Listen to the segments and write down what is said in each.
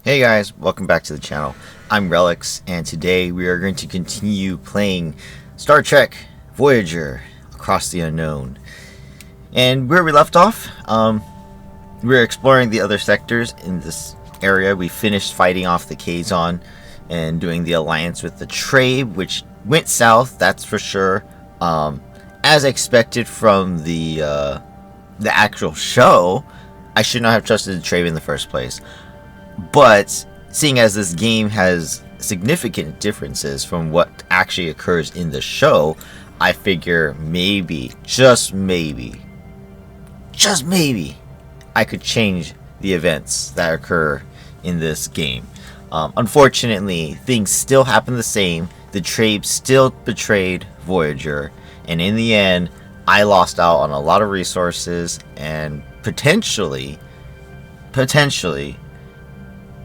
Hey guys, welcome back to the channel. I'm Relics, and today we are going to continue playing Star Trek Voyager Across the Unknown. And where we left off, we're exploring the other sectors in this area. We finished fighting off the Kazon and doing the alliance with the Trabe, which went south, that's for sure. As expected from the actual show, I should not have trusted the Trabe in the first place. But seeing as this game has significant differences from what actually occurs in the show, I figure maybe, just maybe, I could change the events that occur in this game. Unfortunately, things still happen the same. The Trabe still betrayed Voyager, and in the end, I lost out on a lot of resources and potentially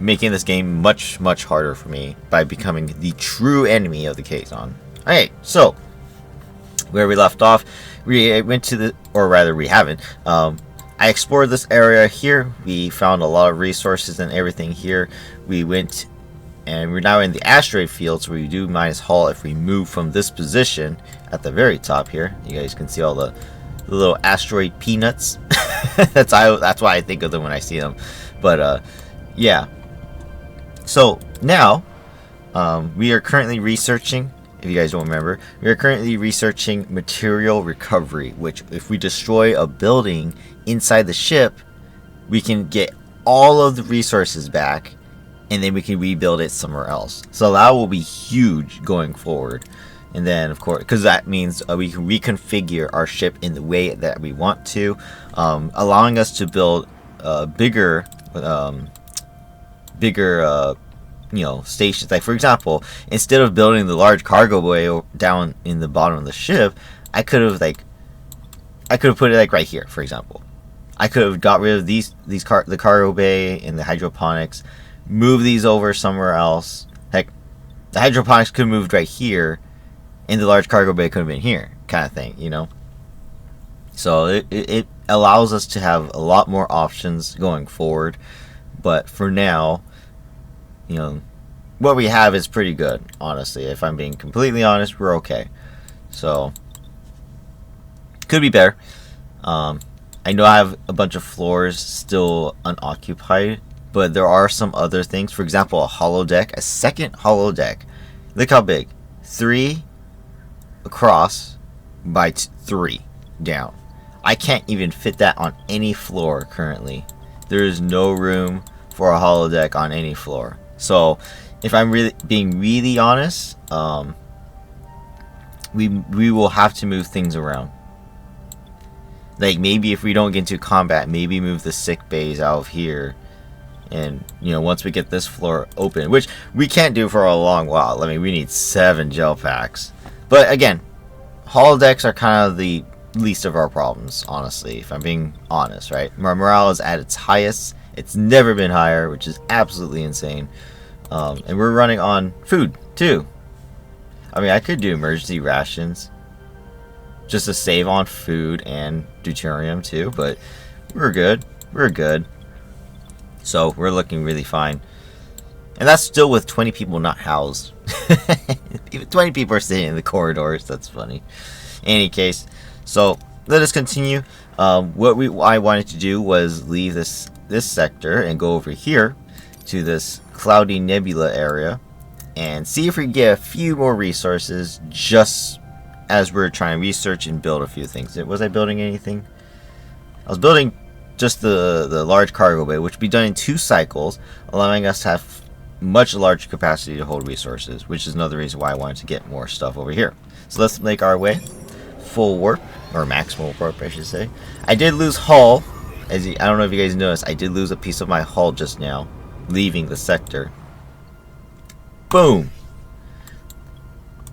making this game much harder for me by becoming the true enemy of the Kazon. Alright, so where we left off, we went to the, or rather we haven't, I explored this area here. We found a lot of resources and everything here. We went, and we're now in the asteroid fields where we do minus hull if we move from this position at the very top here. You guys can see all the little asteroid peanuts. that's why I think of them when I see them. But yeah. So now, we are currently researching, if you guys don't remember, we are currently researching material recovery, which if we destroy a building inside the ship, we can get all of the resources back, and then we can rebuild it somewhere else. So that will be huge going forward. And then, of course, because that means we can reconfigure our ship in the way that we want to, allowing us to build bigger stations. Like, for example, instead of building the large cargo bay down in the bottom of the ship, I could have put it like right here, for example. I could have got rid of the cargo bay and the hydroponics, move these over somewhere else. Heck, the hydroponics could have moved right here, and the large cargo bay could have been here, kind of thing, you know. So it allows us to have a lot more options going forward. But for now, you know, what we have is pretty good, honestly. If I'm being completely honest, we're okay. So, could be better. I know I have a bunch of floors still unoccupied, but there are some other things. For example, a holodeck, a second holodeck. Look how big. 3 across by 3 down. I can't even fit that on any floor currently. There is no room for a holodeck on any floor. So, if I'm being really honest, we will have to move things around. Like, maybe if we don't get into combat, maybe move the sick bays out of here. And, you know, once we get this floor open, which we can't do for a long while. I mean, we need 7 gel packs. But again, holodecks are kind of the least of our problems, honestly, if I'm being honest, right? Our morale is at its highest. It's never been higher, which is absolutely insane. And we're running on food too. I mean, I could do emergency rations just to save on food and deuterium too, but we're good. So we're looking really fine. And that's still with 20 people not housed. 20 people are sitting in the corridors. That's funny. In any case, so let us continue. What I wanted to do was leave this sector and go over here to this cloudy nebula area and see if we can get a few more resources just as we're trying to research and build a few things. Was I building anything? I was building just the large cargo bay, which will be done in 2 cycles, allowing us to have much larger capacity to hold resources, which is another reason why I wanted to get more stuff over here. So let's make our way. Full warp, or maximal warp, I should say. I did lose hull. I don't know if you guys noticed, I did lose a piece of my hull just now, leaving the sector. Boom!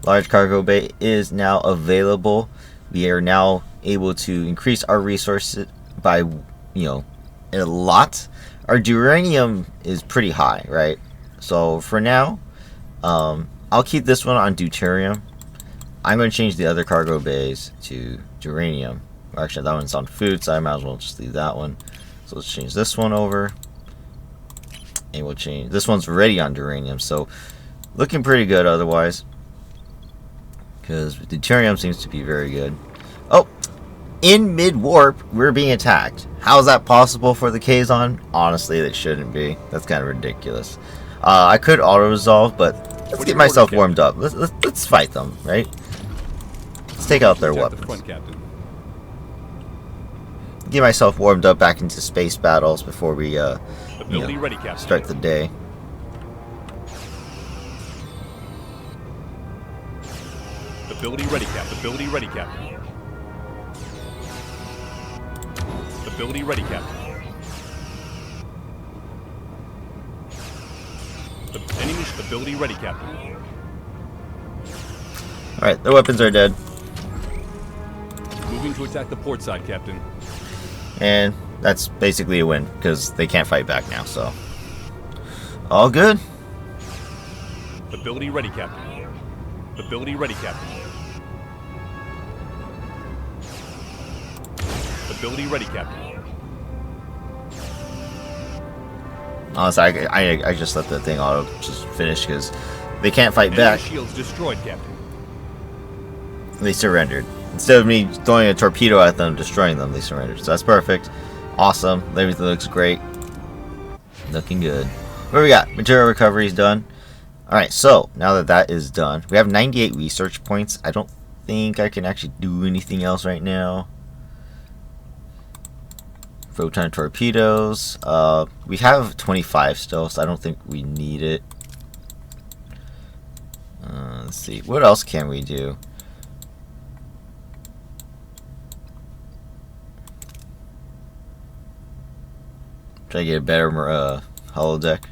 Large cargo bay is now available. We are now able to increase our resources by, you know, a lot. Our deuterium is pretty high, right? So for now, I'll keep this one on deuterium. I'm going to change the other cargo bays to uranium. Or actually, that one's on food, so I might as well just leave that one. So let's change this one over. and we'll change. This one's already on Duranium, so looking pretty good otherwise. Because Deuterium seems to be very good. Oh, in mid-warp, we're being attacked. How is that possible for the Kazon? Honestly, that shouldn't be. That's kind of ridiculous. I could auto-resolve, but let's get myself warmed up. Let's fight them, right? Let's take out their weapons. Get myself warmed up back into space battles before we start the day. Ability ready, Captain. Ability ready, Captain. Ability ready, Captain. The enemy's ability ready, Captain. Alright, their weapons are dead. Moving to attack the port side, Captain. And that's basically a win, because they can't fight back now, so. All good. Ability ready, Captain. Ability ready, Captain. Ability ready, Captain. Honestly, I just let the thing auto just finish, because they can't fight back. Shields destroyed, Captain. They surrendered. Instead of me throwing a torpedo at them, destroying them, they surrendered. So that's perfect. Awesome. Everything looks great. Looking good. What do we got? Material recovery is done. Alright, so now that that is done, we have 98 research points. I don't think I can actually do anything else right now. Photon torpedoes. We have 25 still, so I don't think we need it. Let's see. What else can we do? Try to get a better holodeck.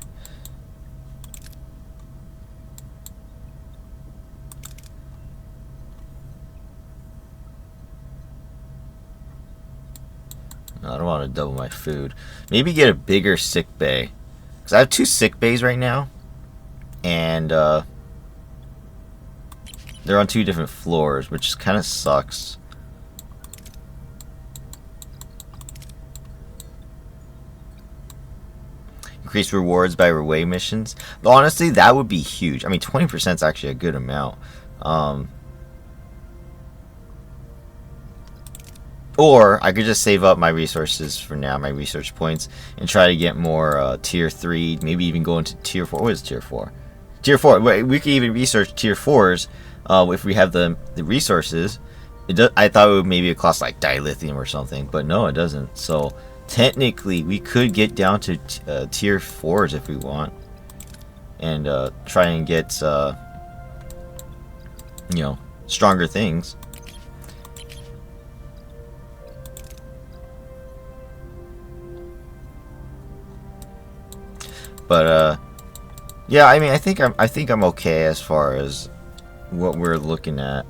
No, I don't want to double my food. Maybe get a bigger sick bay. Because I have 2 sick bays right now. And they're on 2 different floors, which kind of sucks. Increase rewards by away missions. But honestly, that would be huge. I mean, 20% is actually a good amount. Or I could just save up my resources for now, my research points, and try to get more tier 3, maybe even go into tier 4. What is tier 4? Tier 4. We could even research tier 4s if we have the resources. I thought it would maybe cost like dilithium or something, but no, it doesn't. So technically, we could get down to tier 4s if we want, and try and get you know, stronger things. But yeah, I mean, I think I'm okay as far as what we're looking at.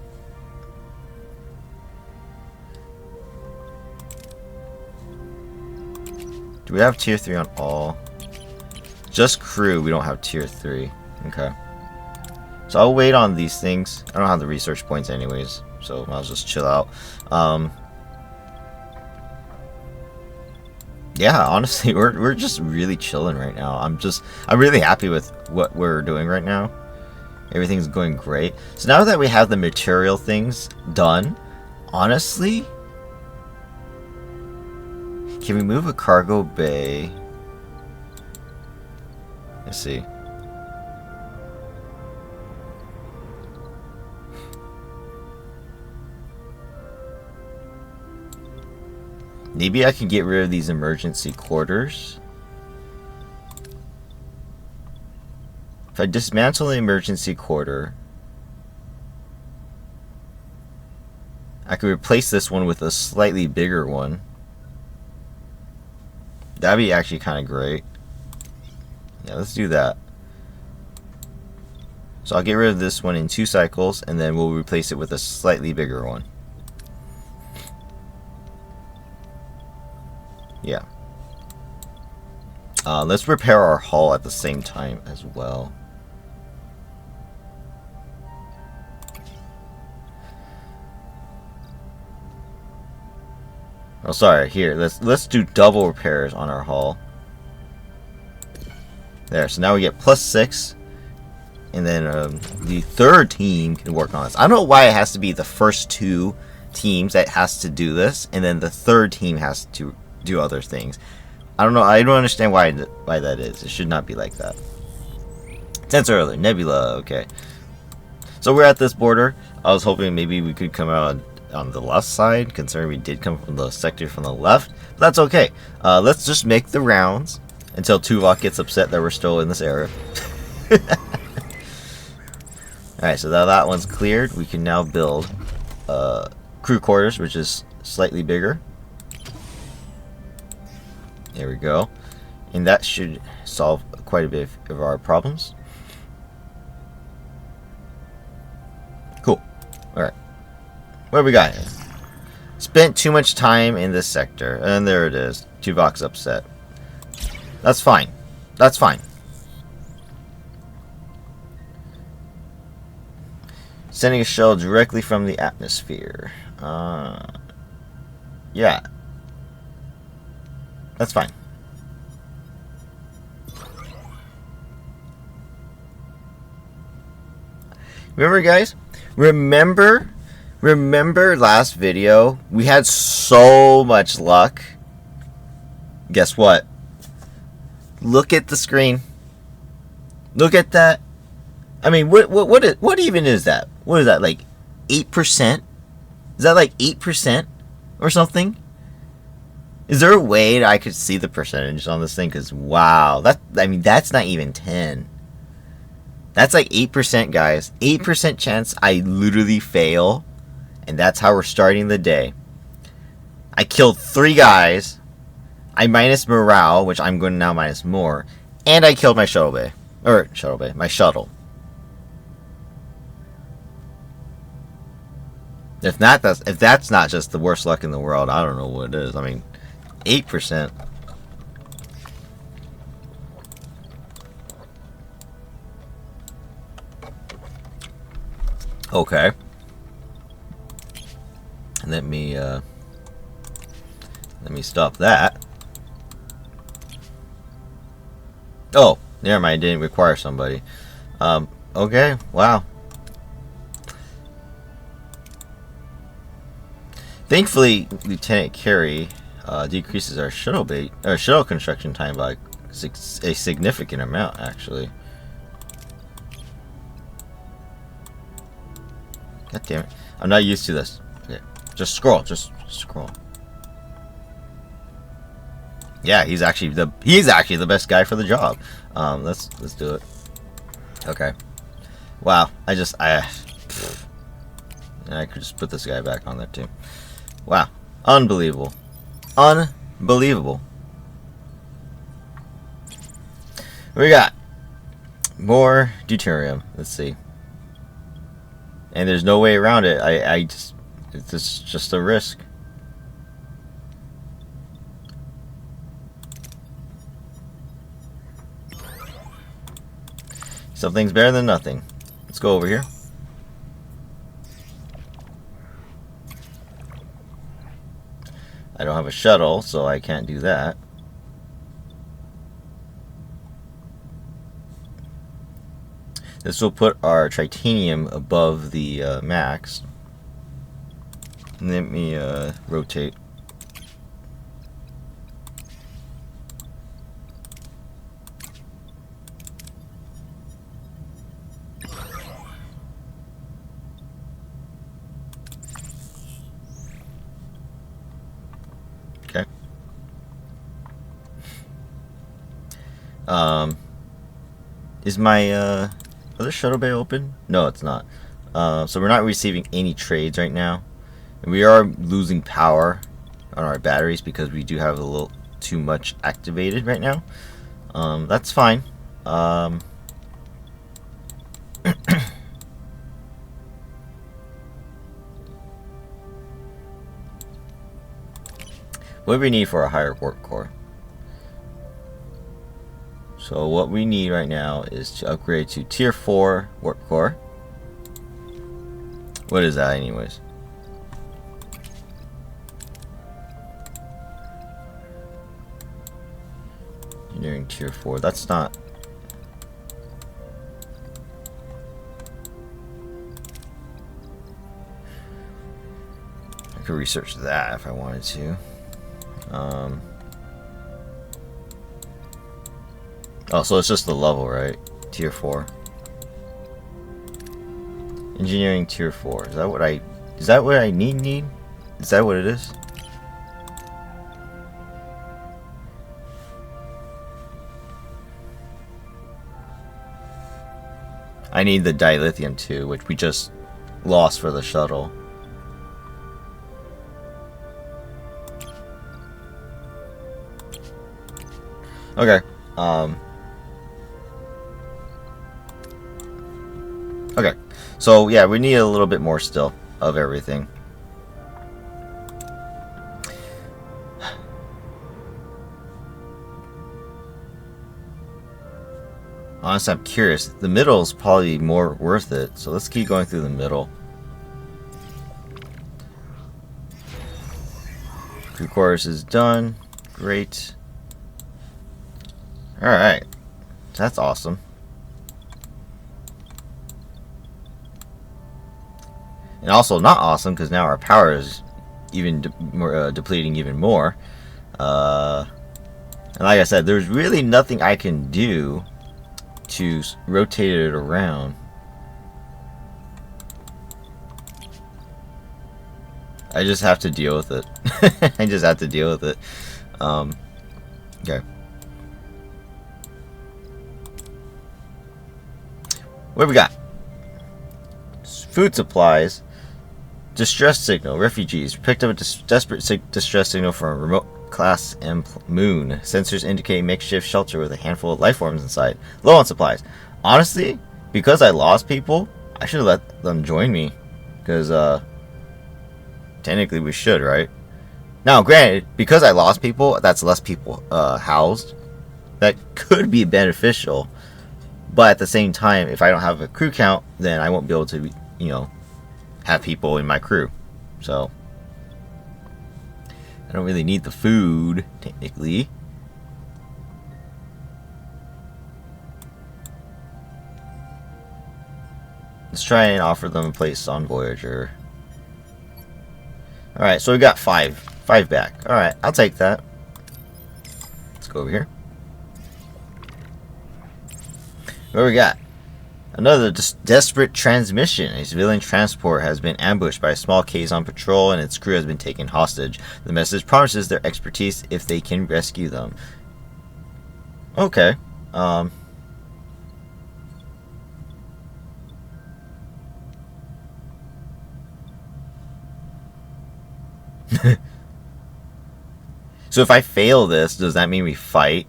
Do we have tier 3 on all? Just crew, we don't have tier 3. Okay. So I'll wait on these things. I don't have the research points anyways, so I'll just chill out. Yeah, honestly, we're just really chilling right now. I'm really happy with what we're doing right now. Everything's going great. So now that we have the material things done, honestly, can we move a cargo bay? Let's see. Maybe I can get rid of these emergency quarters. If I dismantle the emergency quarter, I could replace this one with a slightly bigger one. That'd be actually kind of great. Yeah, let's do that. So I'll get rid of this one in 2 cycles, and then we'll replace it with a slightly bigger one. Yeah. Let's repair our hull at the same time as well. Oh, sorry. Here, let's do double repairs on our hull. There. So now we get +6. And then the third team can work on this. I don't know why it has to be the first 2 teams that has to do this, and then the third team has to do other things. I don't know. I don't understand why that is. It should not be like that. Sensor Nebula. Okay. So we're at this border. I was hoping maybe we could come out on the left side, considering we did come from the sector from the left. But that's okay. Let's just make the rounds until Tuvok gets upset that we're still in this area. Alright, so now that one's cleared, we can now build crew quarters, which is slightly bigger. There we go. And that should solve quite a bit of our problems. Cool. Alright. What do we got here? Spent too much time in this sector. And there it is. Tuvok's upset. That's fine. That's fine. Sending a shell directly from the atmosphere. Yeah. That's fine. Remember, guys? Remember last video? We had so much luck. Guess what? Look at the screen. Look at that. I mean, what even is that? What is that, like 8%? Is that like 8% or something? Is there a way that I could see the percentage on this thing? Because wow, that's not even 10. That's like 8%, guys. 8% chance I literally fail, and that's how we're starting the day. I killed 3 guys. I minus morale, which I'm going to now minus more, and I killed my my shuttle. If that's not just the worst luck in the world, I don't know what it is. I mean, 8%. Okay. Let me stop that. Oh, never mind. It didn't require somebody. Okay. Wow. Thankfully, Lieutenant Carey decreases our shuttle construction time by a significant amount, actually. God damn it! I'm not used to this. Okay, just scroll. Yeah, he's actually the best guy for the job. Let's do it. Okay. Wow. I could just put this guy back on there too. Wow. Unbelievable. Unbelievable. We got more deuterium. Let's see. And there's no way around it. It's just a risk. Something's better than nothing. Let's go over here. I don't have a shuttle, so I can't do that. This will put our titanium above the max. Let me rotate. Okay. Is my other shuttle bay open? No, it's not. So we're not receiving any trades right now. We are losing power on our batteries because we do have a little too much activated right now. That's fine. What do we need for a higher work core? So what we need right now is to upgrade to tier 4 work core. What is that anyways? Engineering tier 4. That's not Could research that if I wanted to. Oh, so it's just the level, right? Tier 4. Engineering tier 4. Is that what I need? Is that what it is? I need the dilithium too, which we just lost for the shuttle. Okay. Okay. So yeah, we need a little bit more still of everything. Honestly, I'm curious. The middle is probably more worth it, so let's keep going through the middle. Crew quarters is done. Great. Alright. That's awesome. And also not awesome, because now our power is even depleting even more. And like I said, there's really nothing I can do to rotate it around. I just have to deal with it. I just have to deal with it. Okay. What do we got? Food supplies. Distress signal. Refugees. Picked up a desperate distress signal from a remote Class M moon. Sensors indicate makeshift shelter with a handful of life forms inside. Low on supplies. Honestly, because I lost people, I should have let them join me. Because, technically we should, right? Now, granted, because I lost people, that's less people housed. That could be beneficial. But at the same time, if I don't have a crew count, then I won't be able to, you know, have people in my crew. So I don't really need the food, technically. Let's try and offer them a place on Voyager. Alright, so we got 5. 5 back. Alright, I'll take that. Let's go over here. What do we got? Another desperate transmission. A civilian transport has been ambushed by a small Kazon patrol and its crew has been taken hostage. The message promises their expertise if they can rescue them. Okay. So if I fail this, does that mean we fight?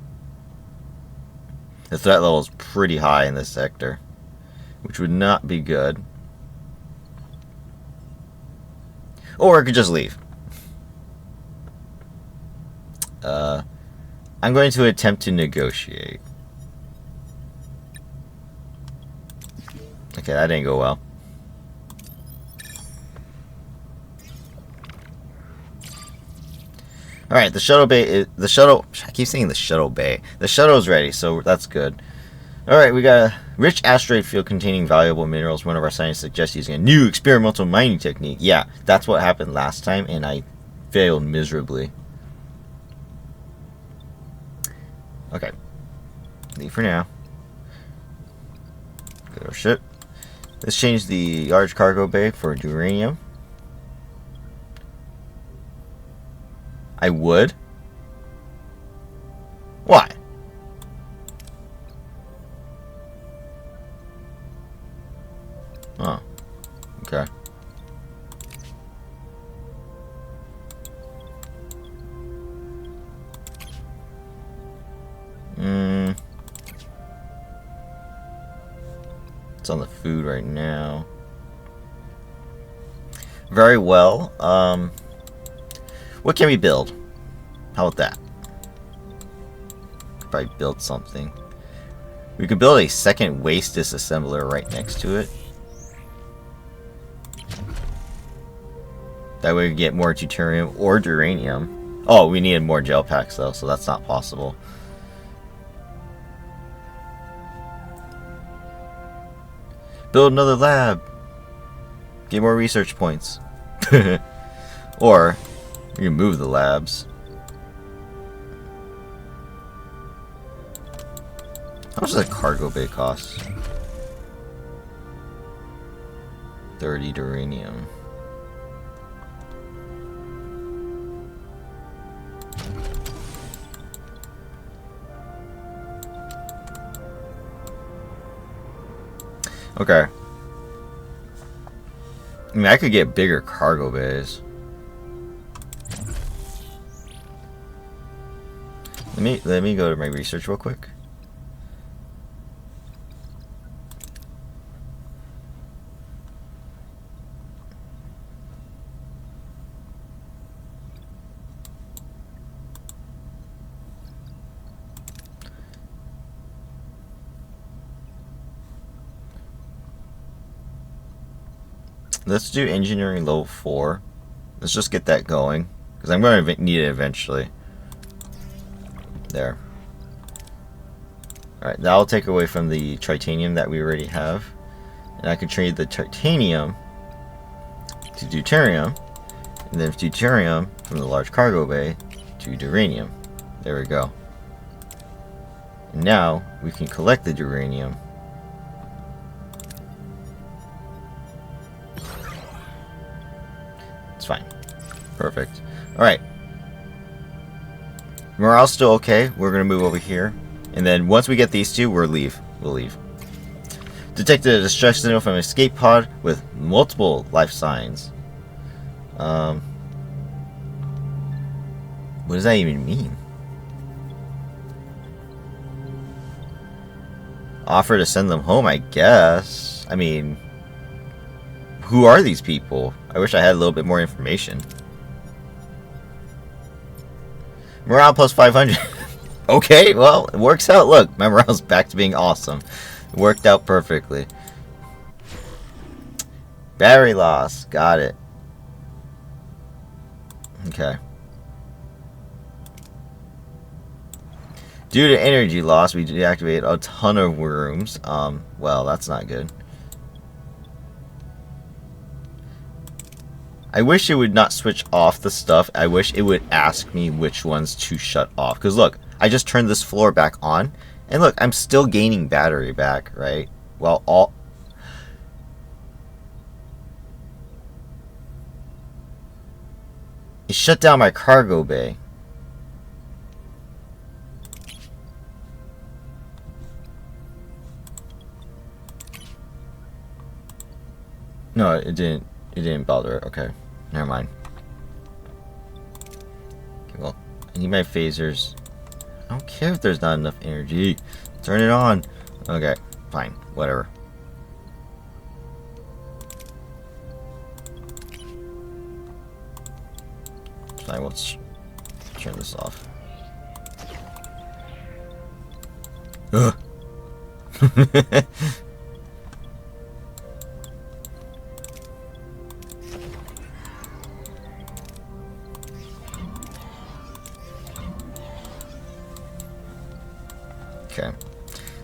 The threat level is pretty high in this sector, which would not be good. Or I could just leave. I'm going to attempt to negotiate. Okay, that didn't go well. Alright, the shuttle bay is... The shuttle... I keep saying the shuttle bay. The shuttle is ready, so that's good. Alright, we got a rich asteroid field containing valuable minerals. One of our scientists suggests using a new experimental mining technique. Yeah, that's what happened last time, and I failed miserably. Okay. Leave for now. Good shit. Let's change the large cargo bay for uranium. I would. Why? Oh. Okay. It's on the food right now. Very well. What can we build? How about that? Could probably build something. We could build a second waste disassembler right next to it. That way we get more deuterium or uranium. Oh, we needed more gel packs though, so that's not possible. Build another lab. Get more research points. Or we can move the labs. How much does a cargo bay cost? 30 uranium. Okay. I mean, I could get bigger cargo bays. Let me go to my research real quick. Let's do engineering level 4. Let's just get that going, because I'm going to need it eventually. There. Alright, that'll take away from the titanium that we already have. And I can trade the titanium to deuterium, and then deuterium from the large cargo bay to uranium. There we go. And now we can collect the uranium. It's fine. Perfect. Alright. Morale's still okay. We're going to move over here. And then once we get these two, we'll leave. Detected a distress signal from an escape pod with multiple life signs. What does that even mean? Offer to send them home, I guess. I mean, who are these people? I wish I had a little bit more information. Morale plus 500. Okay, well, it works out. Look, my morale's back to being awesome. It worked out perfectly. Battery loss. Got it. Okay. Due to energy loss, we deactivate a ton of rooms. Well, that's not good. I wish it would not switch off the stuff. I wish it would ask me which ones to shut off. Because look, I just turned this floor back on. And look, I'm still gaining battery back, right? Well, all... It shut down my cargo bay. No, it didn't. It didn't bother it. Okay. Never mind. Okay, well, I need my phasers. I don't care if there's not enough energy. Turn it on. Okay, fine. Whatever. Fine, let's turn this off. Ugh. Okay.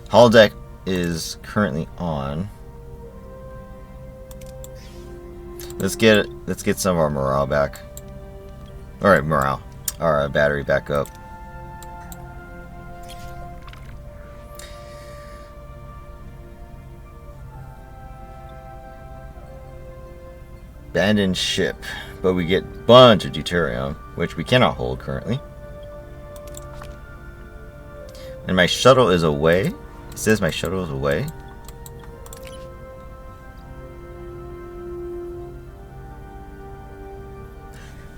Holodeck is currently on. Let's get some of our morale back. Alright, morale. Our battery back up. Abandoned ship. But we get a bunch of deuterium, which we cannot hold currently. And my shuttle is away. It says my shuttle is away.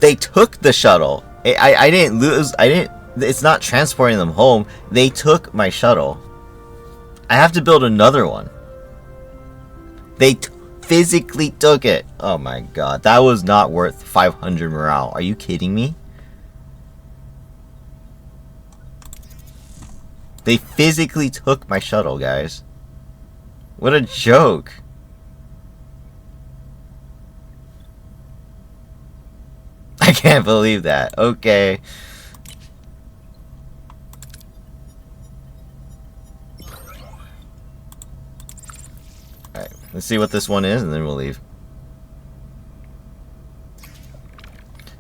They took the shuttle. I didn't lose. I didn't. It's not transporting them home. They took my shuttle. I have to build another one. They physically took it. Oh my god. That was not worth 500 morale. Are you kidding me? They physically took my shuttle, guys. What a joke. I can't believe that. Okay. Alright, let's see what this one is and then we'll leave.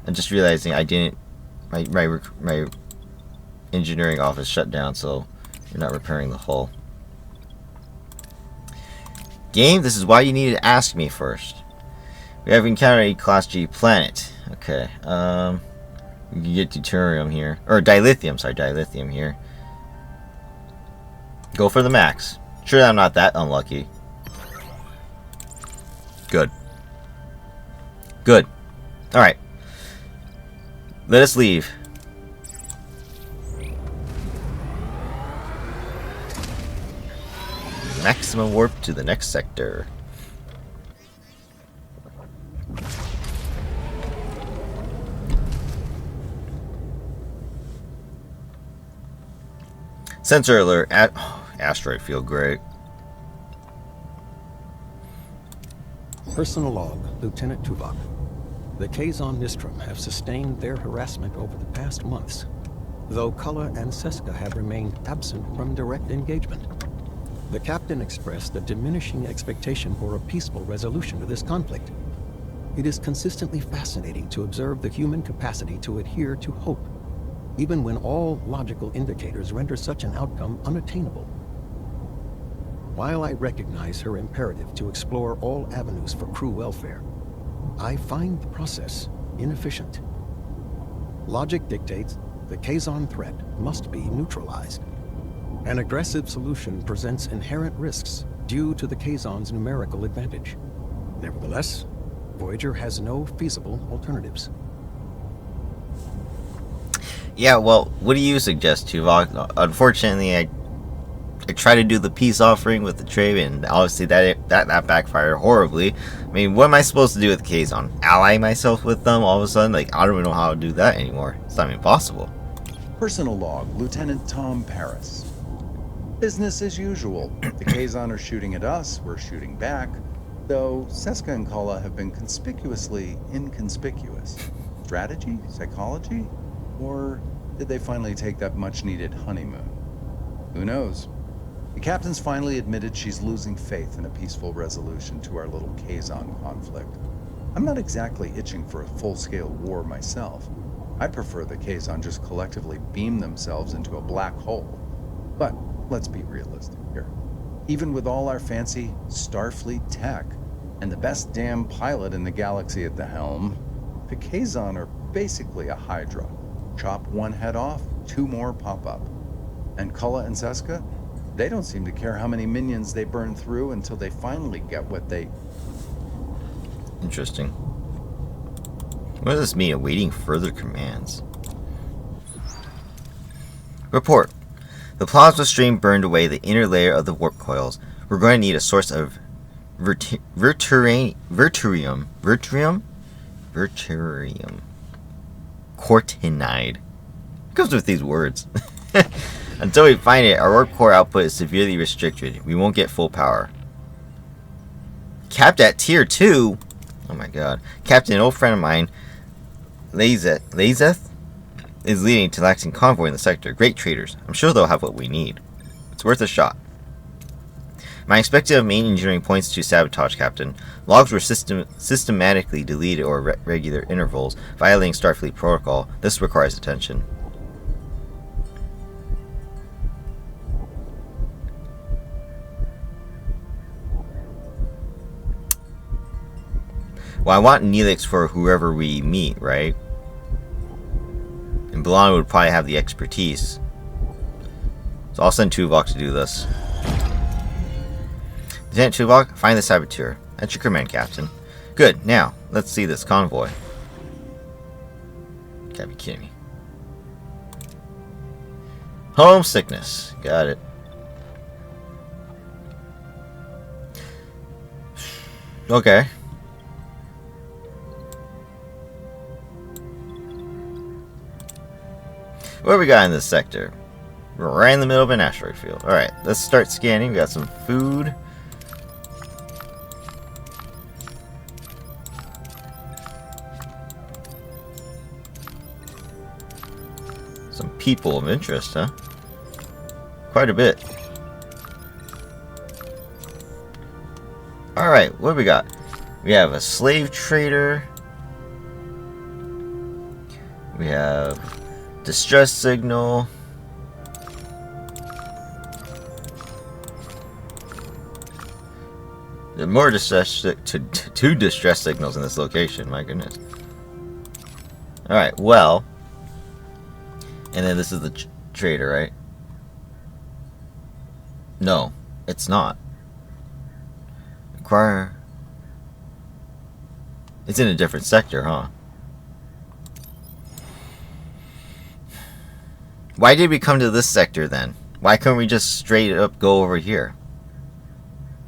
I'm just realizing I didn't. My engineering office shut down, so you're not repairing the hull. Game, this is why you need to ask me first. We have encountered a Class G planet. Okay, you can get deuterium here. Or dilithium, sorry, dilithium here. Go for the max. Sure, I'm not that unlucky. Good. Good. Alright. Let us leave. Maximum warp to the next sector. Sensor alert. Asteroid field, great. Personal log, Lieutenant Tuvok. The Kazon Nistrum have sustained their harassment over the past months, though Kulla and Seska have remained absent from direct engagement. The captain expressed a diminishing expectation for a peaceful resolution to this conflict. It is consistently fascinating to observe the human capacity to adhere to hope, even when all logical indicators render such an outcome unattainable. While I recognize her imperative to explore all avenues for crew welfare, I find the process inefficient. Logic dictates the Kazon threat must be neutralized. An aggressive solution presents inherent risks due to the Kazon's numerical advantage. Nevertheless, Voyager has no feasible alternatives. Yeah, well, what do you suggest, Tuvok? Unfortunately, I tried to do the peace offering with the trade, and obviously that backfired horribly. I mean, what am I supposed to do with Kazon? Ally myself with them all of a sudden? Like, I don't even know how to do that anymore. It's not even possible. Personal log, Lieutenant Tom Paris. Business as usual. The Kazon are shooting at us, we're shooting back, though Seska and Kulla have been conspicuously inconspicuous. Strategy? Psychology? Or did they finally take that much-needed honeymoon? Who knows? The captain's finally admitted she's losing faith in a peaceful resolution to our little Kazon conflict. I'm not exactly itching for a full-scale war myself. I prefer the Kazon just collectively beam themselves into a black hole. But let's be realistic here. Even with all our fancy Starfleet tech and the best damn pilot in the galaxy at the helm, the Kazon are basically a Hydra. Chop one head off, two more pop up. And Kulla and Seska, they don't seem to care how many minions they burn through until they finally get what they... Interesting. What does this mean? Awaiting further commands. Report. The plasma stream burned away the inner layer of the warp coils. We're going to need a source of verterium. Cortinide. What comes with these words? Until we find it, our warp core output is severely restricted. We won't get full power. Capped at tier 2? Oh my god. Captain, an old friend of mine, Lazeth, is leading a Talaxian convoy in the sector. Great traders. I'm sure they'll have what we need. It's worth a shot. My expected of main engineering points to sabotage, Captain. Logs were systematically deleted or regular intervals, violating Starfleet protocol. This requires attention. Well, I want Neelix for whoever we meet, right? And B'Elanna would probably have the expertise. So I'll send Tuvok to do this. Lieutenant Tuvok, find the saboteur. That's your command, Captain. Good, now, let's see this convoy. Gotta be kidding me. Homesickness. Got it. Okay. What do we got in this sector? We're right in the middle of an asteroid field. Alright, let's start scanning. We got some food. Some people of interest, huh? Quite a bit. Alright, what do we got? We have a slave trader. We have distress signal. There are more two distress signals in this location. My goodness. All right. Well, and then this is the trader, right? No, it's not. Acquire. It's in a different sector, huh? Why did we come to this sector then? Why couldn't we just straight up go over here?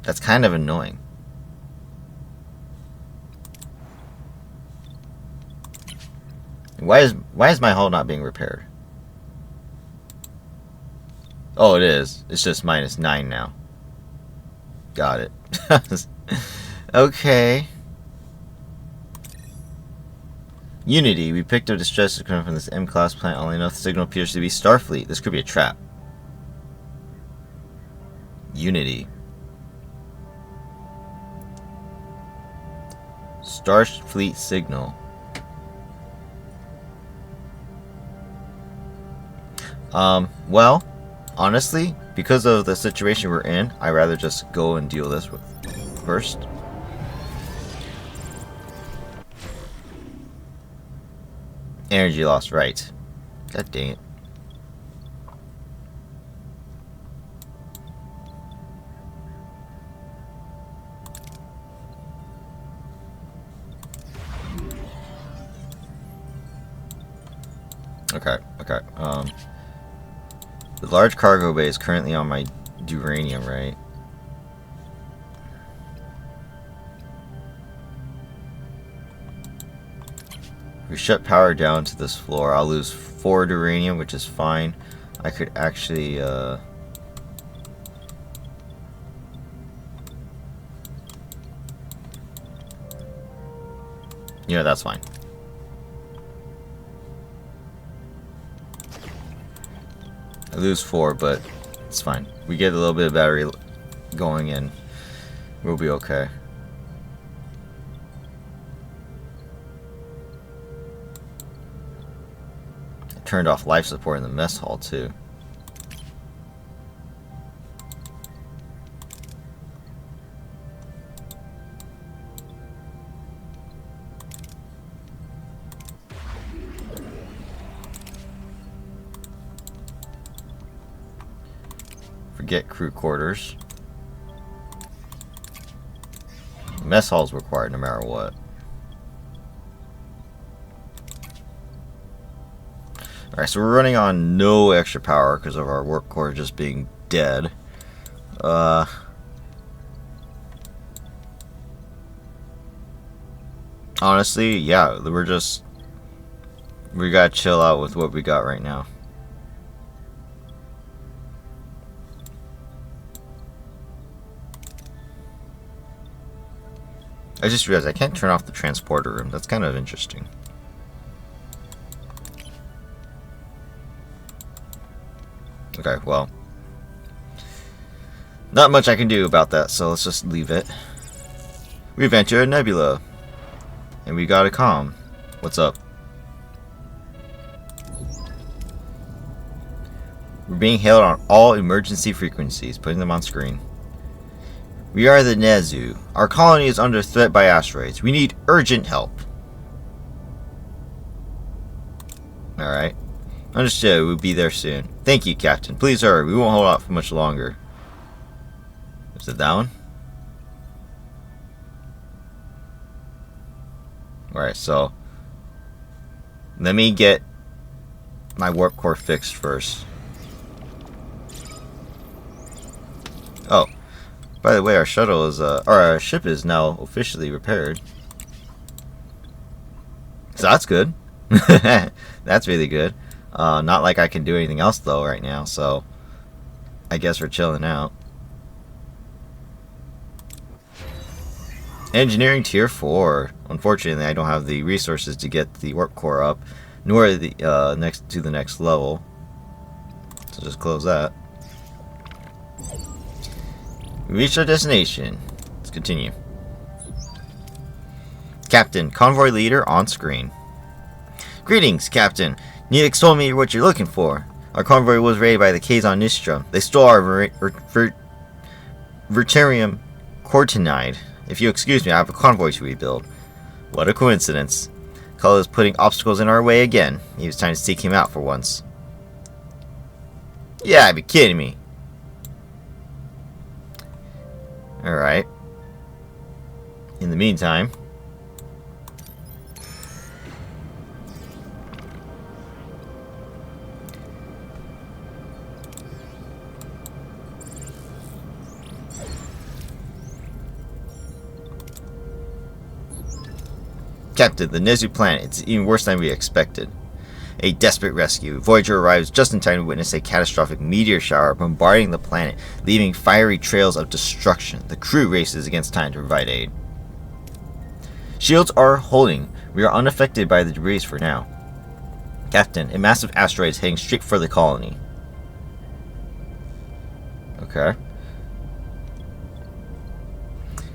That's kind of annoying. Why is my hull not being repaired? Oh, it is. It's just -9 now. Got it. Okay. Unity. We picked up distress coming from this M-class planet. Only enough signal appears to be Starfleet. This could be a trap. Unity. Starfleet signal. Well, honestly, because of the situation we're in, I'd rather just go and deal this with first. Energy loss, right. God dang it. Okay. The large cargo bay is currently on my uranium, right? We shut power down to this floor. I'll lose 4 uranium, which is fine. I could actually, yeah, that's fine. I lose 4, but it's fine. We get a little bit of battery going and we'll be okay. I turned off life support in the mess hall too. Forget crew quarters. Mess hall's required no matter what. Alright, so we're running on no extra power because of our warp core just being dead. Honestly, yeah, we gotta chill out with what we got right now. I just realized I can't turn off the transporter room. That's kind of interesting. Okay, well, not much I can do about that, so let's just leave it. We've entered a nebula, and we got a comm. What's up? We're being hailed on all emergency frequencies, putting them on screen. We are the Nezu. Our colony is under threat by asteroids. We need urgent help. Alright. Understood. We'll be there soon. Thank you, Captain. Please hurry. We won't hold out for much longer. Is it that one? Alright, so let me get my warp core fixed first. Oh. By the way, our shuttle is, or our ship is now officially repaired. So that's good. That's really good. Not like I can do anything else though right now, so I guess we're chilling out. Engineering tier 4. Unfortunately, I don't have the resources to get the warp core up, nor the next level. So just close that. We reached our destination. Let's continue. Captain, convoy leader on screen. Greetings, Captain. Neelix told me what you're looking for. Our convoy was raided by the Kazon Nistrum. They stole our Verterium Cortinide. If you excuse me, I have a convoy to rebuild. What a coincidence. Cullen is putting obstacles in our way again. He was trying to seek him out for once. Yeah, be kidding me. Alright. In the meantime, Captain, the Nezu planet, it's even worse than we expected. A desperate rescue. Voyager arrives just in time to witness a catastrophic meteor shower bombarding the planet, leaving fiery trails of destruction. The crew races against time to provide aid. Shields are holding. We are unaffected by the debris for now. Captain, a massive asteroid is heading straight for the colony. Okay.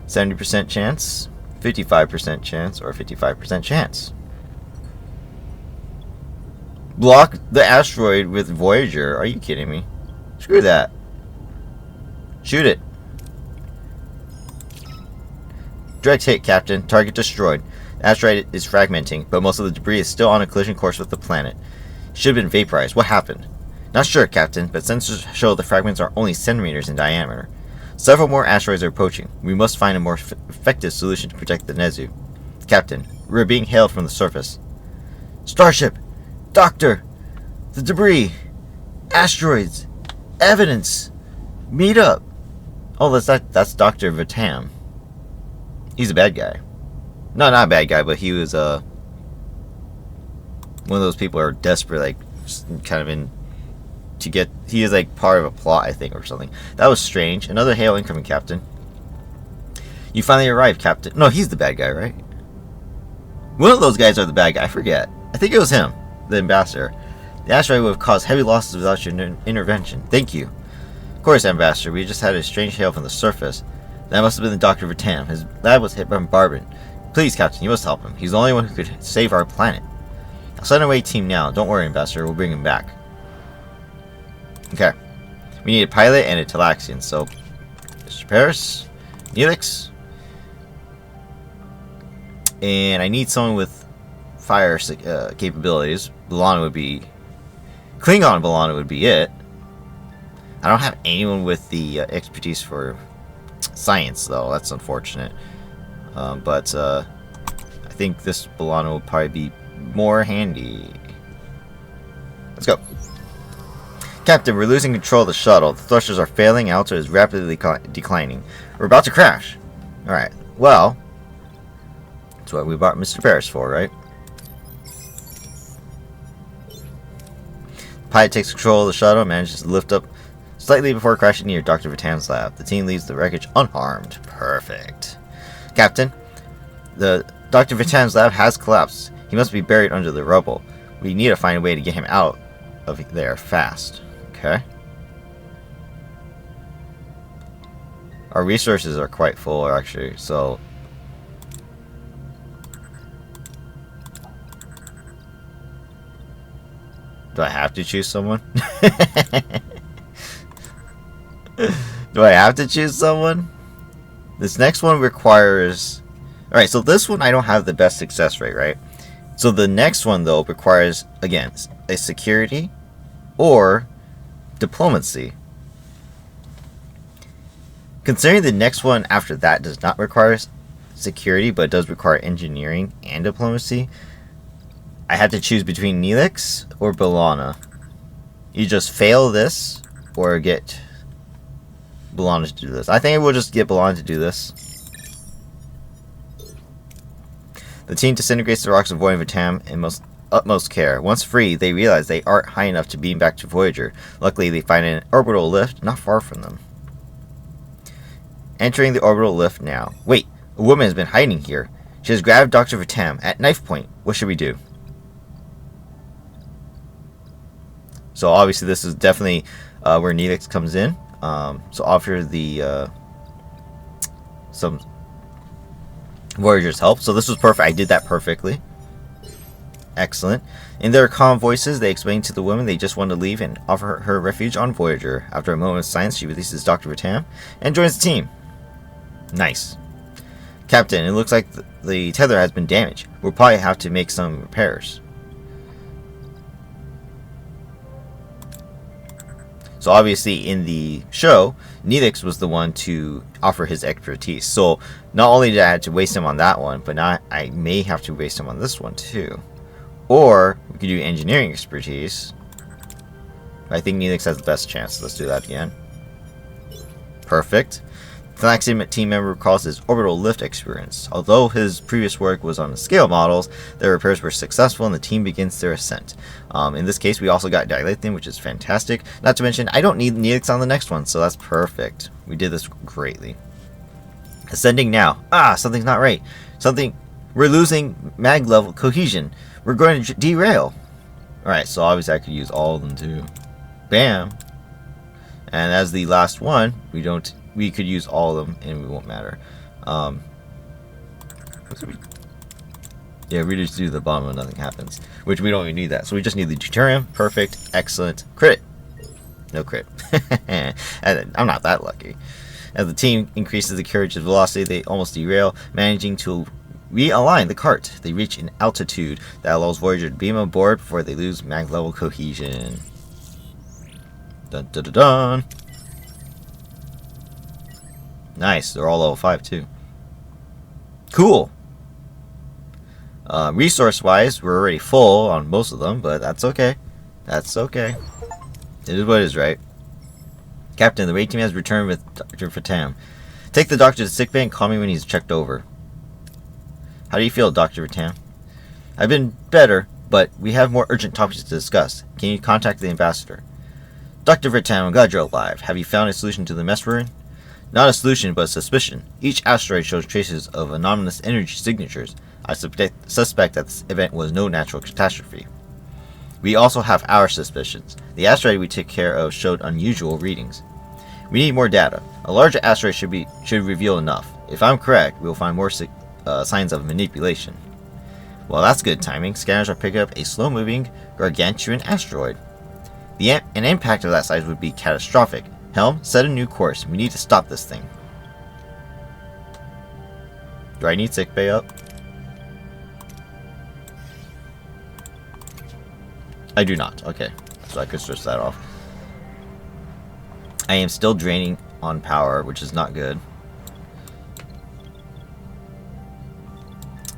70% chance, 55% chance, or 55% chance. Block the asteroid with Voyager. Are you kidding me? Screw that. Shoot it. Direct hit, Captain. Target destroyed. The asteroid is fragmenting, but most of the debris is still on a collision course with the planet. Should have been vaporized. What happened? Not sure, Captain, but sensors show the fragments are only centimeters in diameter. Several more asteroids are approaching. We must find a more effective solution to protect the Nezu. Captain, we're being hailed from the surface. Starship! Doctor! The debris! Asteroids! Evidence! Meet up! Oh, that's Dr. Vitam. He's a bad guy. No, not a bad guy, but he was one of those people who are desperate, like, kind of in to get. He is like part of a plot, I think, or something. That was strange. Another hail incoming, Captain. You finally arrived, Captain. No, he's the bad guy, right? One of those guys are the bad guy. I forget. I think it was him, the ambassador. The asteroid would have caused heavy losses without your intervention. Thank you. Of course, Ambassador. We just had a strange hail from the surface. That must have been the Dr. Vitam. His lab was hit by bombardment. Please, Captain, you must help him. He's the only one who could save our planet. I'll send away a team now. Don't worry, Ambassador. We'll bring him back. Okay. We need a pilot and a Talaxian. So, Mr. Paris, Neelix, and I need someone with fire capabilities. B'Elanna would be... Klingon B'Elanna would be it. I don't have anyone with the expertise for science, though. That's unfortunate. But I think this B'Elanna will probably be more handy. Let's go. Captain, we're losing control of the shuttle. The thrusters are failing. Altitude is rapidly declining. We're about to crash. Alright, well, that's what we bought Mr. Paris for, right? The pilot takes control of the shuttle and manages to lift up slightly before crashing near Dr. Vitam's lab. The team leaves the wreckage unharmed. Perfect. Captain, the Dr. Vitam's lab has collapsed. He must be buried under the rubble. We need to find a way to get him out of there fast. Okay. Our resources are quite full, actually, so... Do I have to choose someone? Do I have to choose someone? This next one requires... Alright, so this one I don't have the best success rate, right? So the next one, though, requires, again, a security or diplomacy. Considering the next one after that does not require security, but does require engineering and diplomacy, I had to choose between Neelix or B'Elanna. You just fail this or get B'Elanna to do this. I think we'll just get B'Elanna to do this. The team disintegrates the rocks of Voyager Vitam in utmost care. Once free, they realize they aren't high enough to beam back to Voyager. Luckily, they find an orbital lift not far from them. Entering the orbital lift now. Wait, a woman has been hiding here. She has grabbed Dr. Vitam at knife point. What should we do? So obviously this is definitely where Neelix comes in. So offer the some Voyager's help. So this was perfect. I did that perfectly. Excellent. In their calm voices, they explain to the woman they just want to leave and offer her refuge on Voyager. After a moment of silence, she releases Dr. Vitam and joins the team. Nice. Captain, it looks like the tether has been damaged. We'll probably have to make some repairs. So obviously in the show, Neelix was the one to offer his expertise. So not only did I have to waste him on that one, but now I may have to waste him on this one too. Or we could do engineering expertise. I think Neelix has the best chance. Let's do that again. Perfect. The next team member recalls his orbital lift experience. Although his previous work was on the scale models, their repairs were successful and the team begins their ascent. In this case, we also got dilithium, which is fantastic. Not to mention, I don't need Neelix on the next one, so that's perfect. We did this greatly. Ascending now. Something's not right. We're losing mag level cohesion. We're going to derail. Alright, so obviously I could use all of them too. Bam. And as the last one, we could use all of them and it won't matter. Yeah, we just do the bottom and nothing happens. Which we don't even need that. So we just need the deuterium. Perfect. Excellent. Crit. No crit. And I'm not that lucky. As the team increases the carriage's velocity, they almost derail, managing to realign the cart. They reach an altitude that allows Voyager to beam aboard before they lose mag level cohesion. Dun dun dun dun. Nice, they're all level 5 too. Cool. Resource-wise, we're already full on most of them, but that's okay. That's okay. It is what it is, right? Captain, the raid team has returned with Dr. Vitam. Take the doctor to sickbay and call me when he's checked over. How do you feel, Dr. Vitam? I've been better, but we have more urgent topics to discuss. Can you contact the ambassador? Dr. Vitam, I'm glad you're alive. Have you found a solution to the mess we're in? Not a solution, but a suspicion. Each asteroid shows traces of anomalous energy signatures. I suspect that this event was no natural catastrophe. We also have our suspicions. The asteroid we took care of showed unusual readings. We need more data. A larger asteroid should reveal enough. If I'm correct, we will find more signs of manipulation. Well, that's good timing. Scanners are picking up a slow-moving, gargantuan asteroid. An impact of that size would be catastrophic. Helm, set a new course. We need to stop this thing. Do I need sickbay up? I do not. Okay. So I could switch that off. I am still draining on power, which is not good.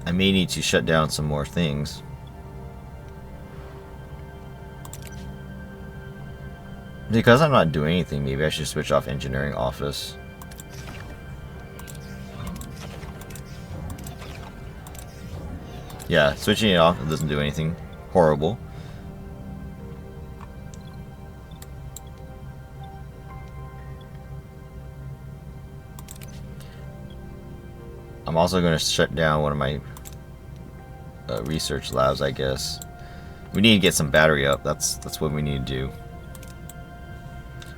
I may need to shut down some more things. Because I'm not doing anything, maybe I should switch off engineering office. Yeah, switching it off, it doesn't do anything horrible. I'm also going to shut down one of my research labs, I guess. We need to get some battery up. That's what we need to do.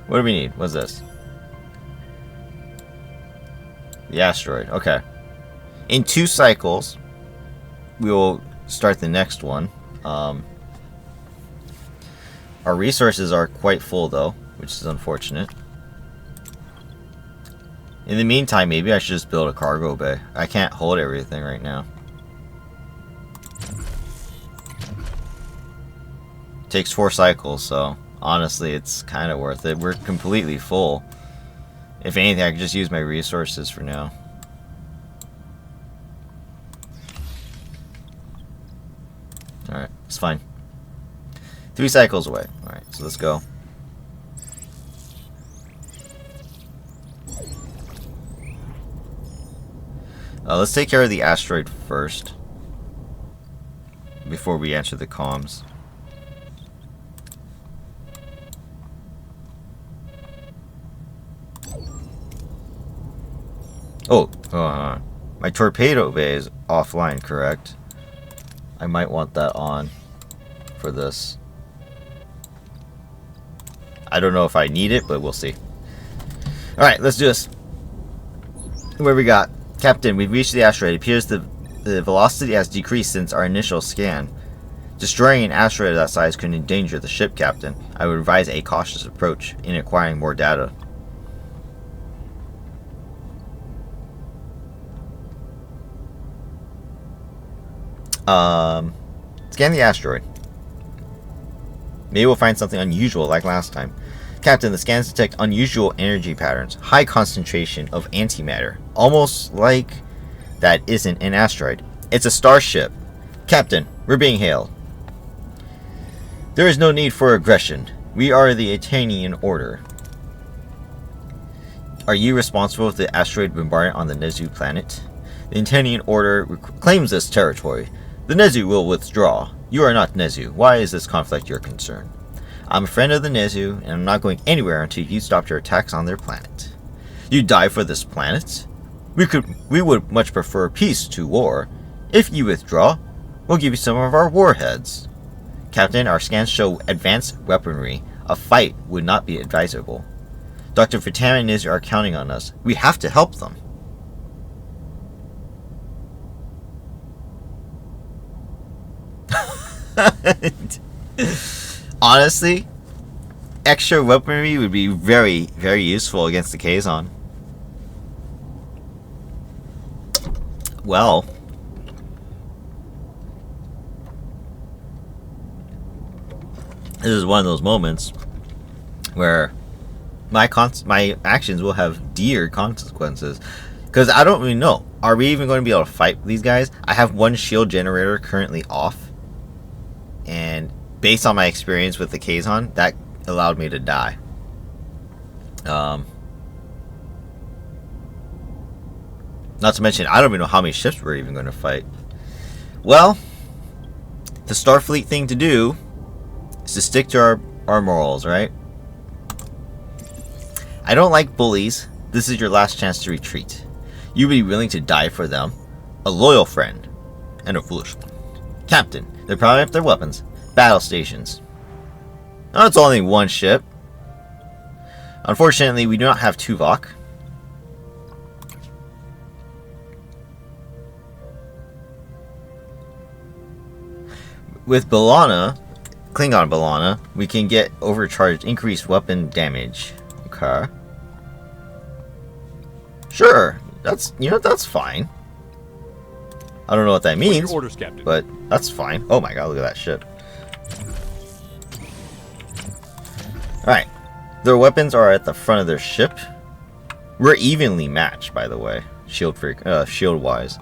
What do we need? What's this? The asteroid. Okay. In 2 cycles, we will start the next one. Our resources are quite full, though, which is unfortunate. In the meantime, maybe I should just build a cargo bay. I can't hold everything right now. Takes 4 cycles, so honestly, it's kind of worth it. We're completely full. If anything, I could just use my resources for now. Alright, it's fine. 3 cycles away. Alright, so let's go. Let's take care of the asteroid first. Before we enter the comms. Oh, my torpedo bay is offline, correct? I might want that on for this. I don't know if I need it, but we'll see. Alright, let's do this. What we got? Captain, we've reached the asteroid. It appears the velocity has decreased since our initial scan. Destroying an asteroid of that size could endanger the ship, Captain. I would advise a cautious approach in acquiring more data. Scan the asteroid. Maybe we'll find something unusual like last time. Captain, the scans detect unusual energy patterns. High concentration of antimatter. Almost like that isn't an asteroid. It's a starship. Captain, we're being hailed. There is no need for aggression. We are the Atanian Order. Are you responsible for the asteroid bombardment on the Nezu planet? The Atanian Order claims this territory. The Nezu will withdraw. You are not Nezu. Why is this conflict your concern? I'm a friend of the Nezu, and I'm not going anywhere until you stop your attacks on their planet. You die for this planet? We would much prefer peace to war. If you withdraw, we'll give you some of our warheads. Captain, our scans show advanced weaponry. A fight would not be advisable. Dr. Vitara and Nezu are counting on us. We have to help them. Honestly, extra weaponry would be very, very useful against the Kazon. Well, this is one of those moments where my actions will have dear consequences. Because I don't really know. Are we even going to be able to fight these guys? I have one shield generator currently off. And based on my experience with the Kazon, that allowed me to die. Not to mention, I don't even know how many ships we're even going to fight. Well, the Starfleet thing to do is to stick to our morals, right? I don't like bullies. This is your last chance to retreat. You would be willing to die for them. A loyal friend. And a foolish one. Captain, they're powering up their weapons. Battle stations. Oh, it's only one ship. Unfortunately, we do not have Tuvok. With B'Elanna, Klingon B'Elanna, we can get overcharged, increased weapon damage. Okay. Sure, that's fine. I don't know what that means, orders, Captain. But that's fine. Oh my god, look at that ship. Alright. Their weapons are at the front of their ship. We're evenly matched, by the way. Shield-wise.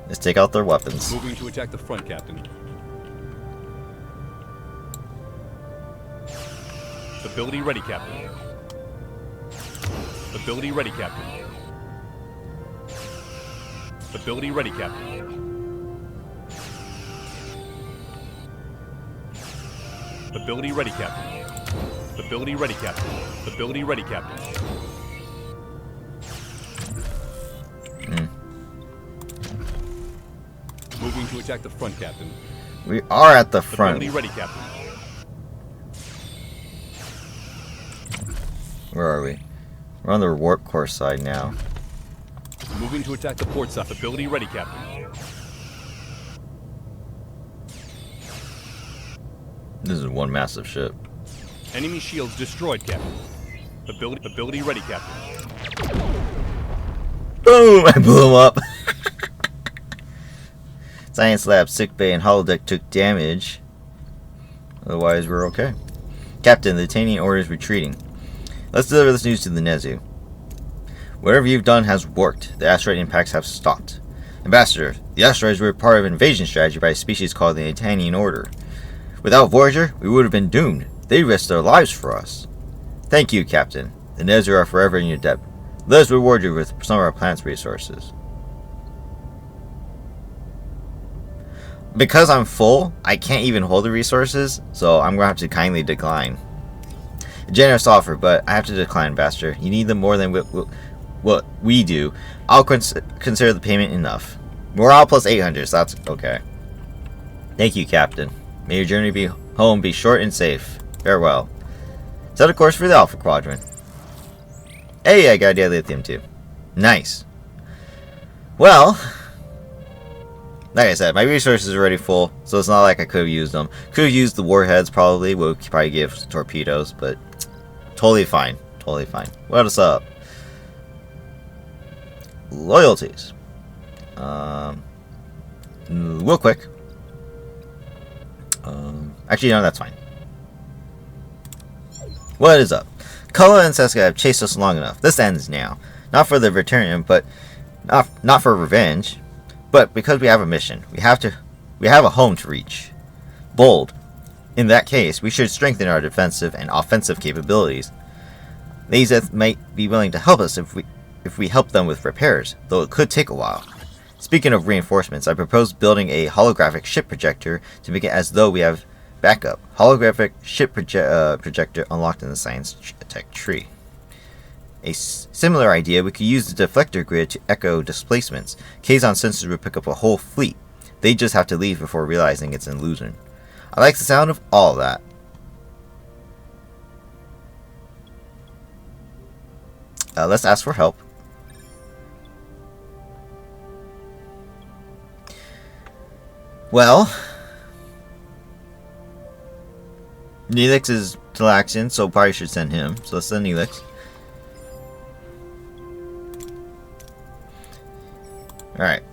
Let's take out their weapons. Moving to attack the front, Captain. Ability ready, Captain. Ability ready, Captain. Ability ready, Captain. Ability ready, Captain. Ability ready, Captain. Ability ready, Captain. Moving to attack the front, Captain. We are at the front. Ability ready, Captain. Where are we? We're on the warp core side now. Moving to attack the port side. Ability ready, Captain. This is one massive ship. Enemy shields destroyed, Captain. Ability ready, Captain. Boom! I blew him up. Science lab, sickbay, and holodeck took damage. Otherwise, we're okay. Captain, the Atanian Order is retreating. Let's deliver this news to the Nezu. Whatever you've done has worked. The asteroid impacts have stopped. Ambassador, the asteroids were part of an invasion strategy by a species called the Atanian Order. Without Voyager, we would have been doomed. They risked their lives for us. Thank you, Captain. The Nezu are forever in your debt. Let us reward you with some of our planet's resources. Because I'm full, I can't even hold the resources, so I'm going to have to kindly decline. A generous offer, but I have to decline, Ambassador. You need them more than what we do. I'll consider the payment enough. Morale plus 800, so that's okay. Thank you, Captain. May your journey home be short and safe. Farewell. Set a course for the Alpha Quadrant. Hey, I got dilithium too. Nice. Well, Like I said, my resources are already full, so it's not like I could have used them. Could have used the warheads probably. Would probably give torpedoes, but totally fine. Totally fine. What is up? Loyalties. Real quick. Actually, no, that's fine. What is up? Kola and Seska have chased us long enough. This ends now. Not for the return, but not for revenge, but because we have a mission. We have a home to reach. Bold. In that case, we should strengthen our defensive and offensive capabilities. Lazeth might be willing to help us if we help them with repairs, though it could take a while. Speaking of reinforcements, I propose building a holographic ship projector to make it as though we have backup. Holographic ship projector unlocked in the science tech tree. A similar idea, we could use the deflector grid to echo displacements. Kazon sensors would pick up a whole fleet. They just have to leave before realizing it's an illusion. I like the sound of all of that. Let's ask for help. Well, Neelix is Talaxian, so probably should send him. So let's send Neelix. Alright.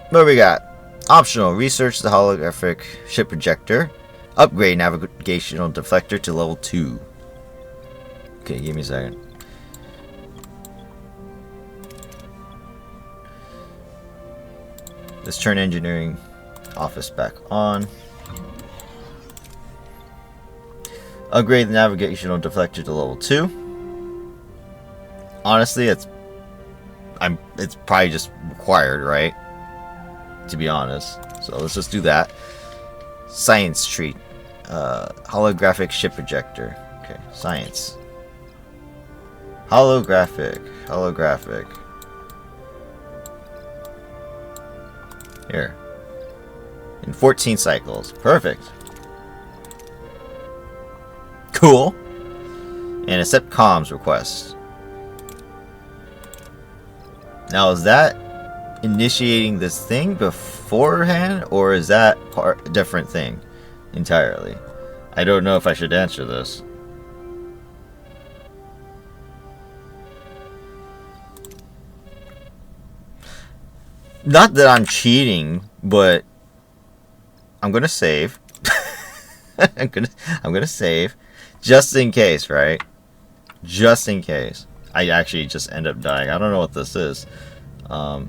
What do we got? Optional. Research the holographic ship projector. Upgrade navigational deflector to level 2. Okay, give me a second. Let's turn engineering office back on. Upgrade the navigational deflector to level 2. Honestly, it's probably just required, right? To be honest. So let's just do that. Science tree. Holographic ship projector. Okay, science. Holographic. Here. In 14 cycles. Perfect. Cool. And accept comms request. Now, is that initiating this thing beforehand, or is that a different thing entirely? I don't know if I should answer this. Not that I'm cheating, but I'm gonna save. I'm gonna save just in case, right? Just in case I actually just end up dying. I don't know what this is. Let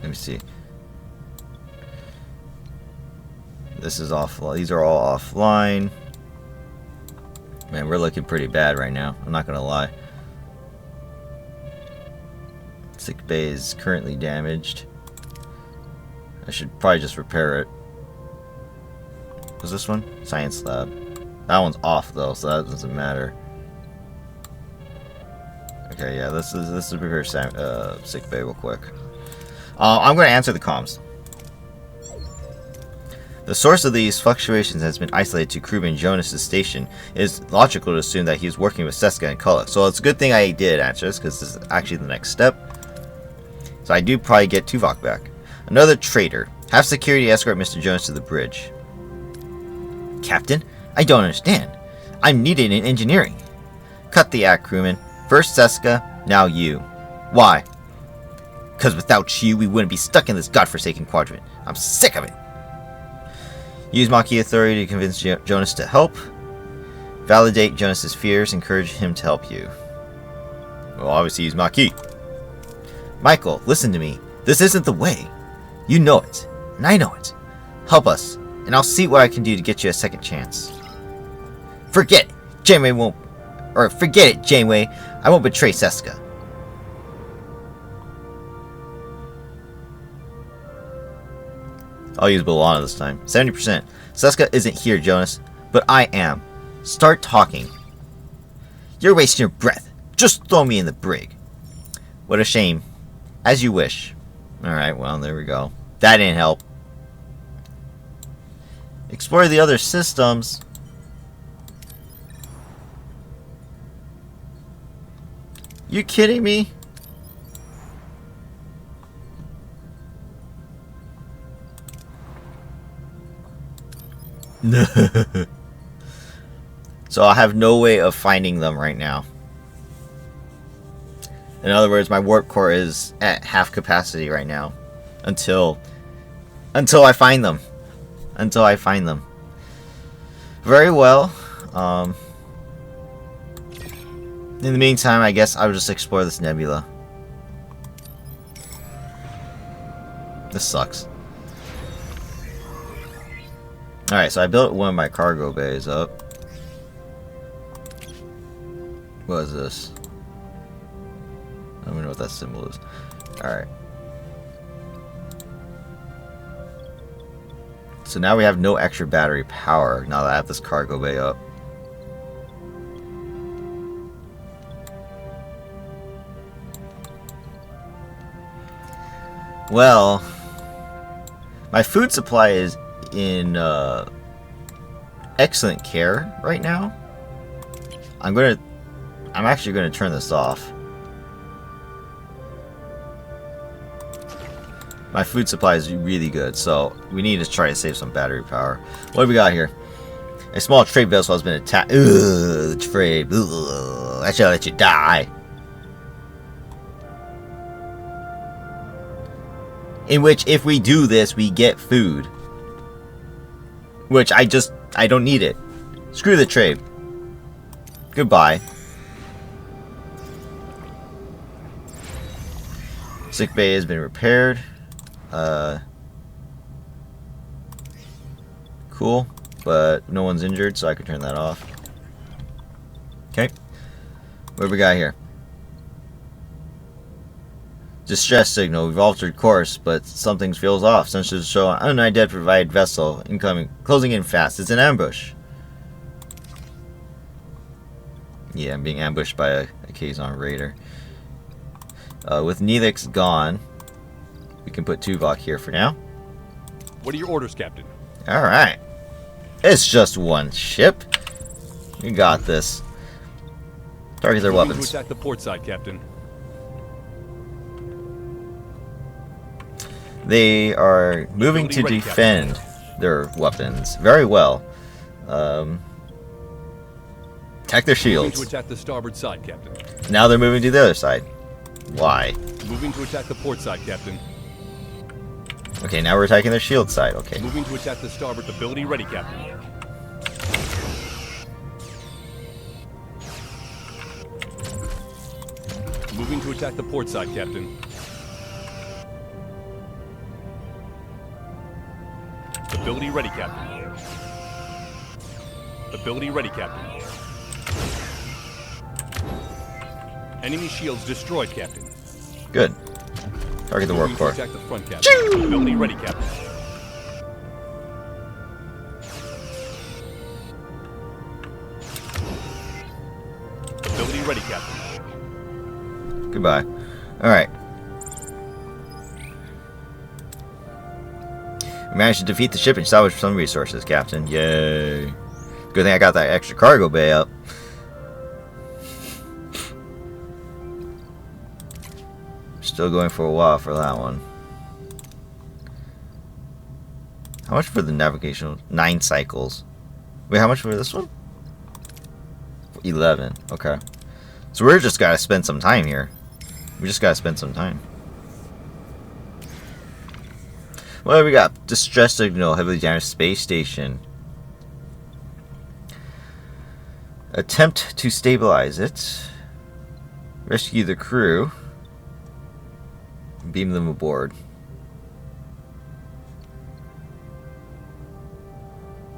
me see. This is offline. These are all offline. Man, we're looking pretty bad right now. I'm not gonna lie. Sick bay is currently damaged. I should probably just repair it. Was this one? Science lab. That one's off though, so that doesn't matter. Okay, yeah, this is repair sick bay real quick. I'm gonna answer the comms. The source of these fluctuations has been isolated to crewman Jonas' station. It is logical to assume that he's working with Seska and Kulak. So it's a good thing I did answer this, because this is actually the next step. So I do probably get Tuvok back. Another traitor. Have security escort Mr. Jonas to the bridge. Captain? I don't understand. I'm needed in engineering. Cut the act, crewman. First Seska, now you. Why? Because without you, we wouldn't be stuck in this godforsaken quadrant. I'm sick of it. Use Maquis authority to convince Jonas to help. Validate Jonas' fears. Encourage him to help you. Well, obviously use Maquis. Michael, listen to me. This isn't the way. You know it, and I know it. Help us, and I'll see what I can do to get you a second chance. Forget it. Janeway won't... Or forget it, Janeway. I won't betray Seska. I'll use B'Elanna this time. 70%. Seska isn't here, Jonas. But I am. Start talking. You're wasting your breath. Just throw me in the brig. What a shame. As you wish. Alright, well, there we go. That didn't help. Explore the other systems. You kidding me? So I have no way of finding them right now. In other words, my warp core is at half capacity right now. Until I find them. Until I find them. Very well. In the meantime, I guess I'll just explore this nebula. This sucks. Alright, so I built one of my cargo bays up. What is this? I don't even know what that symbol is. Alright. So now we have no extra battery power now that I have this cargo bay up. Well, my food supply is in excellent care right now. I'm actually gonna turn this off. My food supply is really good, so we need to try to save some battery power. What do we got here? A small trade vessel has been attacked. Ugh, trade. Ugh, I should let you die. In which, if we do this, we get food. Which I don't need it. Screw the trade. Goodbye. Sick bay has been repaired. Cool, but no one's injured, so I can turn that off. Okay. What do we got here? Distress signal. We've altered course, but something feels off. Sensors show an unidentified vessel incoming, closing in fast. It's an ambush. Yeah, I'm being ambushed by a Kazon raider. With Neelix gone, we can put Tuvok here for now. What are your orders, Captain? Alright. It's just one ship. We got this. Target their Moving weapons. to attack the port side, Captain. They are moving to Ready, defend their weapons very well. Attack their Moving to shields. attack the starboard side, Captain. Now they're moving to the other side. Why? Moving to attack the port side, Captain. Okay, now we're attacking their shield side. Okay. Moving to attack the starboard. Ability ready, Captain. Moving to attack the port side, Captain. Ability ready, Captain. Ability ready, Captain. Enemy shields destroyed, Captain. Good. Target the warp Moving to core. attack the front, Captain. Ability ready, Captain. Ability ready, Captain. Goodbye. Alright. We managed to defeat the ship and salvage some resources, Captain. Yay. Good thing I got that extra cargo bay up. Still going for a while for that one. How much for the navigational? 9 cycles. Wait, how much for this one? 11. Okay. So we're just gotta spend some time here. We just gotta spend some time. What do we got? Distress signal, heavily damaged space station. Attempt to stabilize it. Rescue the crew. Beam them aboard.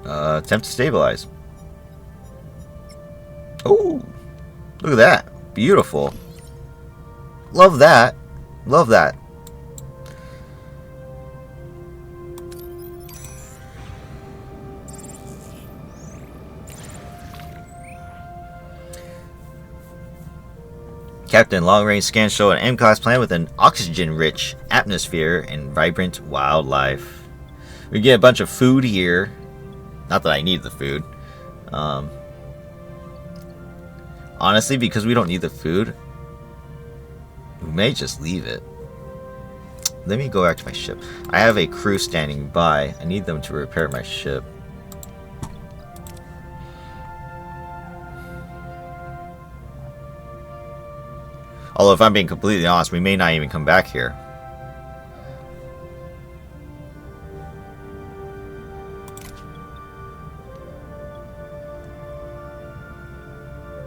Attempt to stabilize. Oh, look at that. Beautiful. Love that. Love that. Captain, long-range scans show an M-class planet with an oxygen-rich atmosphere and vibrant wildlife. We get a bunch of food here. Not that I need the food. Honestly, because we don't need the food, may just leave it. Let me go back to my ship. I have a crew standing by. I need them to repair my ship. Although, if I'm being completely honest, we may not even come back here.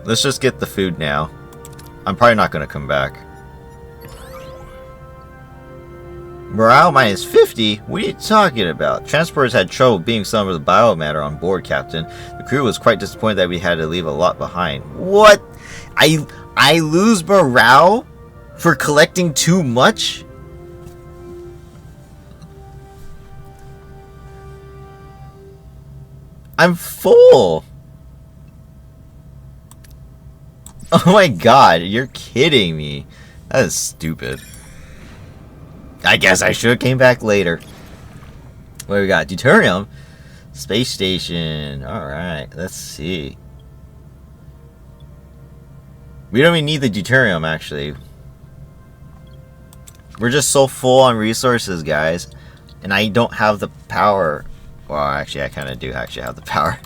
Let's just get the food now. I'm probably not going to come back. Morale minus 50? What are you talking about? Transporters had trouble being some of the biomatter on board, Captain. The crew was quite disappointed that we had to leave a lot behind. What? I lose morale for collecting too much? I'm full. Oh my god, you're kidding me. That is stupid. I guess I should have came back later. What do we got? Deuterium? Space station. Alright, let's see. We don't even need the deuterium, actually. We're just so full on resources, guys. And I don't have the power. Well, actually, I kind of do actually have the power.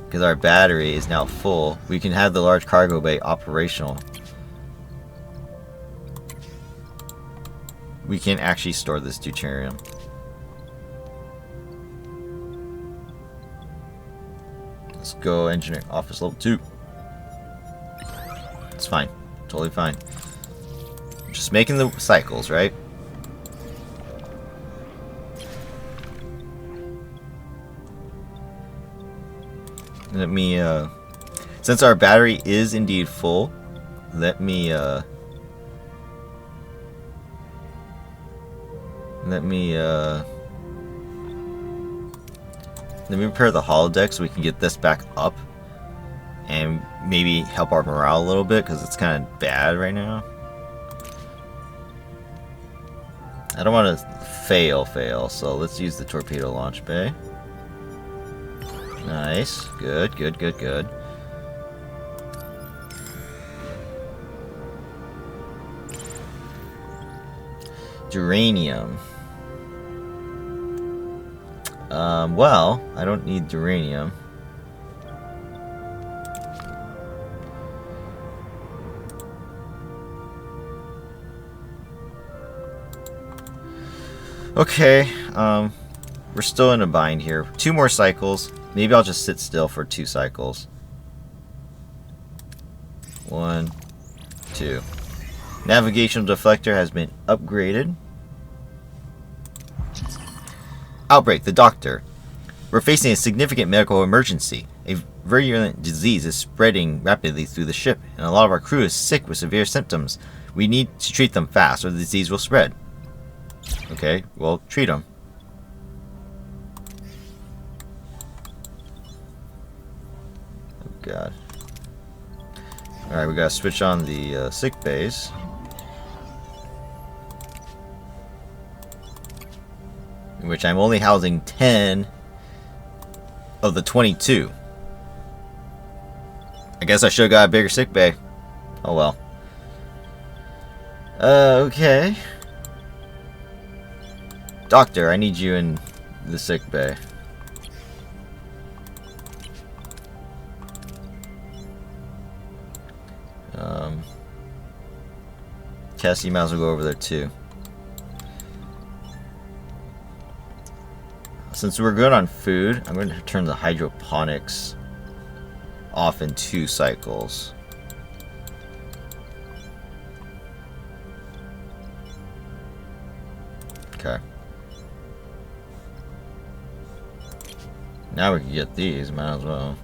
Because our battery is now full. We can have the large cargo bay operational. We can actually store this deuterium. Let's go engineering office level 2. It's fine. Totally fine. Just making the cycles, right? Let me, since our battery is indeed full, let me repair the holodeck so we can get this back up and maybe help our morale a little bit because it's kind of bad right now. I don't want to fail, so let's use the torpedo launch bay. Nice. Good. Duranium. Well, I don't need duranium. Okay, we're still in a bind here. 2 more cycles. Maybe I'll just sit still for 2 cycles. 1, 2. Navigational deflector has been upgraded. Outbreak, the doctor. We're facing a significant medical emergency. A virulent disease is spreading rapidly through the ship, and a lot of our crew is sick with severe symptoms. We need to treat them fast, or the disease will spread. Okay, well, treat them. Oh, God. Alright, we gotta switch on the sick bays. In which I'm only housing 10 of the 22. I guess I should have got a bigger sick bay. Oh well. Okay. Doctor, I need you in the sick bay. Cassie, you might as well go over there too. Since we're good on food, I'm going to turn the hydroponics off in 2 cycles. Okay. Now we can get these, might as well.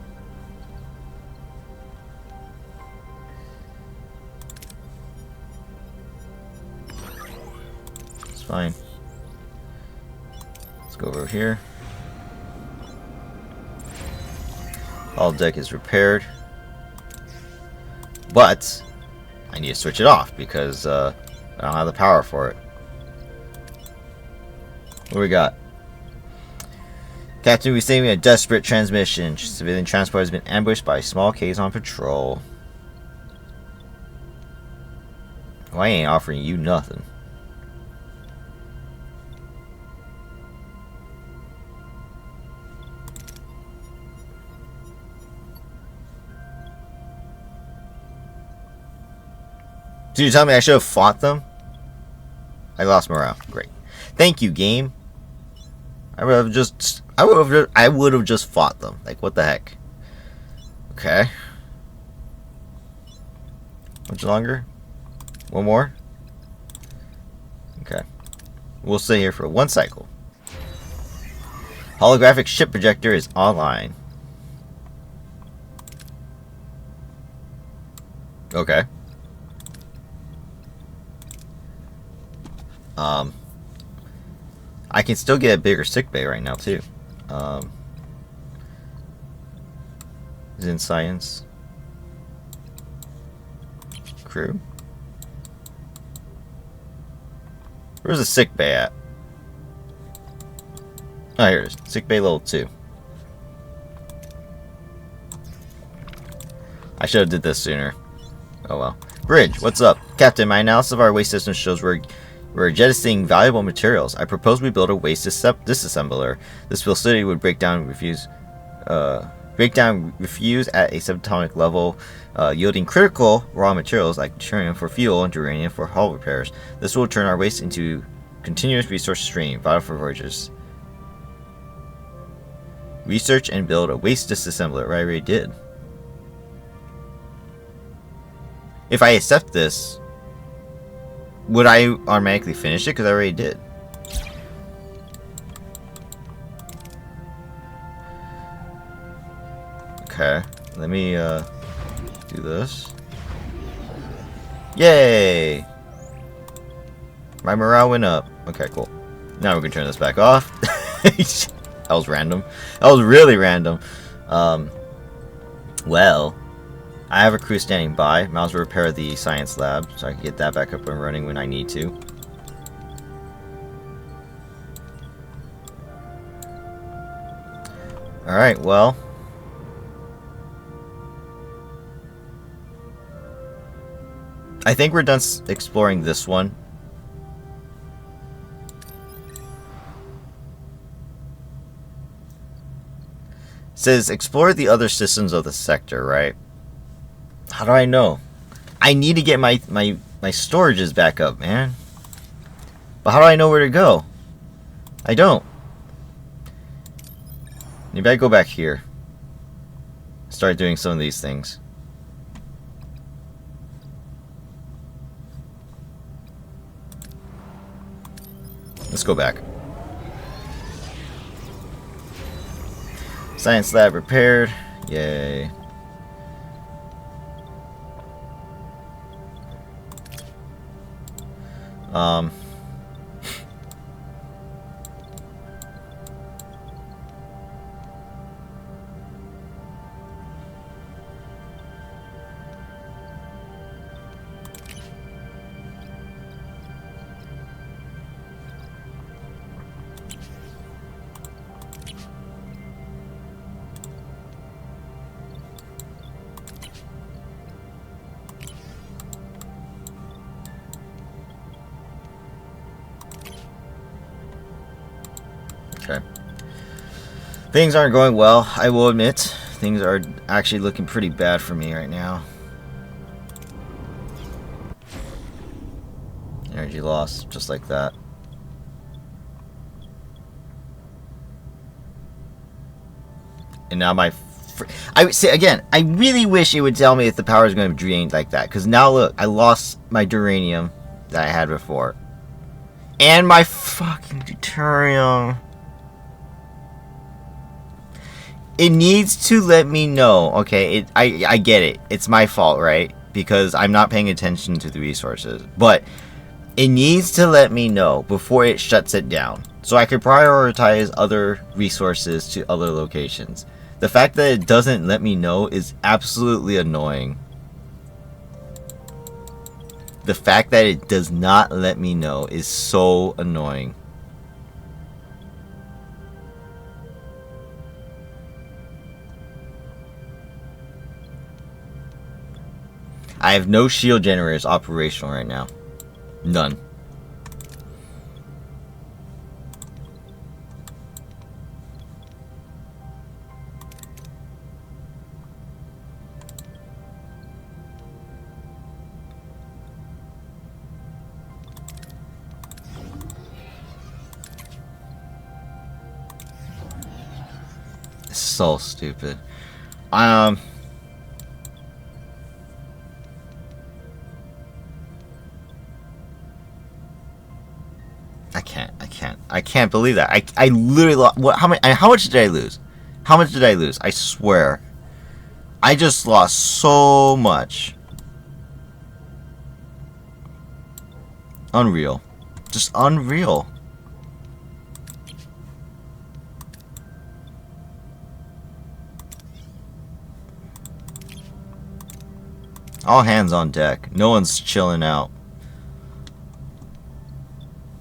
It's fine. Let's go over here. All deck is repaired. But I need to switch it off because I don't have the power for it. What do we got? Captain, we're receiving a desperate transmission. Civilian transport has been ambushed by a small Kazon patrol. Well, I ain't offering you nothing. Did you tell me I should have fought them? I lost morale. Great. Thank you, game. I would have just fought them. Like, what the heck? Okay. Much longer? One more? Okay. We'll stay here for one cycle. Holographic ship projector is online. Okay. I can still get a bigger sick bay right now too. Is in science. Crew. Where's the sick bay at? Oh, here it is. Sick bay level 2. I should have did this sooner. Oh well. Bridge, what's up? Captain, my analysis of our waste system shows we're jettisoning valuable materials. I propose we build a waste disassembler. This facility would break down refuse at a subatomic level, yielding critical raw materials like deuterium for fuel and uranium for hull repairs. This will turn our waste into continuous resource stream, vital for Voyagers. Research and build a waste disassembler. I already did. If I accept this, would I automatically finish it? Because I already did. Okay, let me do this. Yay! My morale went up. Okay, cool. Now we can turn this back off. That was random. That was really random. Well, I have a crew standing by. Might as well repair the science lab so I can get that back up and running when I need to. Alright, well. I think we're done exploring this one. It says explore the other systems of the sector, right? How do I know? I need to get my storages back up, man. But how do I know where to go? I don't. Maybe I go back here. Start doing some of these things. Let's go back. Science lab repaired. Yay. Okay. Things aren't going well, I will admit. Things are actually looking pretty bad for me right now. Energy loss, just like that. And now my... I would say, again, I really wish it would tell me if the power is going to be drained like that. Because now, look, I lost my duranium that I had before. And my fucking deuterium. It needs to let me know, okay, I get it. It's my fault, right? Because I'm not paying attention to the resources. But it needs to let me know before it shuts it down. So I can prioritize other resources to other locations. The fact that it doesn't let me know is absolutely annoying. The fact that it does not let me know is so annoying. I have no shield generators operational right now. None. So stupid. I can't believe that. I literally lost, how much did I lose? How much did I lose? I swear. I just lost so much. Unreal. Just unreal. All hands on deck. No one's chilling out.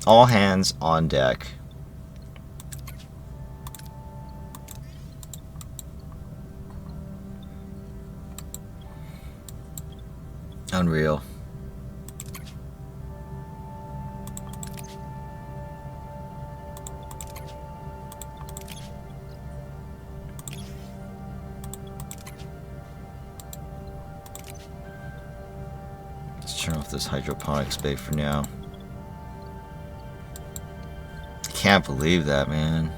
All hands on deck. Unreal. Let's turn off this hydroponics bay for now. I can't believe that, man.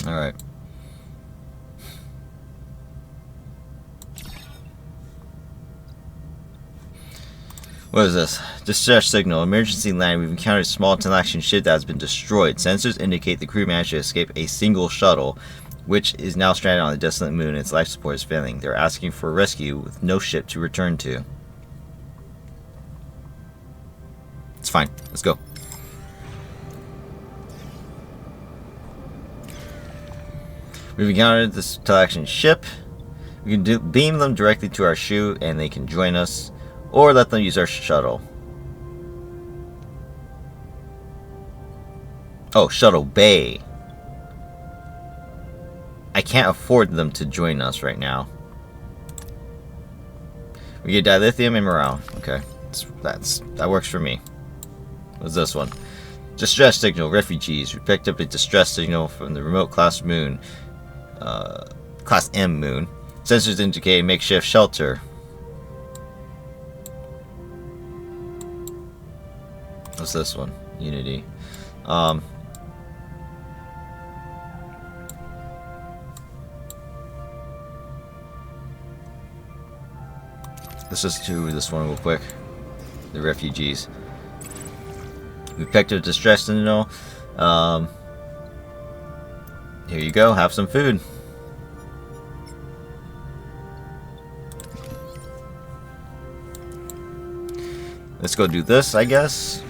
All right. What is this? Distress signal. Emergency landing. We've encountered a small interaction ship that has been destroyed. Sensors indicate the crew managed to escape a single shuttle, which is now stranded on a desolate moon and its life support is failing. They're asking for a rescue with no ship to return to. It's fine. Let's go. We've encountered this interaction ship. We can beam them directly to our shoe and they can join us. Or let them use our shuttle. Oh, shuttle bay. I can't afford them to join us right now. We get dilithium and morale. Okay, that works for me. What's this one? Distress signal. Refugees. We picked up a distress signal from the remote class moon. Class M moon. Sensors indicate a makeshift shelter. What's this one? Unity. Let's just do this one real quick. The refugees. We picked up distress signal. Here you go. Have some food. Let's go do this, I guess.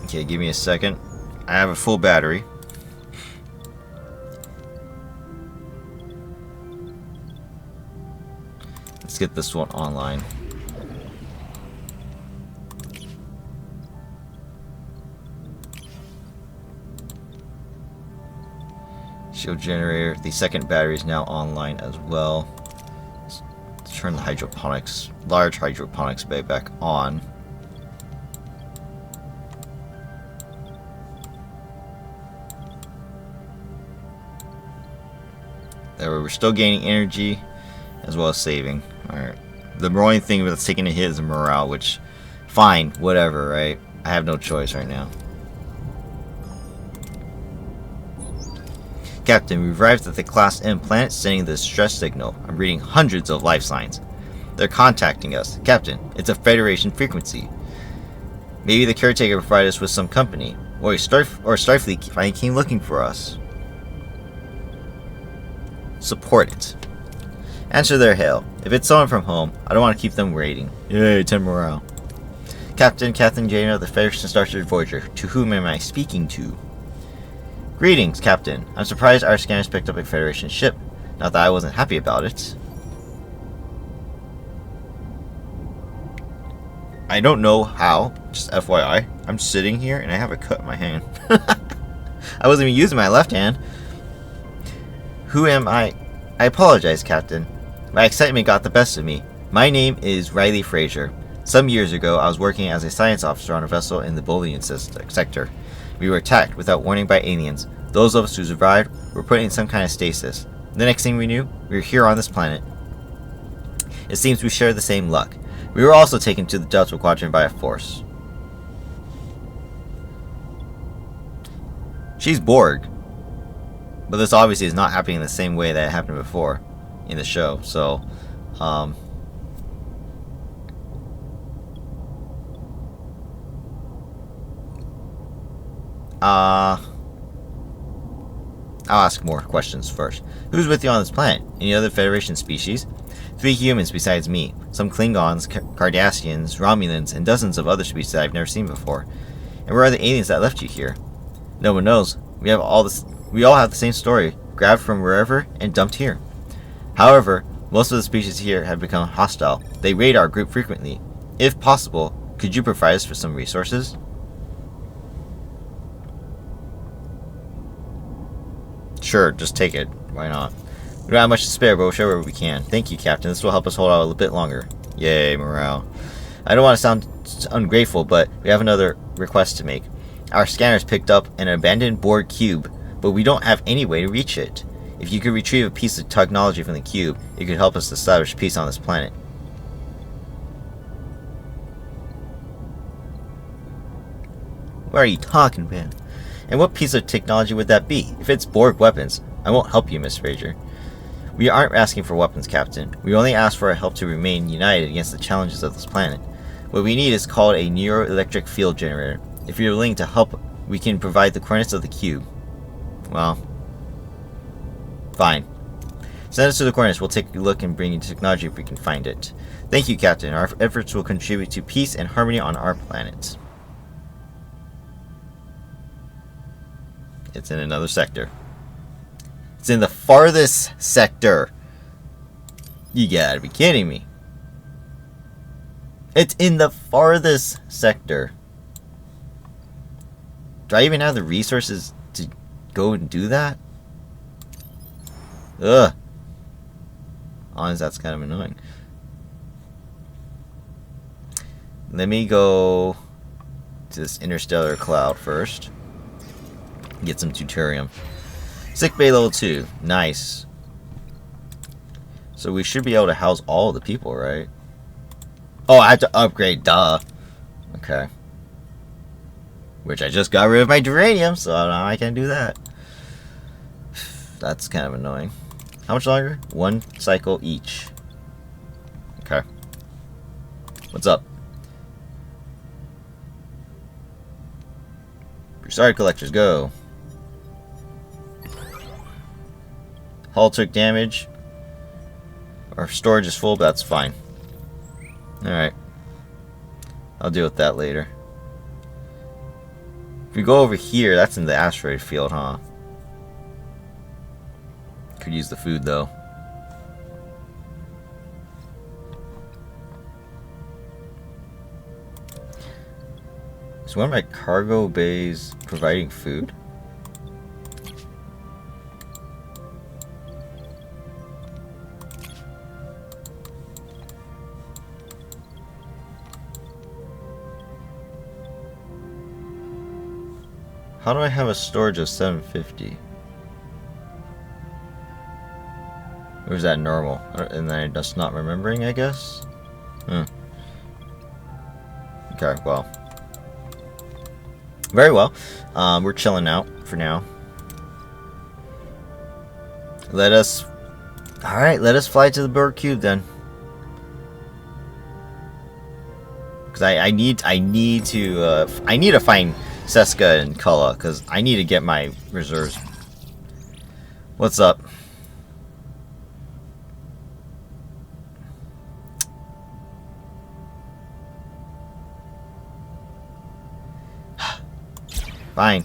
Okay, give me a second. I have a full battery. Let's get this one online. Shield generator. The second battery is now online as well. Let's turn the large hydroponics bay back on. There, we're still gaining energy as well as saving. Alright. The only thing that's taking a hit is the morale, which, fine, whatever, right? I have no choice right now. Captain, we've arrived at the Class M planet sending the distress signal. I'm reading hundreds of life signs. They're contacting us. Captain, it's a Federation frequency. Maybe the caretaker provided us with some company. Or Starfleet finally came looking for us. Support it. Answer their hail. If it's someone from home, I don't want to keep them waiting. Yay, 10 morale. Captain Jano of the Federation Starship Voyager. To whom am I speaking to? Greetings, Captain. I'm surprised our scanners picked up a Federation ship. Not that I wasn't happy about it. I don't know how, just FYI. I'm sitting here and I have a cut in my hand. I wasn't even using my left hand. Who am I? I apologize, Captain. My excitement got the best of me. My name is Riley Fraser. Some years ago, I was working as a science officer on a vessel in the Bolivian sector. We were attacked without warning by aliens. Those of us who survived were put in some kind of stasis. The next thing we knew, we were here on this planet. It seems we share the same luck. We were also taken to the Delta Quadrant by a force. She's Borg. But this obviously is not happening in the same way that it happened before in the show. So, I'll ask more questions first. Who's with you on this planet? Any other Federation species? 3 humans besides me. Some Klingons, Cardassians, Romulans, and dozens of other species that I've never seen before. And where are the aliens that left you here? No one knows. We all have the same story. Grabbed from wherever and dumped here. However, most of the species here have become hostile. They raid our group frequently. If possible, could you provide us for some resources? Sure, just take it. Why not? We don't have much to spare, but we'll show where we can. Thank you, Captain. This will help us hold out a little bit longer. Yay, morale. I don't want to sound ungrateful, but we have another request to make. Our scanners picked up an abandoned Borg cube, but we don't have any way to reach it. If you could retrieve a piece of technology from the cube, it could help us establish peace on this planet. What are you talking about? And what piece of technology would that be? If it's Borg weapons, I won't help you, Miss Fraser. We aren't asking for weapons, Captain. We only ask for our help to remain united against the challenges of this planet. What we need is called a neuroelectric field generator. If you're willing to help, we can provide the coordinates of the cube. Well, fine. Send us to the coordinates. We'll take a look and bring you technology if we can find it. Thank you, Captain. Our efforts will contribute to peace and harmony on our planet. It's in another sector. It's in the farthest sector. You gotta be kidding me. It's in the farthest sector. Do I even have the resources to go and do that? Ugh. Honestly, that's kind of annoying. Let me go to this interstellar cloud first. Get some deuterium. Sick bay level 2. Nice. So we should be able to house all the people, right? Oh, I have to upgrade, duh. Okay. Which I just got rid of my duranium, so now I can do that. That's kind of annoying. How much longer? 1 cycle each. Okay. What's up? Sorry, collectors, go. Hull took damage. Our storage is full, but that's fine. Alright. I'll deal with that later. If we go over here, that's in the asteroid field, huh? Could use the food, though. Is one of my cargo bays providing food? How do I have a storage of 750? Or is that normal? And then I'm just not remembering, I guess? Okay, well. Very well. We're chilling out for now. Alright, let us fly to the Borg Cube then. Because I need to find Seska and Kulla, because I need to get my reserves. What's up? Fine.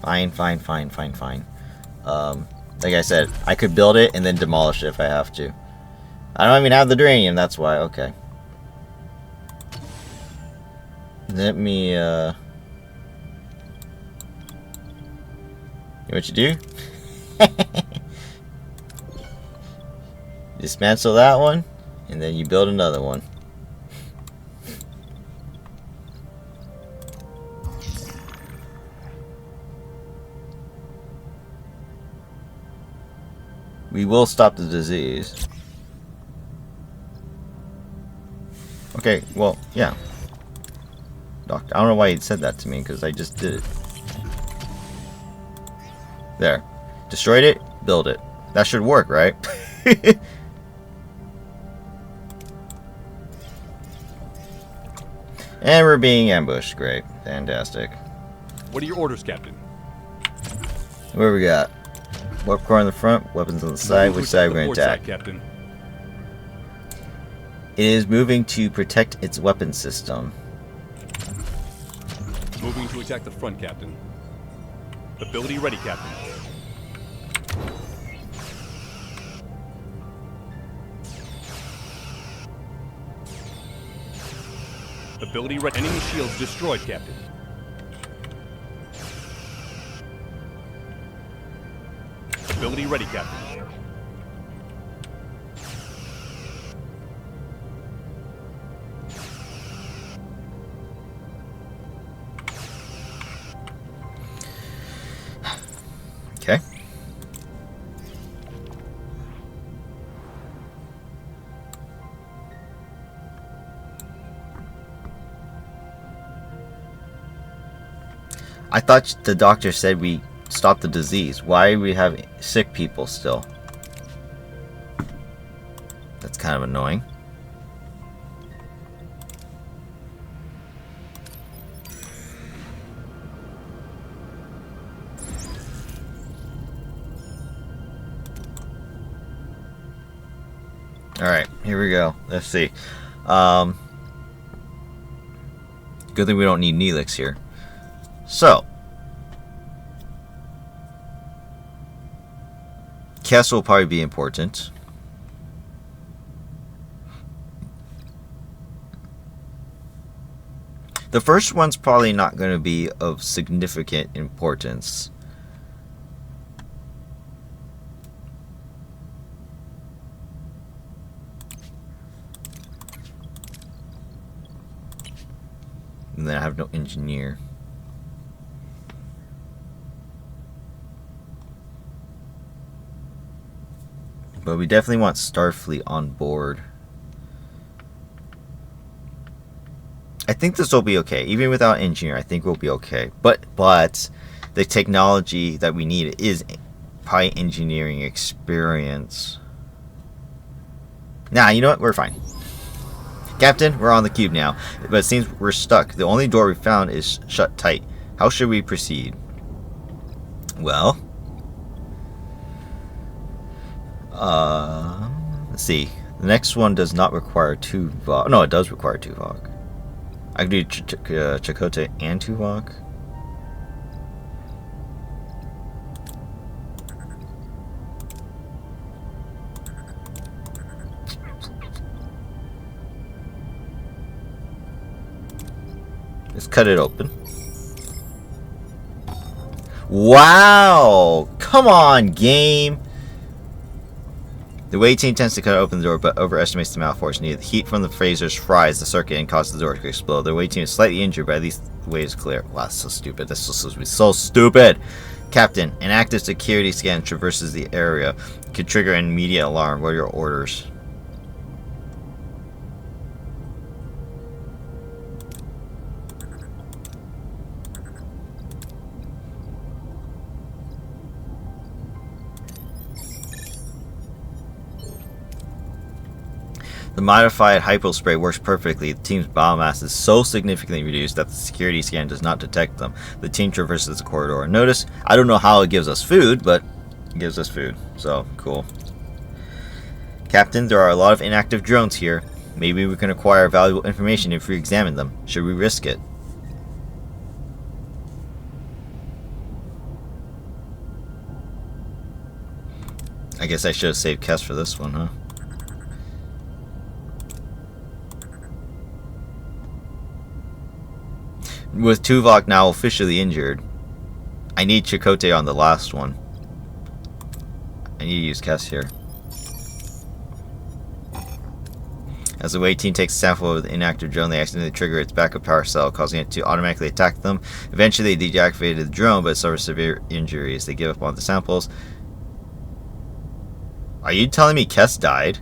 Fine. Like I said, I could build it and then demolish it if I have to. I don't even have the duranium, that's why. Okay. Let me, you know what you do? Dismantle that one, and then you build another one. We will stop the disease. Okay, well, yeah. Doctor, I don't know why he said that to me, because I just did it. There. Destroyed it, build it. That should work, right? And we're being ambushed. Great. Fantastic. What are your orders, Captain? What we got? Warp core on the front, weapons on the side. Which side we're going to attack? Captain. It is moving to protect its weapon system. Moving to attack the front, Captain. Ability ready, Captain. Ability ready. Enemy shields destroyed, Captain. Ability ready, Captain. Okay. I thought the doctor said we stopped the disease. Why do we have sick people still? That's kind of annoying. Alright, here we go. Let's see. Good thing we don't need Neelix here. So, Kess will probably be important. The first one's probably not going to be of significant importance. And then I have no engineer. But we definitely want Starfleet on board. I think this will be okay. Even without engineer, I think we'll be okay. But the technology that we need is probably engineering experience. Nah, you know what? We're fine. Captain, we're on the cube now. But it seems we're stuck. The only door we found is shut tight. How should we proceed? Well... let's see. The next one does not require Tuvok. No, it does require Tuvok. I can do Chakotay and Tuvok. Let's cut it open. Wow! Come on, game! The way team tends to cut open the door, but overestimates the amount of force needed. The heat from the phasers fries the circuit and causes the door to explode. The way team is slightly injured, but at least the way is clear. Wow, that's so stupid. This is supposed to be so stupid. Captain, an active security scan traverses the area. Could trigger an immediate alarm. What are your orders? The modified hypospray works perfectly. The team's biomass is so significantly reduced that the security scan does not detect them. The team traverses the corridor. Notice, I don't know how it gives us food, but it gives us food. So, cool. Captain, there are a lot of inactive drones here. Maybe we can acquire valuable information if we examine them. Should we risk it? I guess I should have saved Kess for this one, huh? With Tuvok now officially injured, I need Chakotay on the last one. I need to use Kess here. As the away team takes a sample of the inactive drone, they accidentally trigger its backup power cell, causing it to automatically attack them. Eventually, they deactivated the drone, but suffer severe injuries. They give up on the samples. Are you telling me Kess died?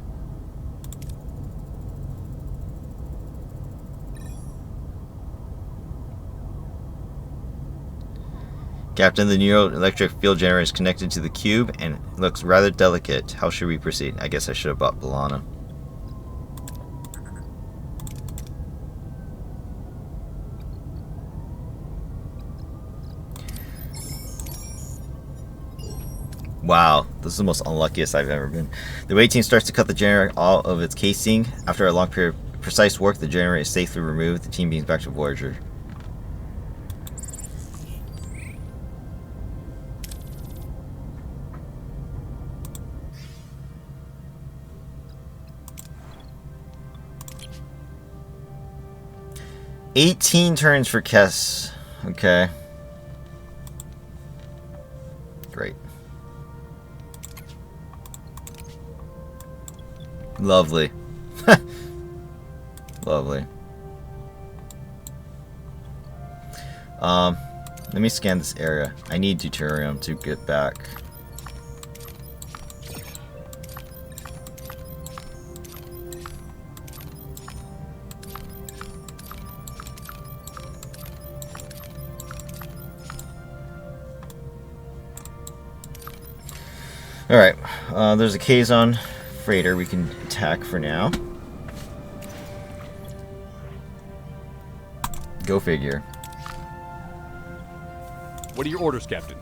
Captain, the neuroelectric field generator is connected to the cube and looks rather delicate. How should we proceed? I guess I should have bought B'Elanna. Wow, this is the most unluckiest I've ever been. The away team starts to cut the generator out of its casing. After a long period of precise work, the generator is safely removed. The team beams back to Voyager. "18 turns for Kess." Okay. Great. Lovely. Lovely. Let me scan this area. I need deuterium to get back. Alright, there's a Kazon freighter we can attack for now. Go figure. What are your orders, Captain?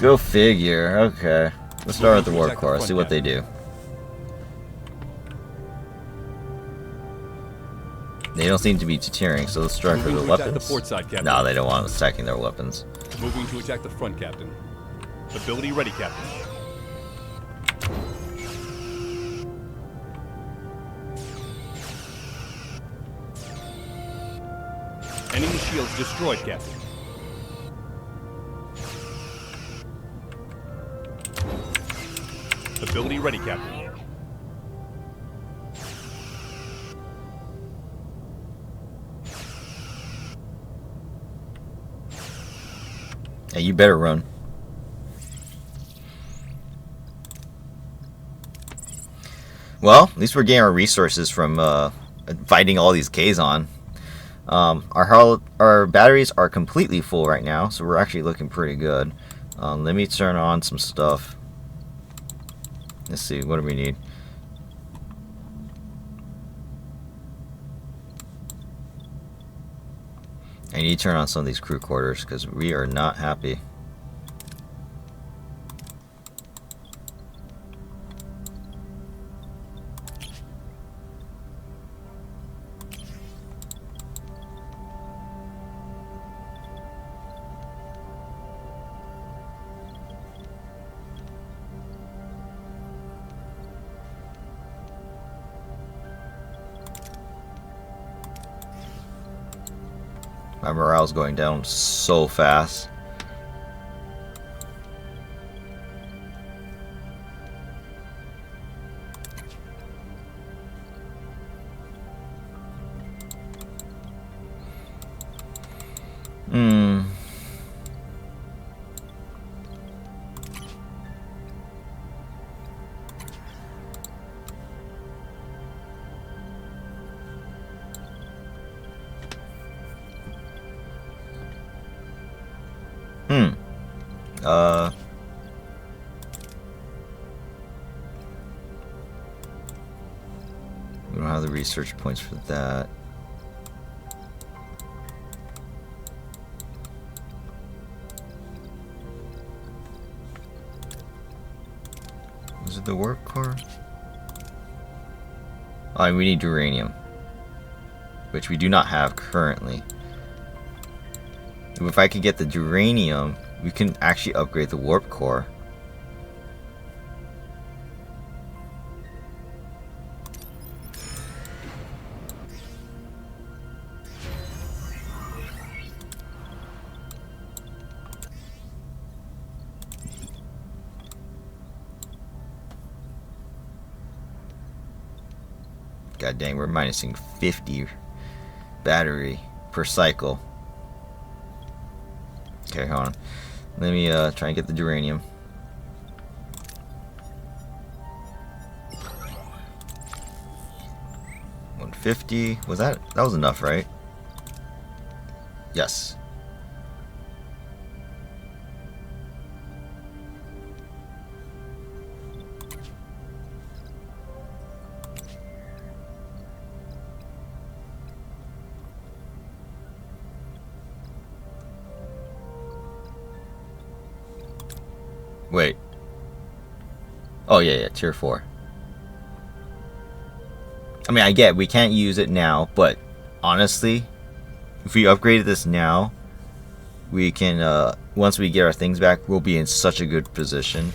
Go figure. Okay. Let's start with the warp core. See what they do. They don't seem to be deterring, so let's try for the weapons. The port side, Captain. No, they don't want us attacking their weapons. Moving to attack the front, Captain. Ability ready, Captain. Enemy shields destroyed, Captain. Ability ready, Captain. Yeah, you better run. Well, at least we're getting our resources from fighting all these Kazon. Our batteries are completely full right now, so we're actually looking pretty good. Let me turn on some stuff. Let's see, what do we need? I need to turn on some of these crew quarters because we are not happy. My morale's going down so fast. We don't have the research points for that. Was it the warp core? Oh, we need uranium, which we do not have currently. If I could get the uranium, we can actually upgrade the warp core. God dang, we're minusing 50 battery per cycle. Okay, hold on. Let me try and get the duranium. $150. Was that was enough, right? Yes. Wait. Oh yeah, tier 4. I mean, I get we can't use it now, but honestly, if we upgraded this now, we can once we get our things back, we'll be in such a good position.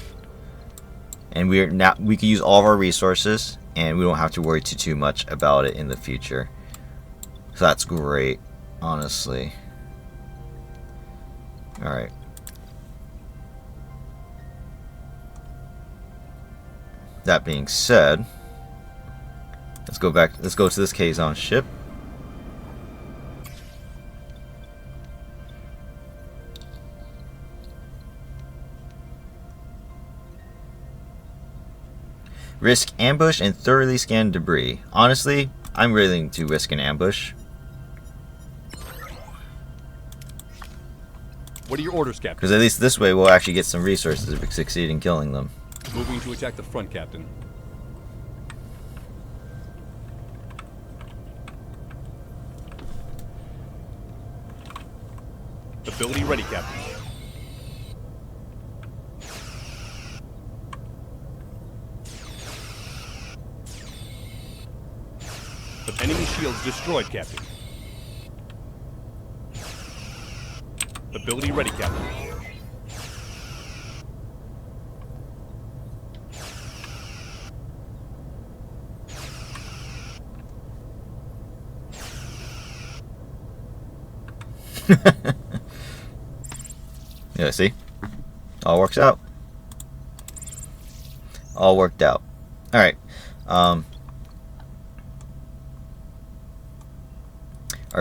And we can use all of our resources, and we don't have to worry too much about it in the future. So that's great, honestly. All right. That being said, let's go back. Let's go to this Kazon ship. Risk ambush and thoroughly scan debris. Honestly, I'm willing to risk an ambush. What are your orders, Captain? Because at least this way we'll actually get some resources if we succeed in killing them. Moving to attack the front, Captain. Ability ready, Captain. The enemy shields destroyed, Captain. Ability ready, Captain. Yeah, see? All works out. All worked out. Alright. Our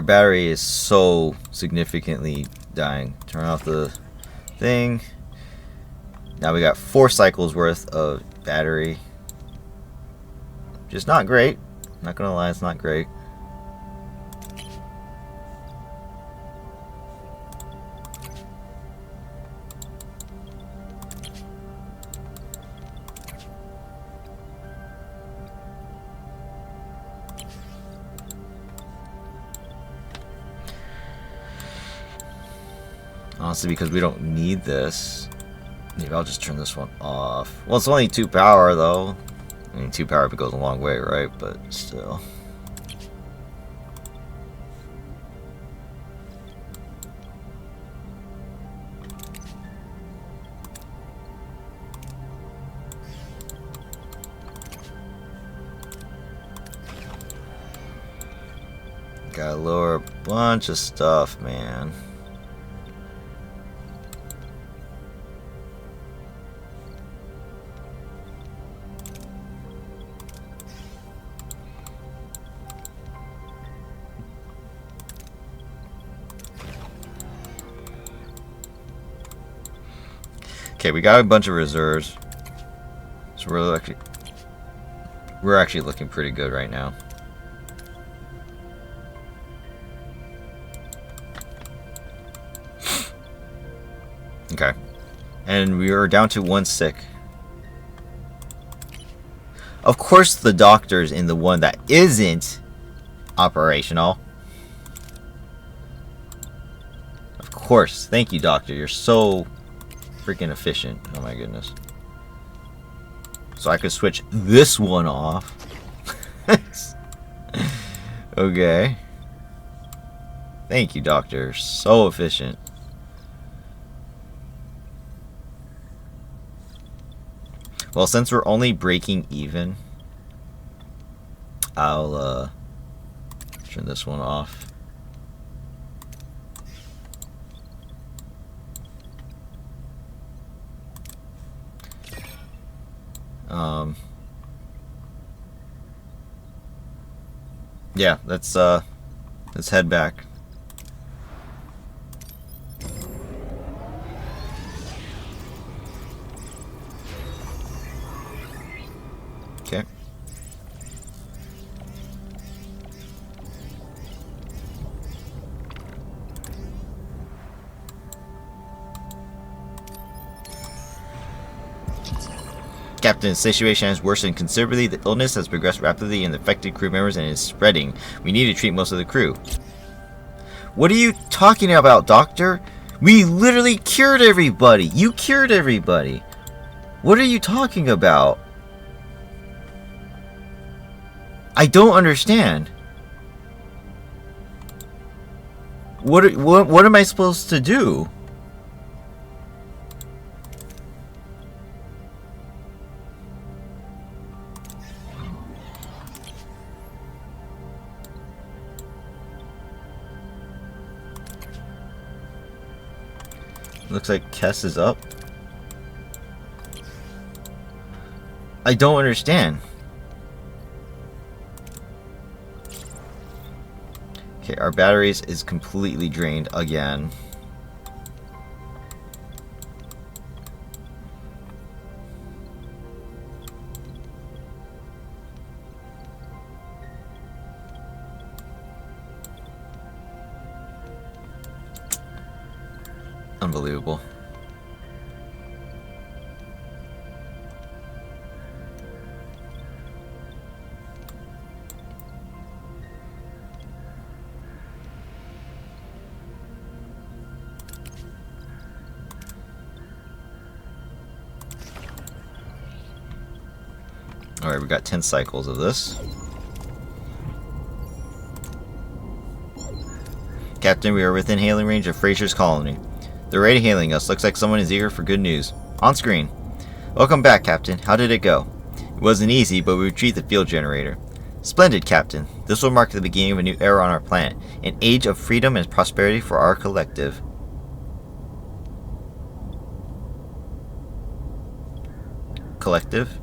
battery is so significantly dying. Turn off the thing. Now we got 4 cycles worth of battery. Just not great. Not gonna lie, it's not great. Honestly, because we don't need this. Maybe I'll just turn this one off. Well, it's only 2 power, though. I mean, 2 power goes a long way, right? But still. Gotta lower a bunch of stuff, man. Okay, we got a bunch of reserves, so we're actually looking pretty good right now. Okay, and we are down to 1 sick. Of course, the doctor's in the one that isn't operational. Of course, thank you, doctor. You're so freaking efficient. Oh my goodness. So I could switch this one off. Okay. Thank you, doctor. So efficient. Well, since we're only breaking even, I'll turn this one off. Yeah, let's head back. Okay. Captain, the situation has worsened considerably. The illness has progressed rapidly in the affected crew members and is spreading. We need to treat most of the crew. What are you talking about, Doctor? We literally cured everybody. You cured everybody. What are you talking about? I don't understand. What am I supposed to do? Looks like Kess is up. I don't understand. Okay, our batteries is completely drained again. Unbelievable. Alright, we got 10 cycles of this. Captain, we are within hailing range of Frazier's colony. They're already hailing us. Looks like someone is eager for good news. On screen. Welcome back, Captain. How did it go? It wasn't easy, but we retrieved the field generator. Splendid, Captain. This will mark the beginning of a new era on our planet. An age of freedom and prosperity for our collective. Collective?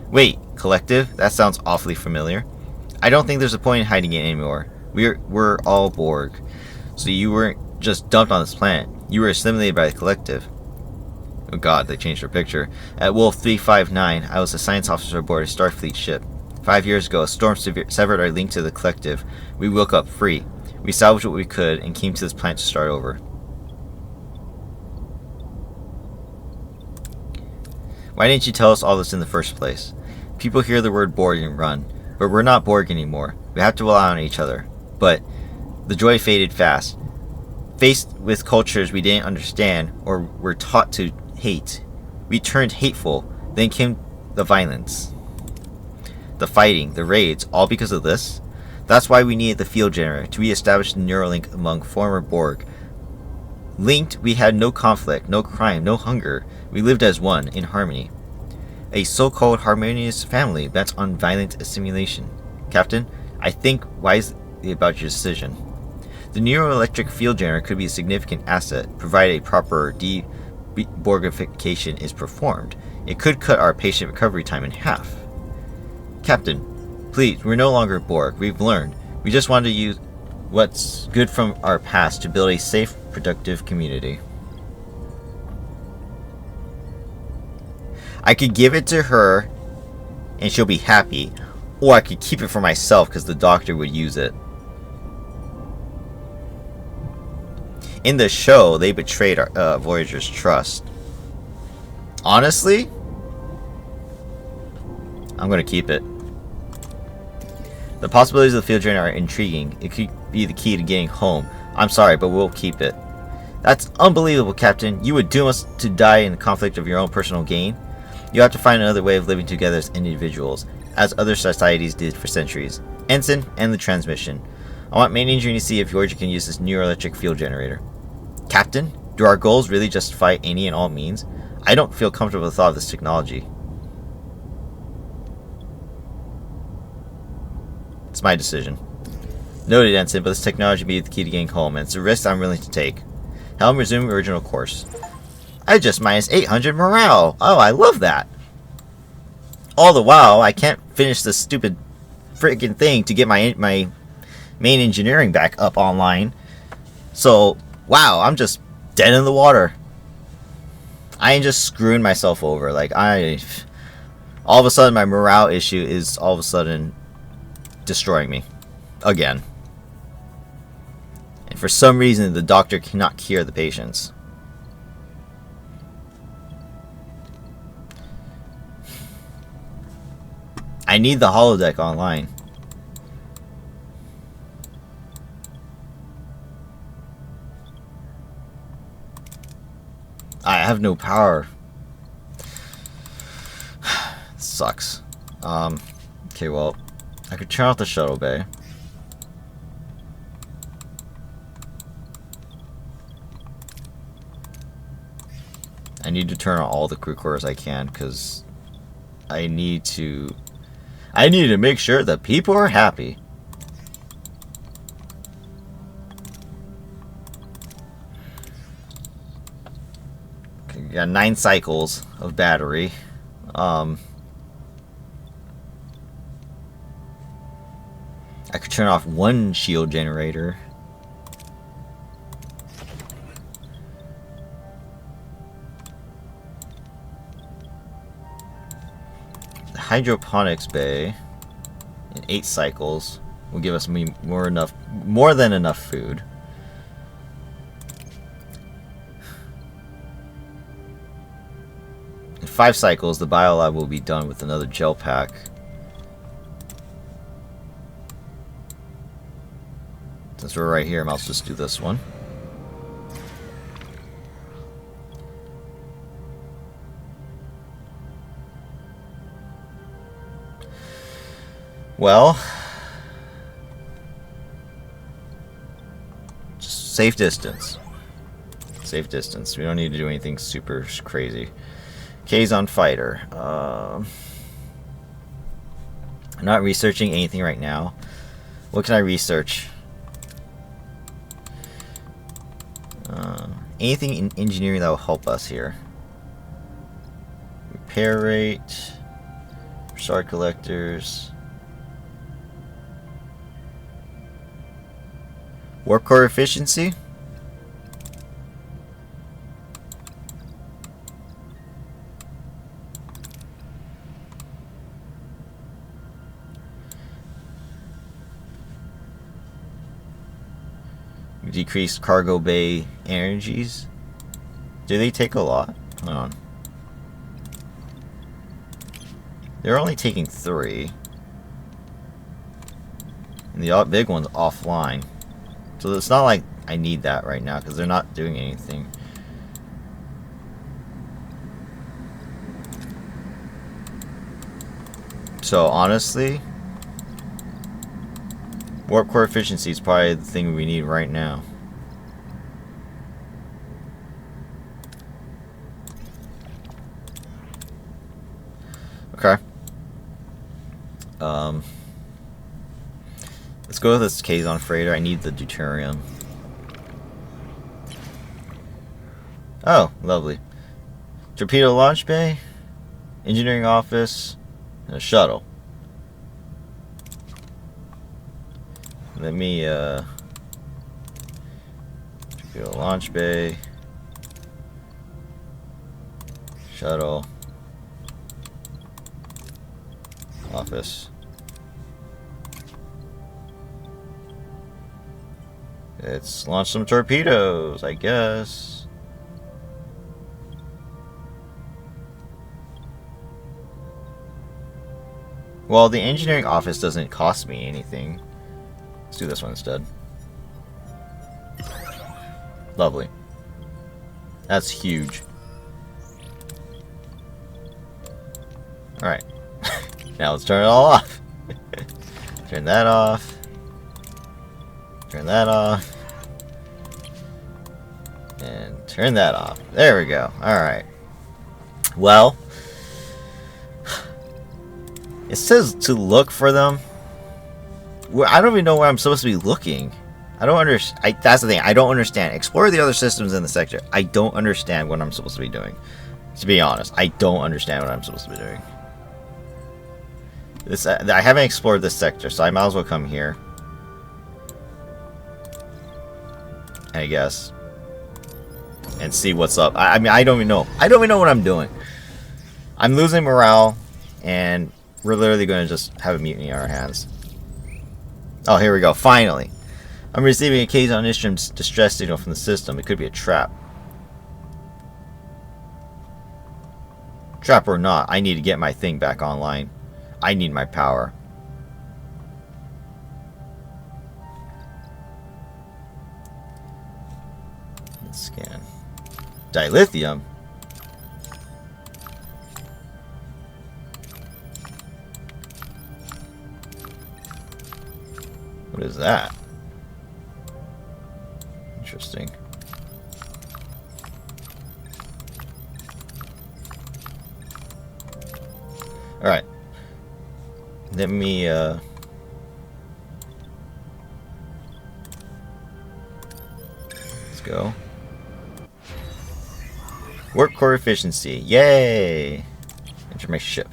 Wait, collective? That sounds awfully familiar. I don't think there's a point in hiding it anymore. We're all Borg. So you weren't just dumped on this planet. You were assimilated by the collective. Oh god, they changed their picture. At Wolf 359, I was a science officer aboard a Starfleet ship. 5 years ago, a storm severed our link to the collective. We woke up free. We salvaged what we could and came to this planet to start over. Why didn't you tell us all this in the first place? People hear the word Borg and run. But we're not Borg anymore. We have to rely on each other. But the joy faded fast. Faced with cultures we didn't understand or were taught to hate, we turned hateful. Then came the violence. The fighting, the raids, all because of this? That's why we needed the field generator, to re-establish the Neuralink among former Borg. Linked, we had no conflict, no crime, no hunger. We lived as one, in harmony. A so-called harmonious family bent on violent assimilation. Captain, I think wisely about your decision. The neuroelectric field generator could be a significant asset, provided a proper de-Borgification is performed. It could cut our patient recovery time in half. Captain, please, we're no longer Borg. We've learned. We just want to use what's good from our past to build a safe, productive community. I could give it to her and she'll be happy, or I could keep it for myself because the doctor would use it. In the show, they betrayed our, Voyager's trust. Honestly, I'm going to keep it. The possibilities of the field generator are intriguing. It could be the key to getting home. I'm sorry, but we'll keep it. That's unbelievable, Captain. You would doom us to die in the conflict of your own personal gain? You have to find another way of living together as individuals, as other societies did for centuries. Ensign, end the transmission. I want main engineering to see if Voyager can use this neuroelectric field generator. Captain, do our goals really justify any and all means? I don't feel comfortable with the thought of this technology. It's my decision. Noted, Ensign, but this technology may be the key to getting home, and it's a risk I'm willing to take. Helm, resume original course. I just minus 800 morale. Oh, I love that. All the while, I can't finish this stupid freaking thing to get my main engineering back up online. So, wow, I'm just dead in the water. I ain't just screwing myself over. Like, all of a sudden, my morale issue is all of a sudden destroying me. Again. And for some reason, the doctor cannot cure the patients. I need the holodeck online. I have no power. Sucks. Okay, well, I could turn off the shuttle bay. I need to turn on all the crew quarters I can, because I need to make sure that people are happy. Okay, got 9 cycles of battery. I could turn off 1 shield generator. The hydroponics bay in 8 cycles will give us more than enough food. In 5 cycles, the biolab will be done with another gel pack. Since we're right here, I'll just do this one. Well, just safe distance. Safe distance. We don't need to do anything super crazy. Kazon fighter. I'm not researching anything right now. What can I research? Anything in engineering that will help us here. Repair rate. Shard collectors. Warp core efficiency. Decrease cargo bay energies. Do they take a lot? Hold on. They're only taking 3. And the big one's offline. So it's not like I need that right now, because they're not doing anything. So honestly, warp core efficiency is probably the thing we need right now. Okay. Let's go with this Kazon freighter. I need the deuterium. Oh, lovely. Torpedo launch bay, engineering office, and a shuttle. Let me, torpedo launch bay, shuttle, office. Let's launch some torpedoes, I guess. Well, the engineering office doesn't cost me anything. Let's do this one instead. Lovely. That's huge. Alright. Now let's turn it all off. Turn that off. Turn that off. And turn that off. There we go. Alright. Well, it says to look for them. I don't even know where I'm supposed to be looking. I don't understand. That's the thing. I don't understand. Explore the other systems in the sector. I don't understand what I'm supposed to be doing. To be honest, I don't understand what I'm supposed to be doing. I haven't explored this sector, so I might as well come here. I guess. And see what's up. I mean, I don't even know. I don't even know what I'm doing. I'm losing morale, and we're literally going to just have a mutiny on our hands. Oh, here we go. Finally. I'm receiving a Kazon Nistrom's distress signal from the system. It could be a trap. Trap or not, I need to get my thing back online. I need my power. Let's scan. Dilithium? What is that? Interesting. Alright. Let me, let's go. Work core efficiency. Yay! Enter my ship.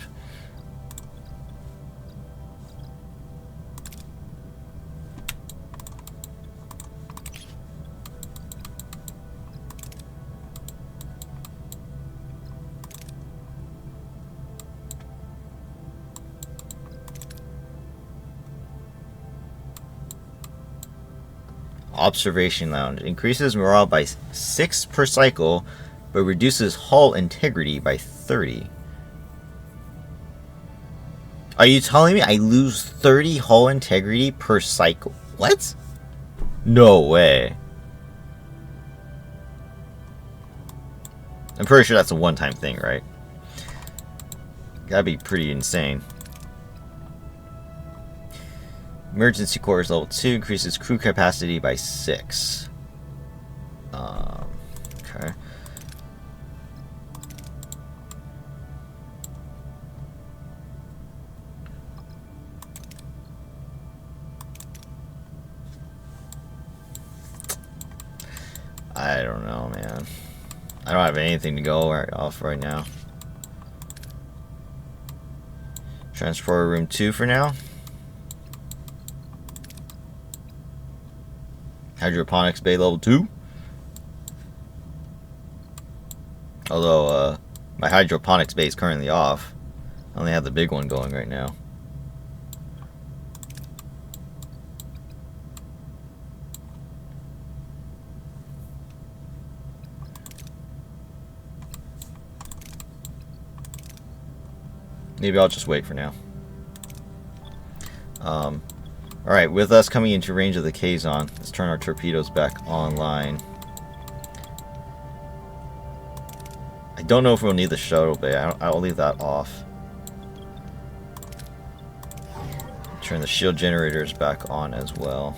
Observation Lounge. Increases morale by 6 per cycle, but reduces hull integrity by 30. Are you telling me I lose 30 hull integrity per cycle? What? No way. I'm pretty sure that's a one-time thing, right? That'd be pretty insane. Emergency cores level 2 increases crew capacity by 6. Okay. I don't know, man. I don't have anything to go off right now. Transport room 2 for now. Hydroponics bay level 2. Although my hydroponics bay is currently off. I only have the big one going right now. Maybe I'll just wait for now. Alright, with us coming into range of the Kazon, let's turn our torpedoes back online. I don't know if we'll need the shuttle bay. I'll leave that off. Turn the shield generators back on as well.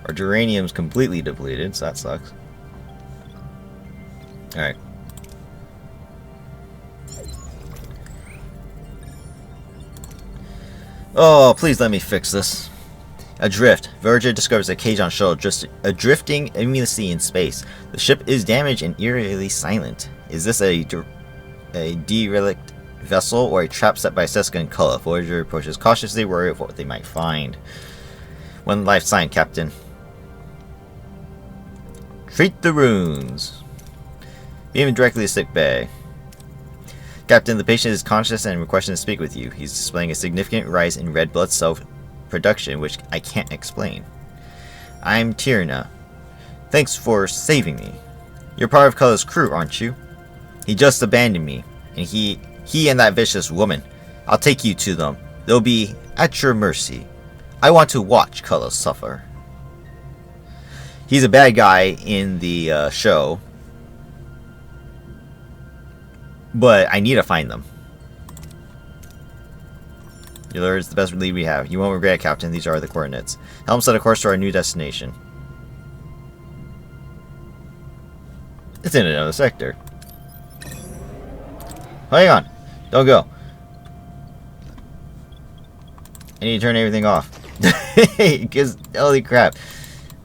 Our geranium's completely depleted, so that sucks. Alright. Oh, please let me fix this. Adrift. Voyager discovers a Kazon shuttle just drifting aimlessly in space. The ship is damaged and eerily silent. Is this a derelict vessel or a trap set by Seska and Cullen? Voyager approaches cautiously, worried of what they might find. One life sign, Captain. Treat the runes. Beam directly to sick bay. Captain, the patient is conscious and requesting to speak with you. He's displaying a significant rise in red blood cell production, which I can't explain. I'm Tierna. Thanks for saving me. You're part of Cullen's crew, aren't you? He just abandoned me, and he and that vicious woman. I'll take you to them. They'll be at your mercy. I want to watch Cullen suffer. He's a bad guy in the show, but I need to find them. Your lure is the best lead we have. You won't regret it, Captain. These are the coordinates. Helm set a course to our new destination. It's in another sector. Hang on. Don't go. I need to turn everything off. Because, holy crap.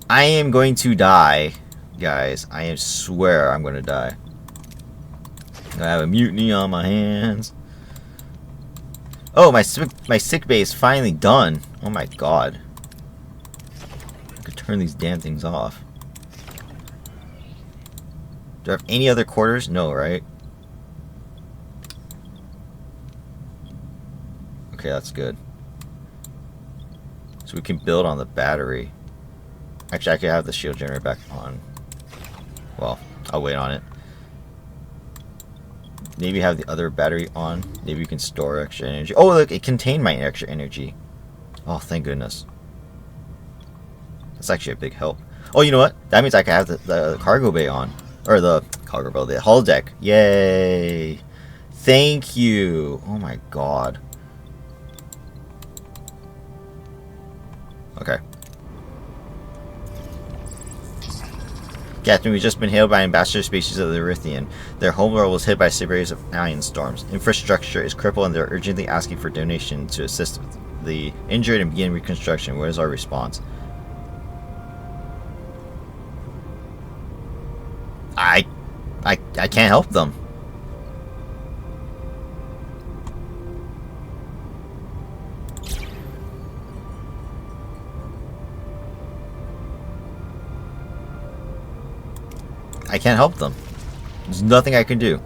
I am going to die, guys. I swear I'm going to die. I have a mutiny on my hands. Oh, my sick bay is finally done. Oh my god. I could turn these damn things off. Do I have any other quarters? No, right? Okay, that's good. So we can build on the battery. Actually, I could have the shield generator back on. Well, I'll wait on it. Maybe have the other battery on. Maybe you can store extra energy. Oh, look, it contained my extra energy. Oh, thank goodness. That's actually a big help. Oh, you know what? That means I can have the cargo bay on. Or the cargo bay, the hull deck. Yay. Thank you. Oh my god. Okay. Captain, we've just been hailed by ambassador species of the Erythian. Their homeworld was hit by a series of ion storms. Infrastructure is crippled and they're urgently asking for donations to assist with the injured and begin reconstruction. What is our response? I can't help them. I can't help them. There's nothing I can do.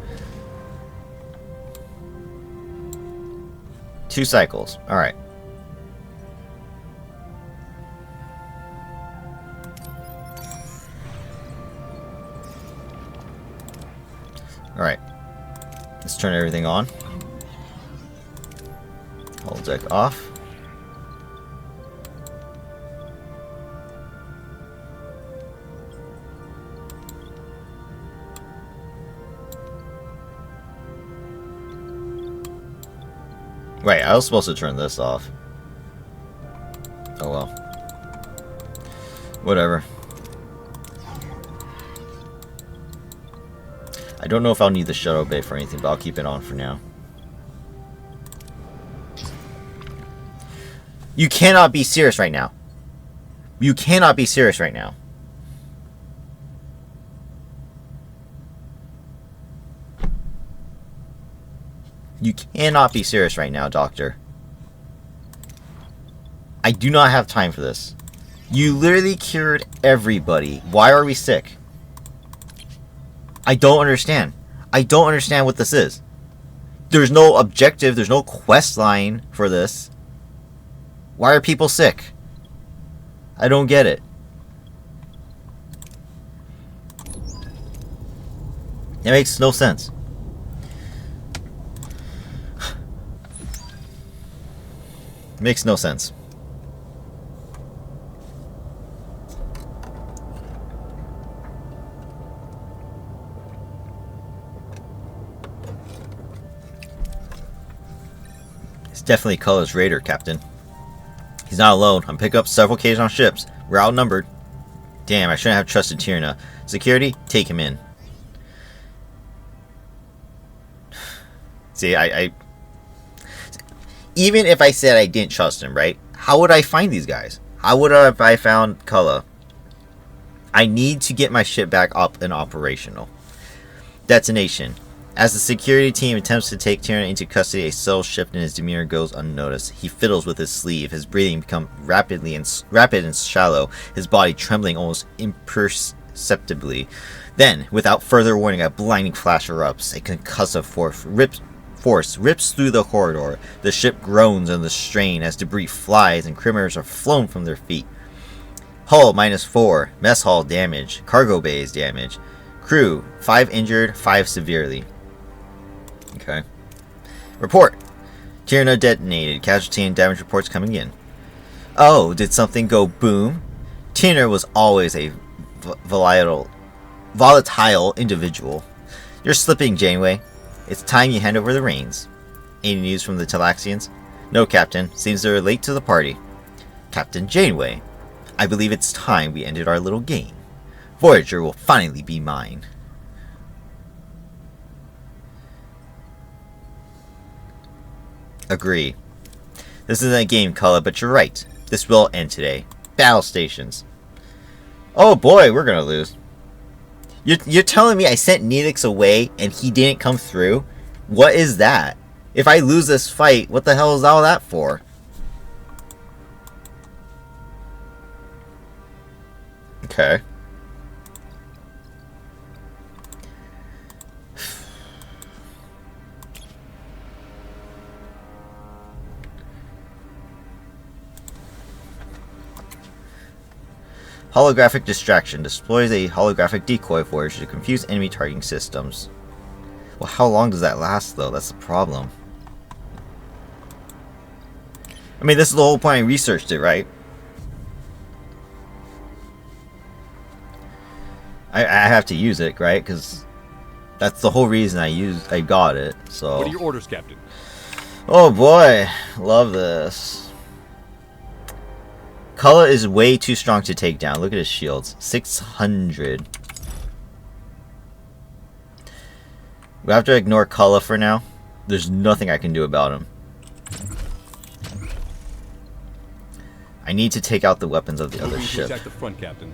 2 cycles. Alright. Alright. Let's turn everything on. Hull deck off. Wait, I was supposed to turn this off. Oh well. Whatever. I don't know if I'll need the shuttle bay for anything, but I'll keep it on for now. You cannot be serious right now. You cannot be serious right now. You cannot be serious right now, Doctor. I do not have time for this. You literally cured everybody. Why are we sick? I don't understand. I don't understand what this is. There's no objective. There's no quest line for this. Why are people sick? I don't get it. It makes no sense. Makes no sense. It's definitely Culler's raider, Captain. He's not alone. I'm picking up several Kazon ships. We're outnumbered. Damn, I shouldn't have trusted Tyrna. Security, take him in. See, even if I said I didn't trust him, right? How would I find these guys? How would I have I found Cullen? I need to get my ship back up and operational. Detonation. As the security team attempts to take Tyrna into custody, a subtle shift in his demeanor goes unnoticed. He fiddles with his sleeve, his breathing becomes rapid and shallow, his body trembling almost imperceptibly. Then, without further warning, a blinding flash erupts. A concussive force rips through the corridor. The ship groans under the strain as debris flies and criminals are flown from their feet. Hull -4. Mess hall damage. Cargo bays damage. Crew 5 injured, 5 severely. Okay. Report. Tyrna detonated. Casualty and damage reports coming in. Oh, did something go boom? Tyrna was always a volatile individual. You're slipping, Janeway. It's time you hand over the reins. Any news from the Talaxians? No, Captain. Seems they're late to the party. Captain Janeway, I believe it's time we ended our little game. Voyager will finally be mine. Agree. This isn't a game, Cullen, but you're right. This will end today. Battle stations. Oh boy, we're gonna lose. You're telling me I sent Neelix away and he didn't come through? What is that? If I lose this fight, what the hell is all that for? Okay. Holographic distraction deploys a holographic decoy Voyager to confuse enemy targeting systems. Well, how long does that last, though? That's the problem. I mean, this is the whole point I researched it, right? I have to use it, right? Because that's the whole reason I got it. So. What are your orders, Captain? Oh boy, love this. Cullen is way too strong to take down. Look at his shields, 600. We have to ignore Cullen for now. There's nothing I can do about him. I need to take out the weapons of the other ship. Attack the front, Captain.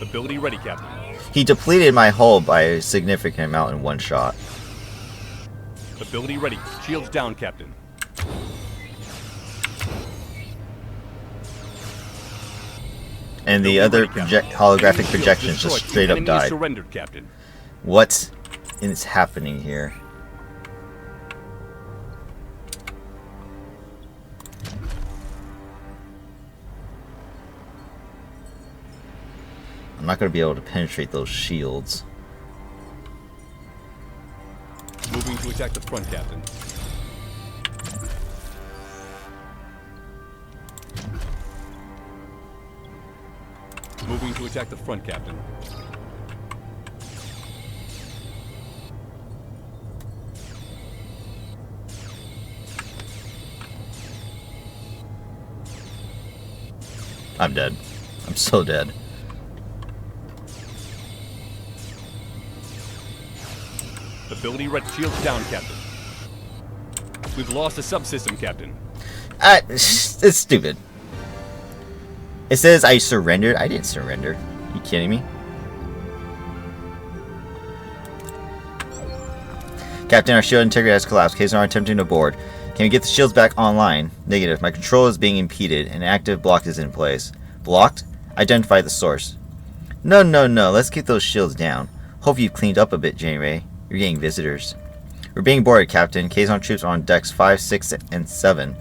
Ability ready, Captain. He depleted my hull by a significant amount in one shot. Ability ready. Shields down, Captain. And the other holographic projections just straight up died. Surrendered, Captain. What is happening here? I'm not going to be able to penetrate those shields. Moving to attack the front, Captain. Moving to attack the front, Captain. I'm dead. I'm so dead. Ability red. Shields down, Captain. We've lost a subsystem, Captain. It's stupid. It says I surrendered. I didn't surrender. You kidding me? Captain, our shield integrity has collapsed. Kazon are attempting to board. Can we get the shields back online? Negative. My control is being impeded. An active block is in place. Blocked? Identify the source. No. Let's keep those shields down. Hope you've cleaned up a bit, Janeway. You're getting visitors. We're being boarded, Captain. Kazon troops are on decks 5, 6, and 7.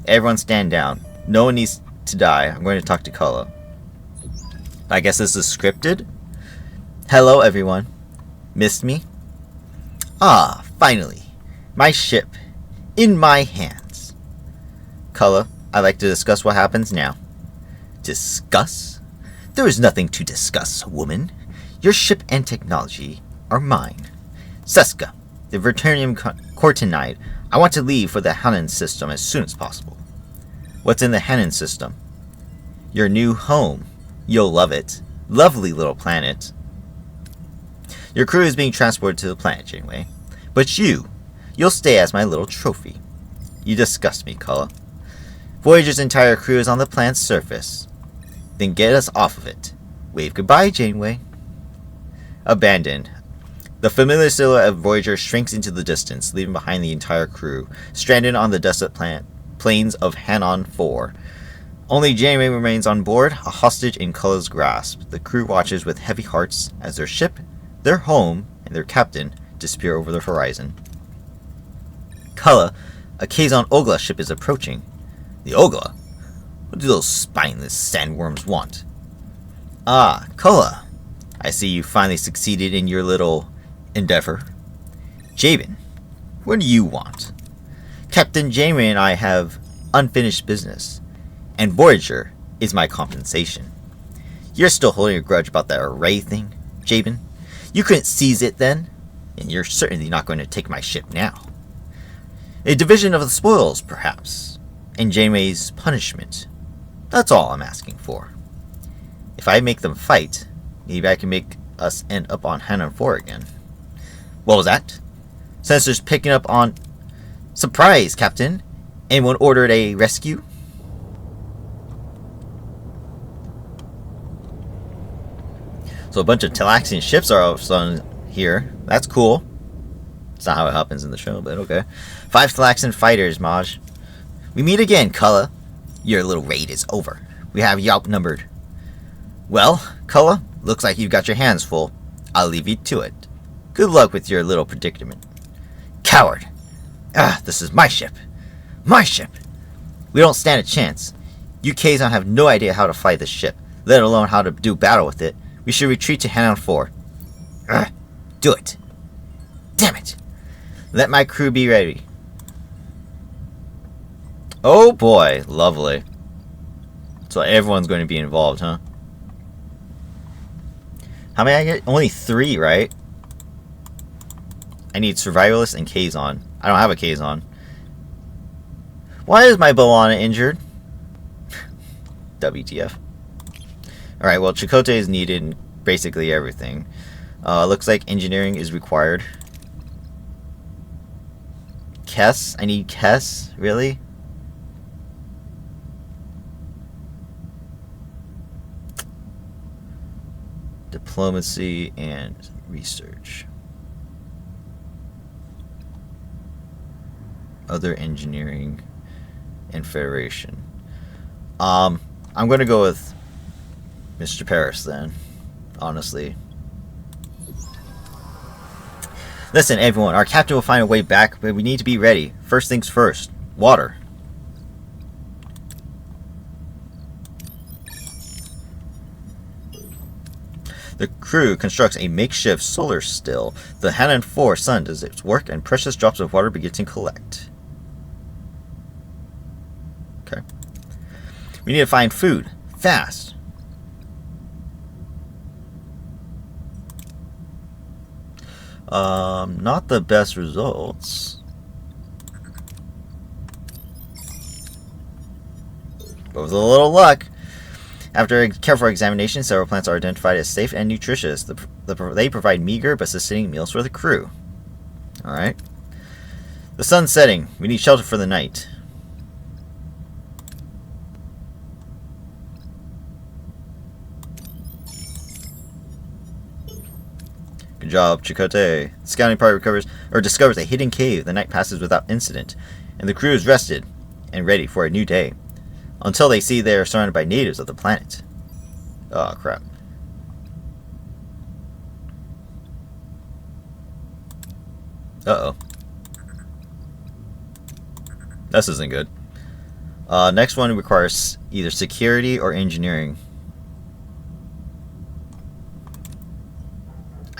Everyone stand down. No one needs to die. I'm going to talk to Cullen. I guess this is scripted? Hello, everyone. Missed me? Ah, finally. My ship. In my hands. Cullen, I'd like to discuss what happens now. Discuss? There is nothing to discuss, woman. Your ship and technology are mine. Seska, the Vertanium Cortinide. I want to leave for the Hannon system as soon as possible. What's in the Hannon system? Your new home. You'll love it. Lovely little planet. Your crew is being transported to the planet, Janeway. But you'll stay as my little trophy. You disgust me, Cullen. Voyager's entire crew is on the planet's surface. Then get us off of it. Wave goodbye, Janeway. Abandoned. The familiar silhouette of Voyager shrinks into the distance, leaving behind the entire crew, stranded on the desolate plains of Hanon 4. Only Janeway remains on board, a hostage in Cullen's grasp. The crew watches with heavy hearts as their ship, their home, and their captain disappear over the horizon. Cullen, a Kazon Ogla ship is approaching. The Ogla? What do those spineless sandworms want? Ah, Cullen. I see you finally succeeded in your little endeavor. Jabin, what do you want? Captain Janeway and I have unfinished business, and Voyager is my compensation. You're still holding a grudge about that array thing, Jabin? You couldn't seize it then, and you're certainly not going to take my ship now. A division of the spoils, perhaps, and Janeway's punishment. That's all I'm asking for. If I make them fight, maybe I can make us end up on Hanon 4 again. What was that? Sensors picking up on Surprise, Captain! Anyone ordered a rescue? So a bunch of Talaxian ships are all of a sudden here. That's cool. It's not how it happens in the show, but okay. 5 Talaxian fighters, Maj. We meet again, Cullah. Your little raid is over. We have you outnumbered. Well, Cullah, looks like you've got your hands full. I'll leave you to it. Good luck with your little predicament. Coward! This is my ship. My ship! We don't stand a chance. You Kazon have no idea how to fight this ship, let alone how to do battle with it. We should retreat to Hanon 4. Do it. Damn it. Let my crew be ready. Oh boy, lovely. So everyone's going to be involved, huh? How many I get? Only 3, right? I need Survivalist and Kazon. I don't have a Kazon. Why is my B'Elanna injured? WTF. Alright, well, Chakotay is needed in basically everything. Looks like engineering is required. Kess? I need Kess? Really? Diplomacy and research. Other engineering and Federation. I'm going to go with Mr. Paris then, honestly. Listen, everyone, our captain will find a way back, but we need to be ready. First things first. Water. The crew constructs a makeshift solar still. The Hanon 4 sun does its work, and precious drops of water begin to collect. Okay. We need to find food. Fast. Not the best results. But with a little luck, after a careful examination, several plants are identified as safe and nutritious. They provide meager but sustaining meals for the crew. Alright. The sun's setting. We need shelter for the night. Good job, Chakotay. The scouting party discovers a hidden cave. The night passes without incident, and the crew is rested and ready for a new day. Until they see they are surrounded by natives of the planet. Oh, crap. Uh-oh. This isn't good. Next one requires either security or engineering.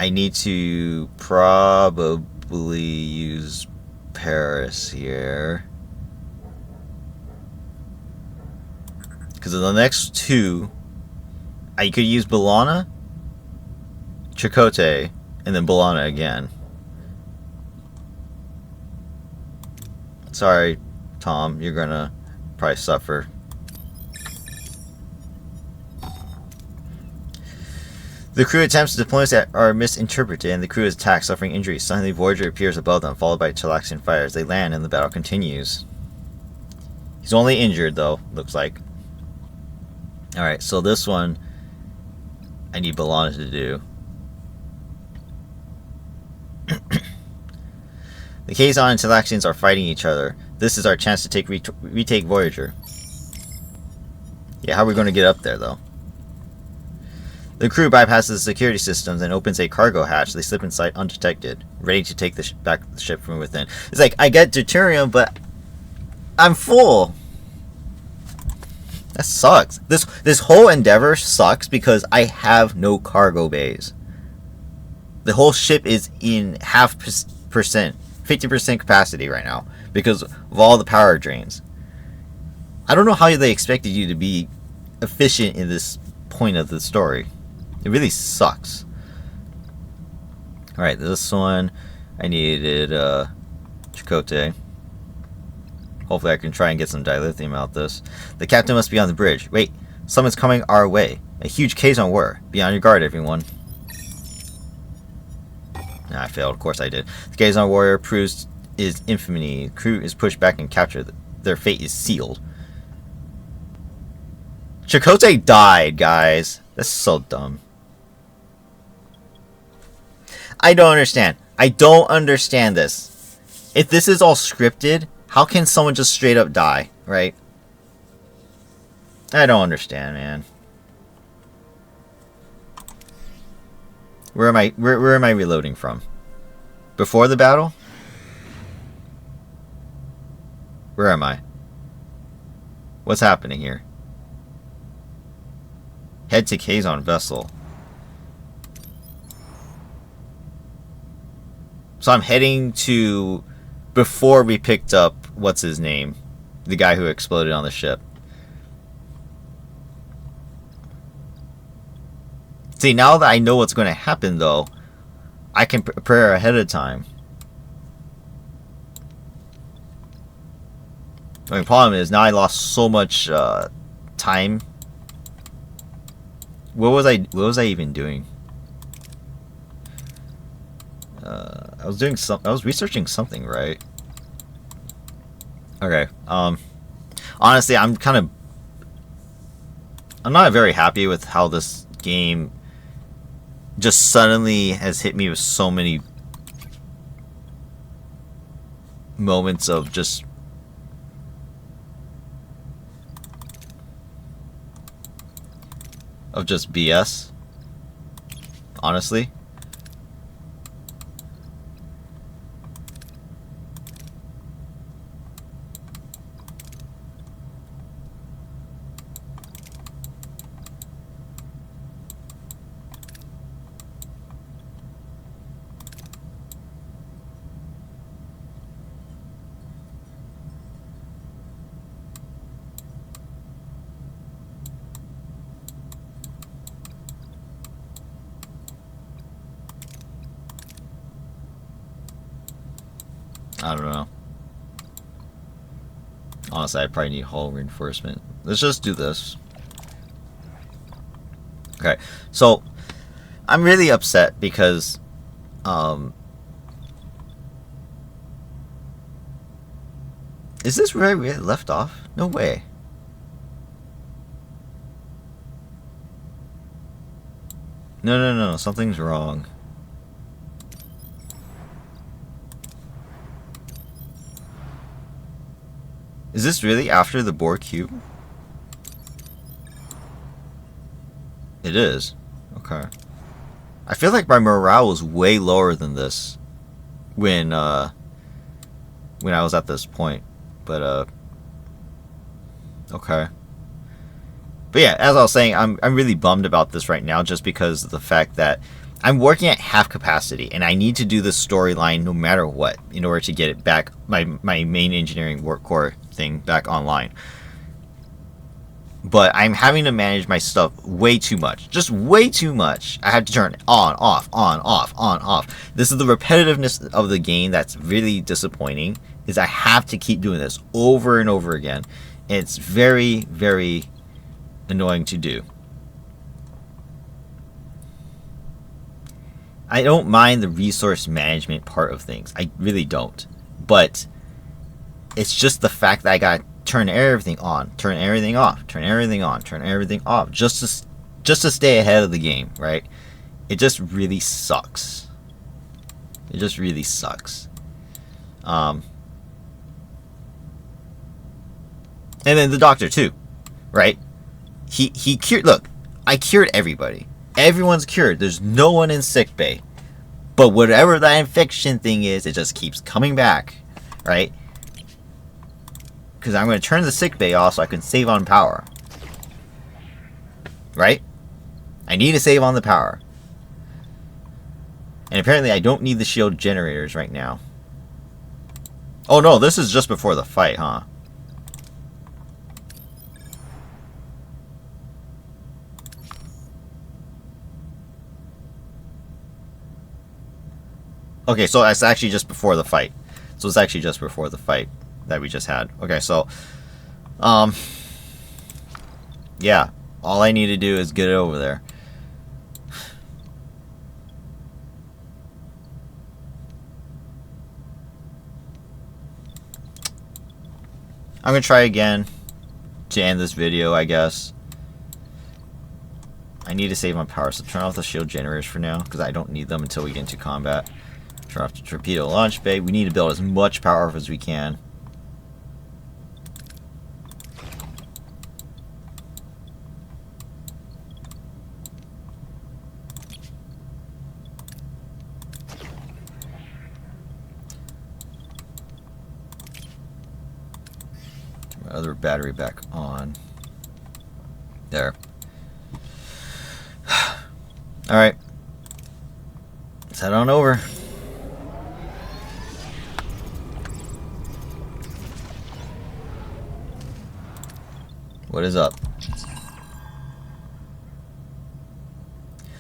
I need to probably use Paris here. Because of the next 2, I could use B'Elanna, Chakotay, and then B'Elanna again. Sorry, Tom, you're gonna probably suffer. The crew attempts deployments that are misinterpreted, and the crew is attacked, suffering injuries. Suddenly, Voyager appears above them, followed by Talaxian fires. They land, and the battle continues. He's only injured, though, looks like. Alright, so this one I need B'Elanna to do. The Kazon and Talaxians are fighting each other. This is our chance to retake Voyager. Yeah, how are we going to get up there, though? The crew bypasses the security systems and opens a cargo hatch. They slip inside undetected, ready to take back the ship from within. It's like, I get deuterium, but I'm full. That sucks. This whole endeavor sucks because I have no cargo bays. The whole ship is in 50% capacity right now because of all the power drains. I don't know how they expected you to be efficient in this point of the story. It really sucks. Alright, this one I needed Chakotay. Hopefully I can try and get some dilithium out this. The captain must be on the bridge. Wait, someone's coming our way. A huge Kazon warrior. Be on your guard, everyone. Nah, I failed. Of course I did. The Kazon warrior proves is infamy. Crew is pushed back and captured. Their fate is sealed. Chakotay died, guys. That's so dumb. I don't understand. I don't understand this. If this is all scripted, how can someone just straight up die, right? I don't understand, man. Where am I reloading from? Before the battle? Where am I? What's happening here? Head to Kazon vessel. So I'm heading to before we picked up what's his name? The guy who exploded on the ship. See, now that I know what's going to happen, though, I can prepare ahead of time. The only problem is now I lost so much time. What was I even doing? I was researching something, right? Okay. Honestly, I'm not very happy with how this game just suddenly has hit me with so many moments of just BS. Honestly. I don't know. Honestly, I probably need hull reinforcement. Let's just do this. Okay, so I'm really upset because is this where we left off? No way. No, something's wrong. Is this really after the Bohr cube? It is. Okay. I feel like my morale was way lower than this when I was at this point. But okay. But yeah, as I was saying, I'm really bummed about this right now just because of the fact that I'm working at half capacity and I need to do this storyline no matter what in order to get it back, my main engineering work core thing back online. But I'm having to manage my stuff way too much. Just way too much. I have to turn on, off, on, off, on, off. This is the repetitiveness of the game that's really disappointing, is I have to keep doing this over and over again. And it's very, very annoying to do. I don't mind the resource management part of things. I really don't. But it's just the fact that I gotta turn everything on, turn everything off, turn everything on, turn everything off, just to stay ahead of the game, right? It just really sucks. It just really sucks. And then the doctor too, right? He cured. Look, I cured everybody. Everyone's cured. There's no one in sickbay. But whatever that infection thing is, it just keeps coming back, right? Because I'm going to turn the sickbay off so I can save on power. Right? I need to save on the power. And apparently I don't need the shield generators right now. Oh no, this is just before the fight, huh? Okay, so it's actually just before the fight. So it's actually just before the fight that we just had. Okay, so yeah, all I need to do is get it over there. I'm gonna try again to end this video, I guess. I need to save my power, so turn off the shield generators for now, because I don't need them until we get into combat. Turn off the torpedo launch bay. We need to build as much power as we can. Turn my other battery back on. There. Alright. Let's head on over. What is up?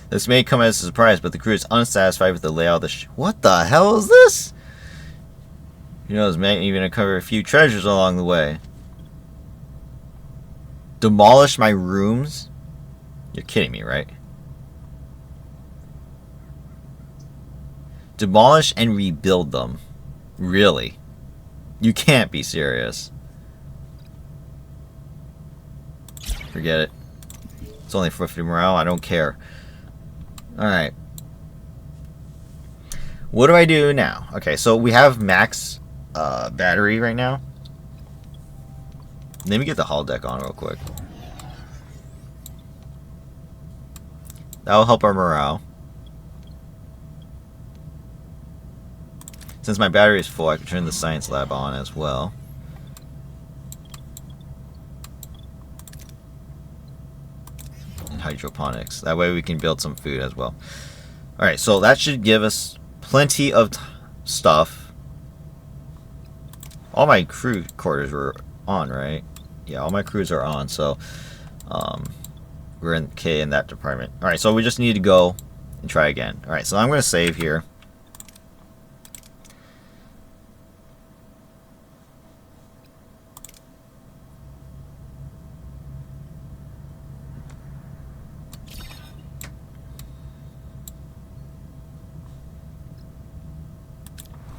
This may come as a surprise, but the crew is unsatisfied with the layout of the What the hell is this? You know, this may even uncover a few treasures along the way. Demolish my rooms? You're kidding me, right? Demolish and rebuild them. Really? You can't be serious. Forget it. It's only 50 morale. I don't care. Alright. What do I do now? Okay, so we have max battery right now. Let me get the hull deck on real quick. That will help our morale. Since my battery is full, I can turn the science lab on as well. And hydroponics. That way we can build some food as well. Alright, so that should give us plenty of stuff. All my crew quarters were on, right? Yeah, all my crews are on, so we're in okay in that department. Alright, so we just need to go and try again. Alright, so I'm going to save here.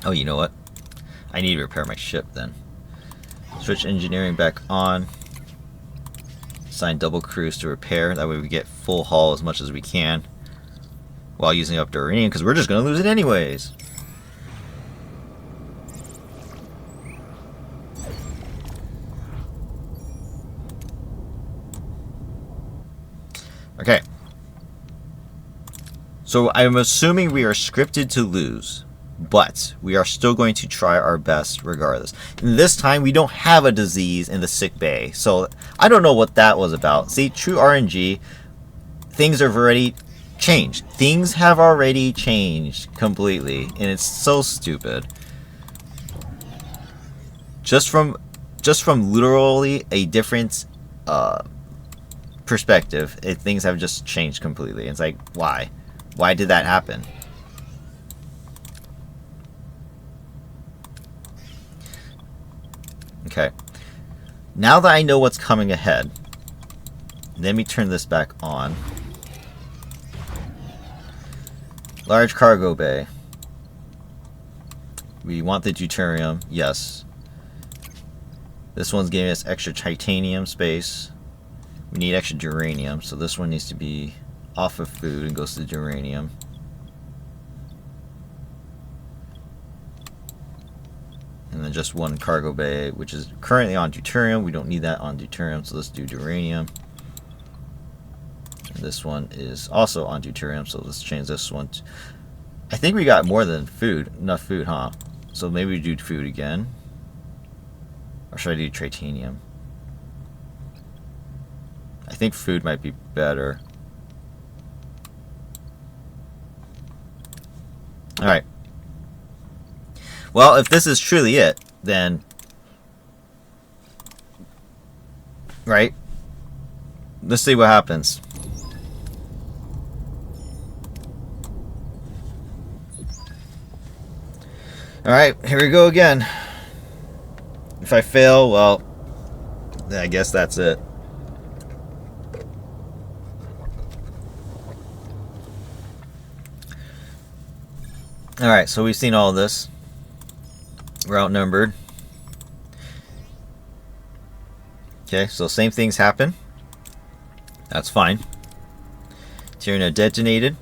Oh, you know what? I need to repair my ship then. Switch engineering back on. Assign double crews to repair. That way we get full hull as much as we can. While using up duranium, because we're just going to lose it anyways. Okay. So I'm assuming we are scripted to lose. But we are still going to try our best regardless. And this time we don't have a disease in the sick bay. So I don't know what that was about. See, true RNG, things have already changed. Things have already changed completely. And it's so stupid. Just from literally a different perspective, things have just changed completely. It's like, why? Why did that happen? Okay, now that I know what's coming ahead, let me turn this back on. Large cargo bay. We want the deuterium, yes. This one's giving us extra titanium space. We need extra uranium, so this one needs to be off of food and goes to the uranium. And then just one cargo bay, which is currently on deuterium. We don't need that on deuterium, so let's do uranium. And this one is also on deuterium, so let's change this one. I think we got more than food, enough food, huh? So maybe we do food again. Or should I do titanium? I think food might be better. Alright. Well, if this is truly it, then... Right? Let's see what happens. Alright, here we go again. If I fail, well, I guess that's it. Alright, so we've seen all of this. We're outnumbered. Okay, so same things happen. That's fine. Tyrannus detonated.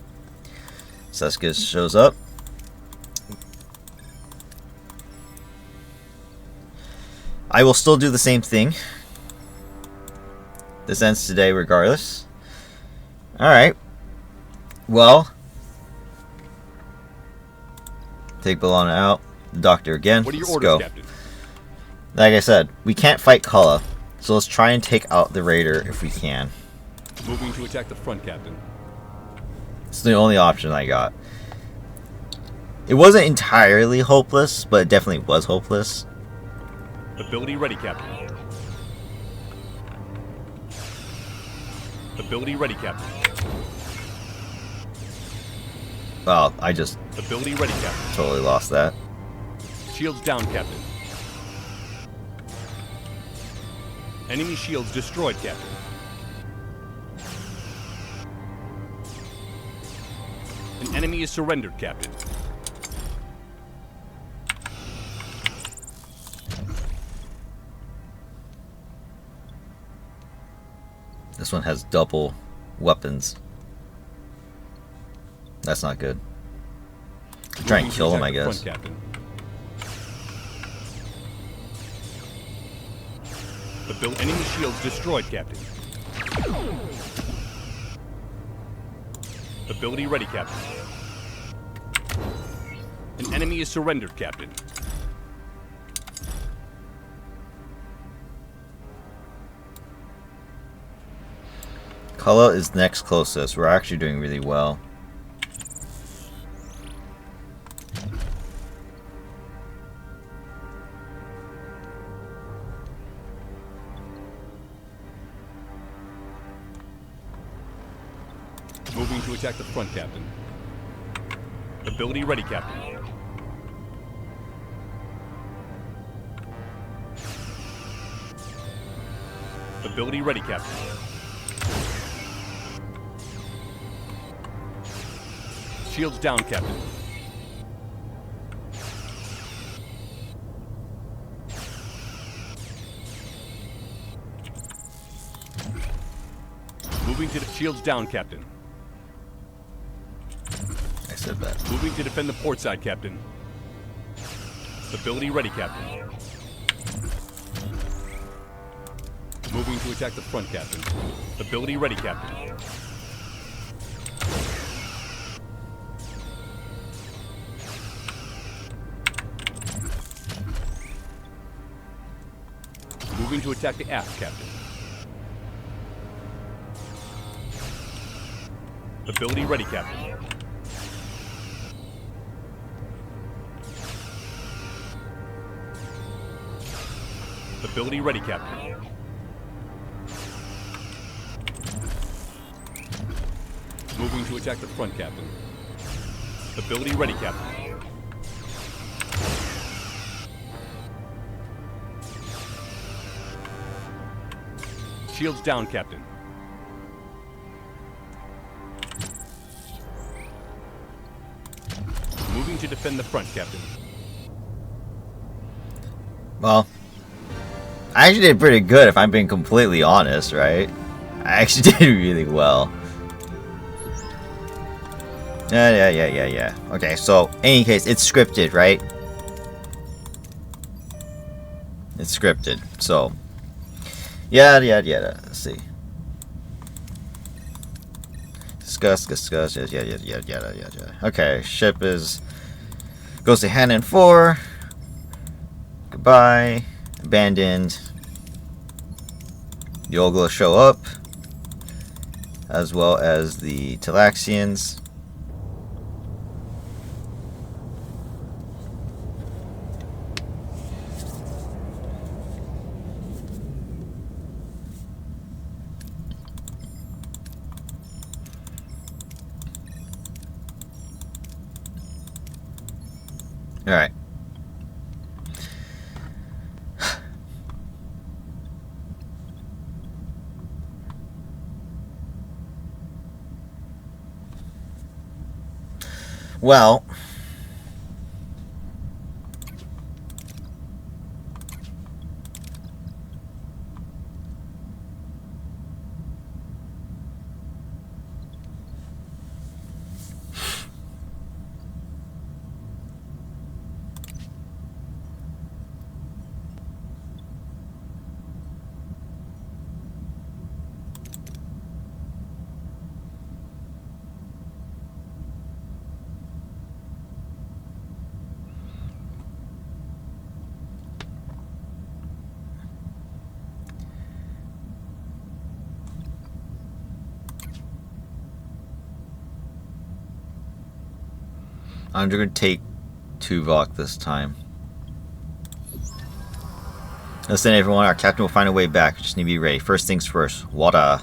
Seska shows up. I will still do the same thing. This ends today regardless. Alright. Well. Take Bellana out. The Doctor again. What are your Let's orders, go. Captain? Like I said, we can't fight Kala. So let's try and take out the Raider if we can. Moving to attack the front, Captain. It's the only option I got. It wasn't entirely hopeless, but it definitely was hopeless. Ability ready, Captain. Ability ready, Captain. Well, I just Ability ready, Captain. totally lost that. Shields down, Captain. Enemy shields destroyed, Captain. An enemy is surrendered, Captain. This one has double weapons. That's not good. Try and Moving to kill him, I attack the guess. front, Captain. Enemy shields destroyed, Captain. Ability ready, Captain. An enemy is surrendered, Captain. Kala is next closest. We're actually doing really well. Moving to attack the front, Captain. Ability ready, Captain. Ability ready, Captain. Shields down, Captain. Moving to the shields down, Captain. I said that. Moving to defend the port side, Captain. Ability ready, Captain. Moving to attack the front, Captain. Ability ready, Captain. Moving to attack the aft, Captain. Ability ready, Captain. Ability ready, Captain. Moving to attack the front, Captain. Ability ready, Captain. Shields down, Captain. Moving to defend the front, Captain. Well, I actually did pretty good if I'm being completely honest, right? I actually did really well. Yeah. Okay, so, in any case, it's scripted, right? It's scripted, so... Yada. Let's see. Discuss, yada. Okay, ship is... Goes to Hannon 4. Goodbye. Abandoned. The Ogla show up. As well as the Talaxians. Alright. Well, I'm going to take Tuvok this time. Listen, everyone. Our captain will find a way back. We just need to be ready. First things first. Water.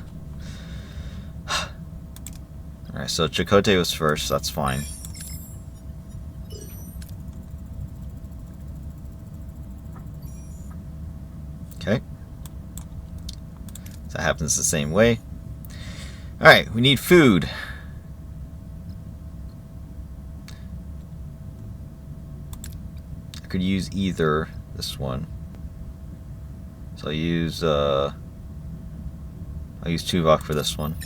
Alright, so Chakotay was first. That's fine. Okay. So that happens the same way. Alright, we need food. I could use either this one. So I'll use Tuvok for this one.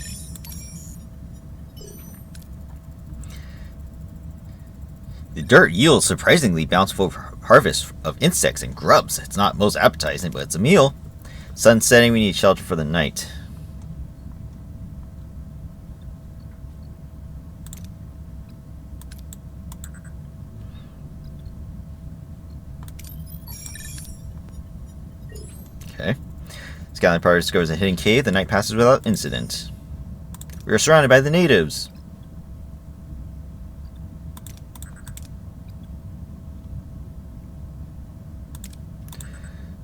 The dirt yields surprisingly bountiful harvest of insects and grubs. It's not most appetizing, but it's a meal. Sun setting, we need shelter for the night. Okay. Scouting party discovers a hidden cave. The night passes without incident. We are surrounded by the natives.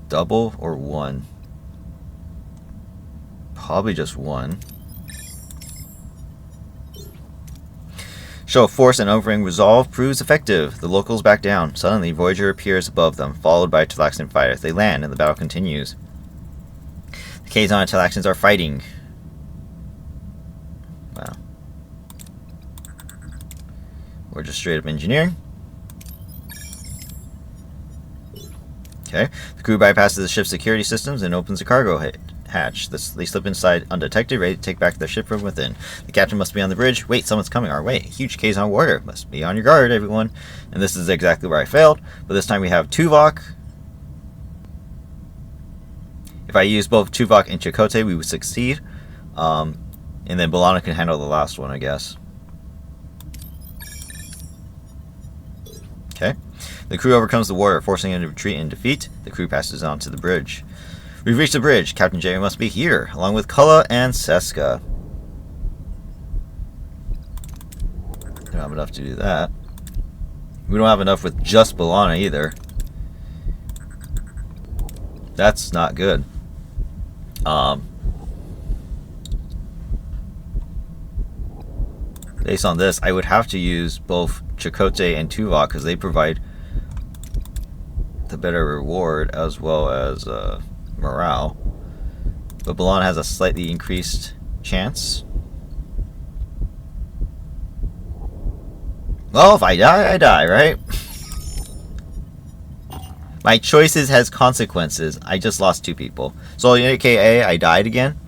Double or one? Probably just one. Show of force and unwavering resolve proves effective. The locals back down. Suddenly, Voyager appears above them, followed by Talaxian fighters. They land, and the battle continues. The Kazon and Talaxians are fighting. Wow. We're just straight up engineering. Okay. The crew bypasses the ship's security systems and opens the cargo hatch. They slip inside undetected, ready to take back their ship from within. The captain must be on the bridge. Wait, someone's coming our way. A huge Kazon warrior. Must be on your guard, everyone. And this is exactly where I failed. But this time we have Tuvok. If I use both Tuvok and Chakotay, we would succeed. And then B'Elanna can handle the last one, I guess. Okay. The crew overcomes the warrior, forcing him to retreat in defeat. The crew passes on to the bridge. We've reached the bridge. Captain Jerry must be here, along with Kulla and Seska. Don't have enough to do that. We don't have enough with just B'Elanna either. That's not good. Based on this, I would have to use both Chakotay and Tuvok because they provide the better reward as well as morale. But B'Elanna has a slightly increased chance. Well, if I die, I die, right? My choices has consequences. I just lost 2 people. So, aka, I died again.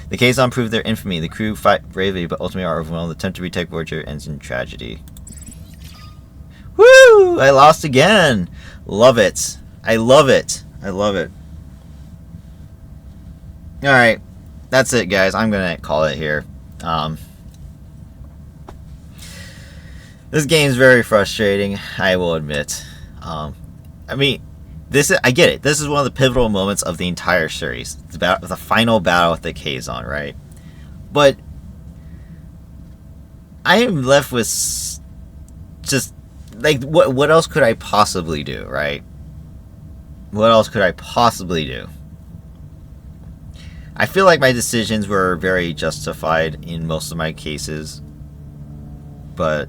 The Kazon proved their infamy. The crew fight bravely, but ultimately are overwhelmed. The attempt to retake Voyager ends in tragedy. Woo! I lost again! Love it. I love it. I love it. Alright. That's it, guys. I'm gonna call it here. This game's very frustrating, I will admit. I mean, I get it. This is one of the pivotal moments of the entire series. It's about the final battle with the Kazon, right? But I am left with just like what else could I possibly do, right? What else could I possibly do? I feel like my decisions were very justified in most of my cases, but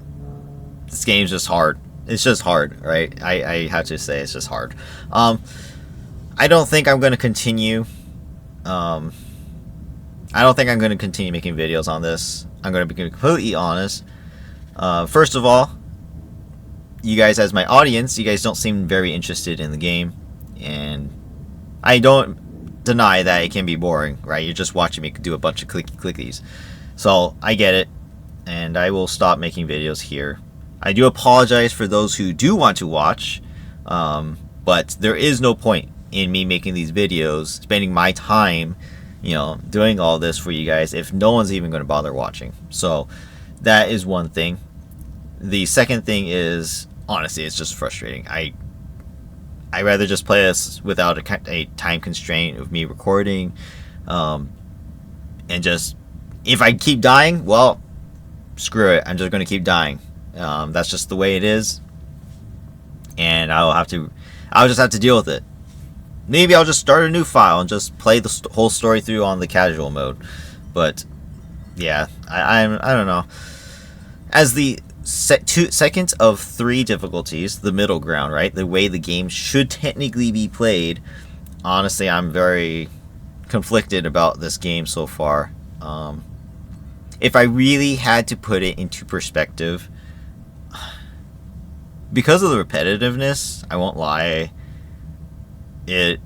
this game's just hard. It's just hard, right? I have to say it's just hard. I don't think I'm going to continue. I don't think I'm going to continue making videos on this. I'm going to be completely honest. First of all, you guys as my audience, you guys don't seem very interested in the game. And I don't deny that it can be boring, right? You're just watching me do a bunch of clickies. So I get it. And I will stop making videos here. I do apologize for those who do want to watch, but there is no point in me making these videos, spending my time, doing all this for you guys if no one's even going to bother watching. So that is one thing. The second thing is, honestly, it's just frustrating. I'd rather just play this without a time constraint of me recording, and just, if I keep dying, well, screw it, I'm just going to keep dying. That's just the way it is, and I'll just have to deal with it. Maybe I'll just start a new file and just play the whole story through on the casual mode. But yeah, I don't know. As the second of 3 difficulties, the middle ground, right? The way the game should technically be played. Honestly, I'm very conflicted about this game so far. If I really had to put it into perspective, because of the repetitiveness, I won't lie, it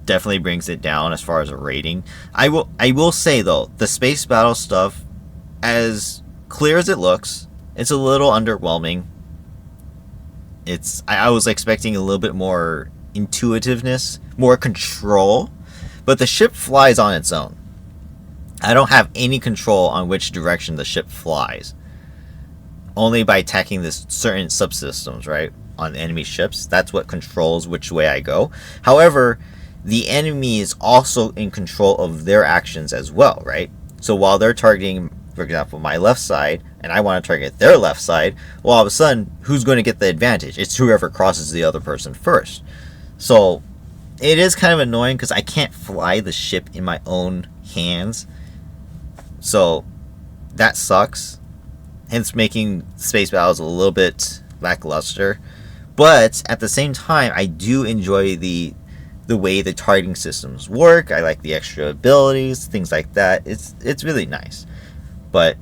definitely brings it down as far as a rating. I will say though, the space battle stuff, as clear as it looks, it's a little underwhelming. I was expecting a little bit more intuitiveness, more control, but the ship flies on its own. I don't have any control on which direction the ship flies. Only by attacking this certain subsystems, right? On enemy ships. That's what controls which way I go. However, the enemy is also in control of their actions as well, right? So while they're targeting, for example, my left side, and I want to target their left side, well, all of a sudden, who's going to get the advantage? It's whoever crosses the other person first. So it is kind of annoying because I can't fly the ship in my own hands. So that sucks. Hence making space battles a little bit lackluster. But at the same time, I do enjoy the way the targeting systems work. I like the extra abilities, things like that. It's really nice. But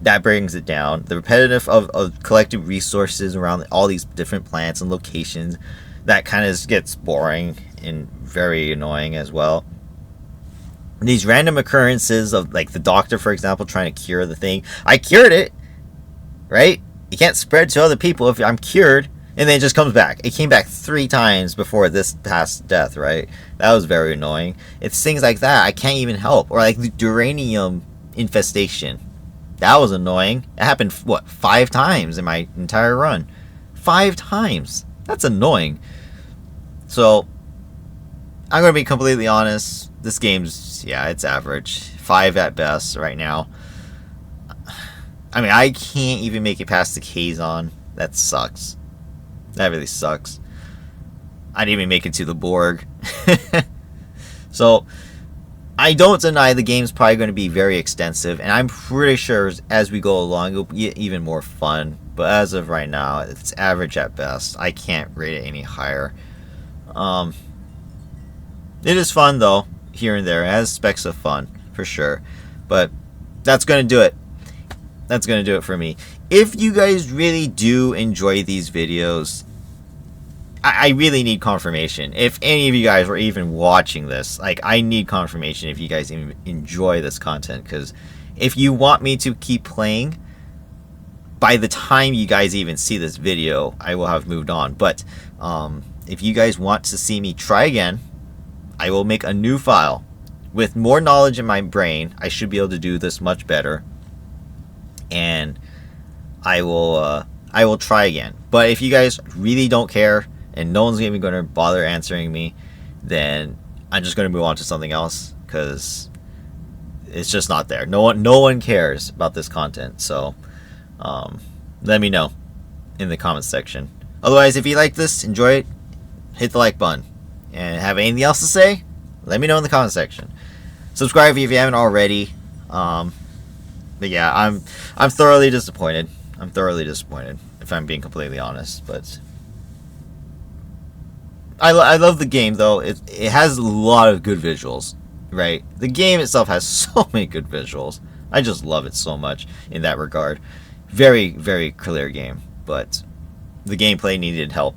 that brings it down. The repetitive of collecting resources around all these different planets and locations, that kind of gets boring and very annoying as well. These random occurrences of, like, the doctor, for example, trying to cure the thing. I cured it, right? You can't spread to other people if I'm cured, and then it just comes back. It came back 3 times before this past death, right? That was very annoying. It's things like that I can't even help. Or like the uranium infestation. That was annoying. It happened, what, 5 times in my entire run. 5 times. That's annoying. So, I'm going to be completely honest. This game's, yeah, it's average. 5 at best right now. I mean, I can't even make it past the Kazon. That sucks. That really sucks. I didn't even make it to the Borg. So, I don't deny the game's probably going to be very extensive, and I'm pretty sure as we go along, it'll get even more fun. But as of right now, it's average at best. I can't rate it any higher. It is fun, though, here and there. It has specks of fun, for sure. But that's going to do it. That's going to do it for me. If you guys really do enjoy these videos, I really need confirmation. If any of you guys were even watching this, like, I need confirmation if you guys even enjoy this content. Because if you want me to keep playing, by the time you guys even see this video, I will have moved on. But if you guys want to see me try again, I will make a new file. With more knowledge in my brain, I should be able to do this much better. And I will try again. But if you guys really don't care, and no one's even going to bother answering me, then I'm just going to move on to something else, because it's just not there. No one cares about this content. So let me know in the comments section. Otherwise, if you like this, enjoy it, hit the like button. And have anything else to say, let me know in the comment section. Subscribe if you haven't already. But yeah, I'm thoroughly disappointed. I'm thoroughly disappointed, if I'm being completely honest. But I love the game, though. It has a lot of good visuals, right? The game itself has so many good visuals. I just love it so much in that regard. Very, very clear game, but the gameplay needed help.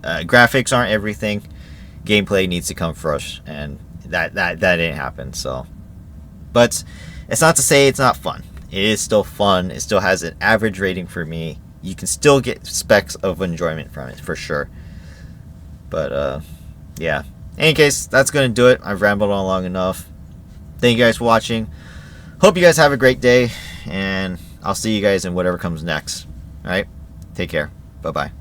Graphics aren't everything. Gameplay needs to come first, and that didn't happen. So, but it's not to say it's not fun. It is still fun. It still has an average rating for me. You can still get specks of enjoyment from it, for sure. But, yeah. In any case, that's going to do it. I've rambled on long enough. Thank you guys for watching. Hope you guys have a great day, and I'll see you guys in whatever comes next. Alright? Take care. Bye-bye.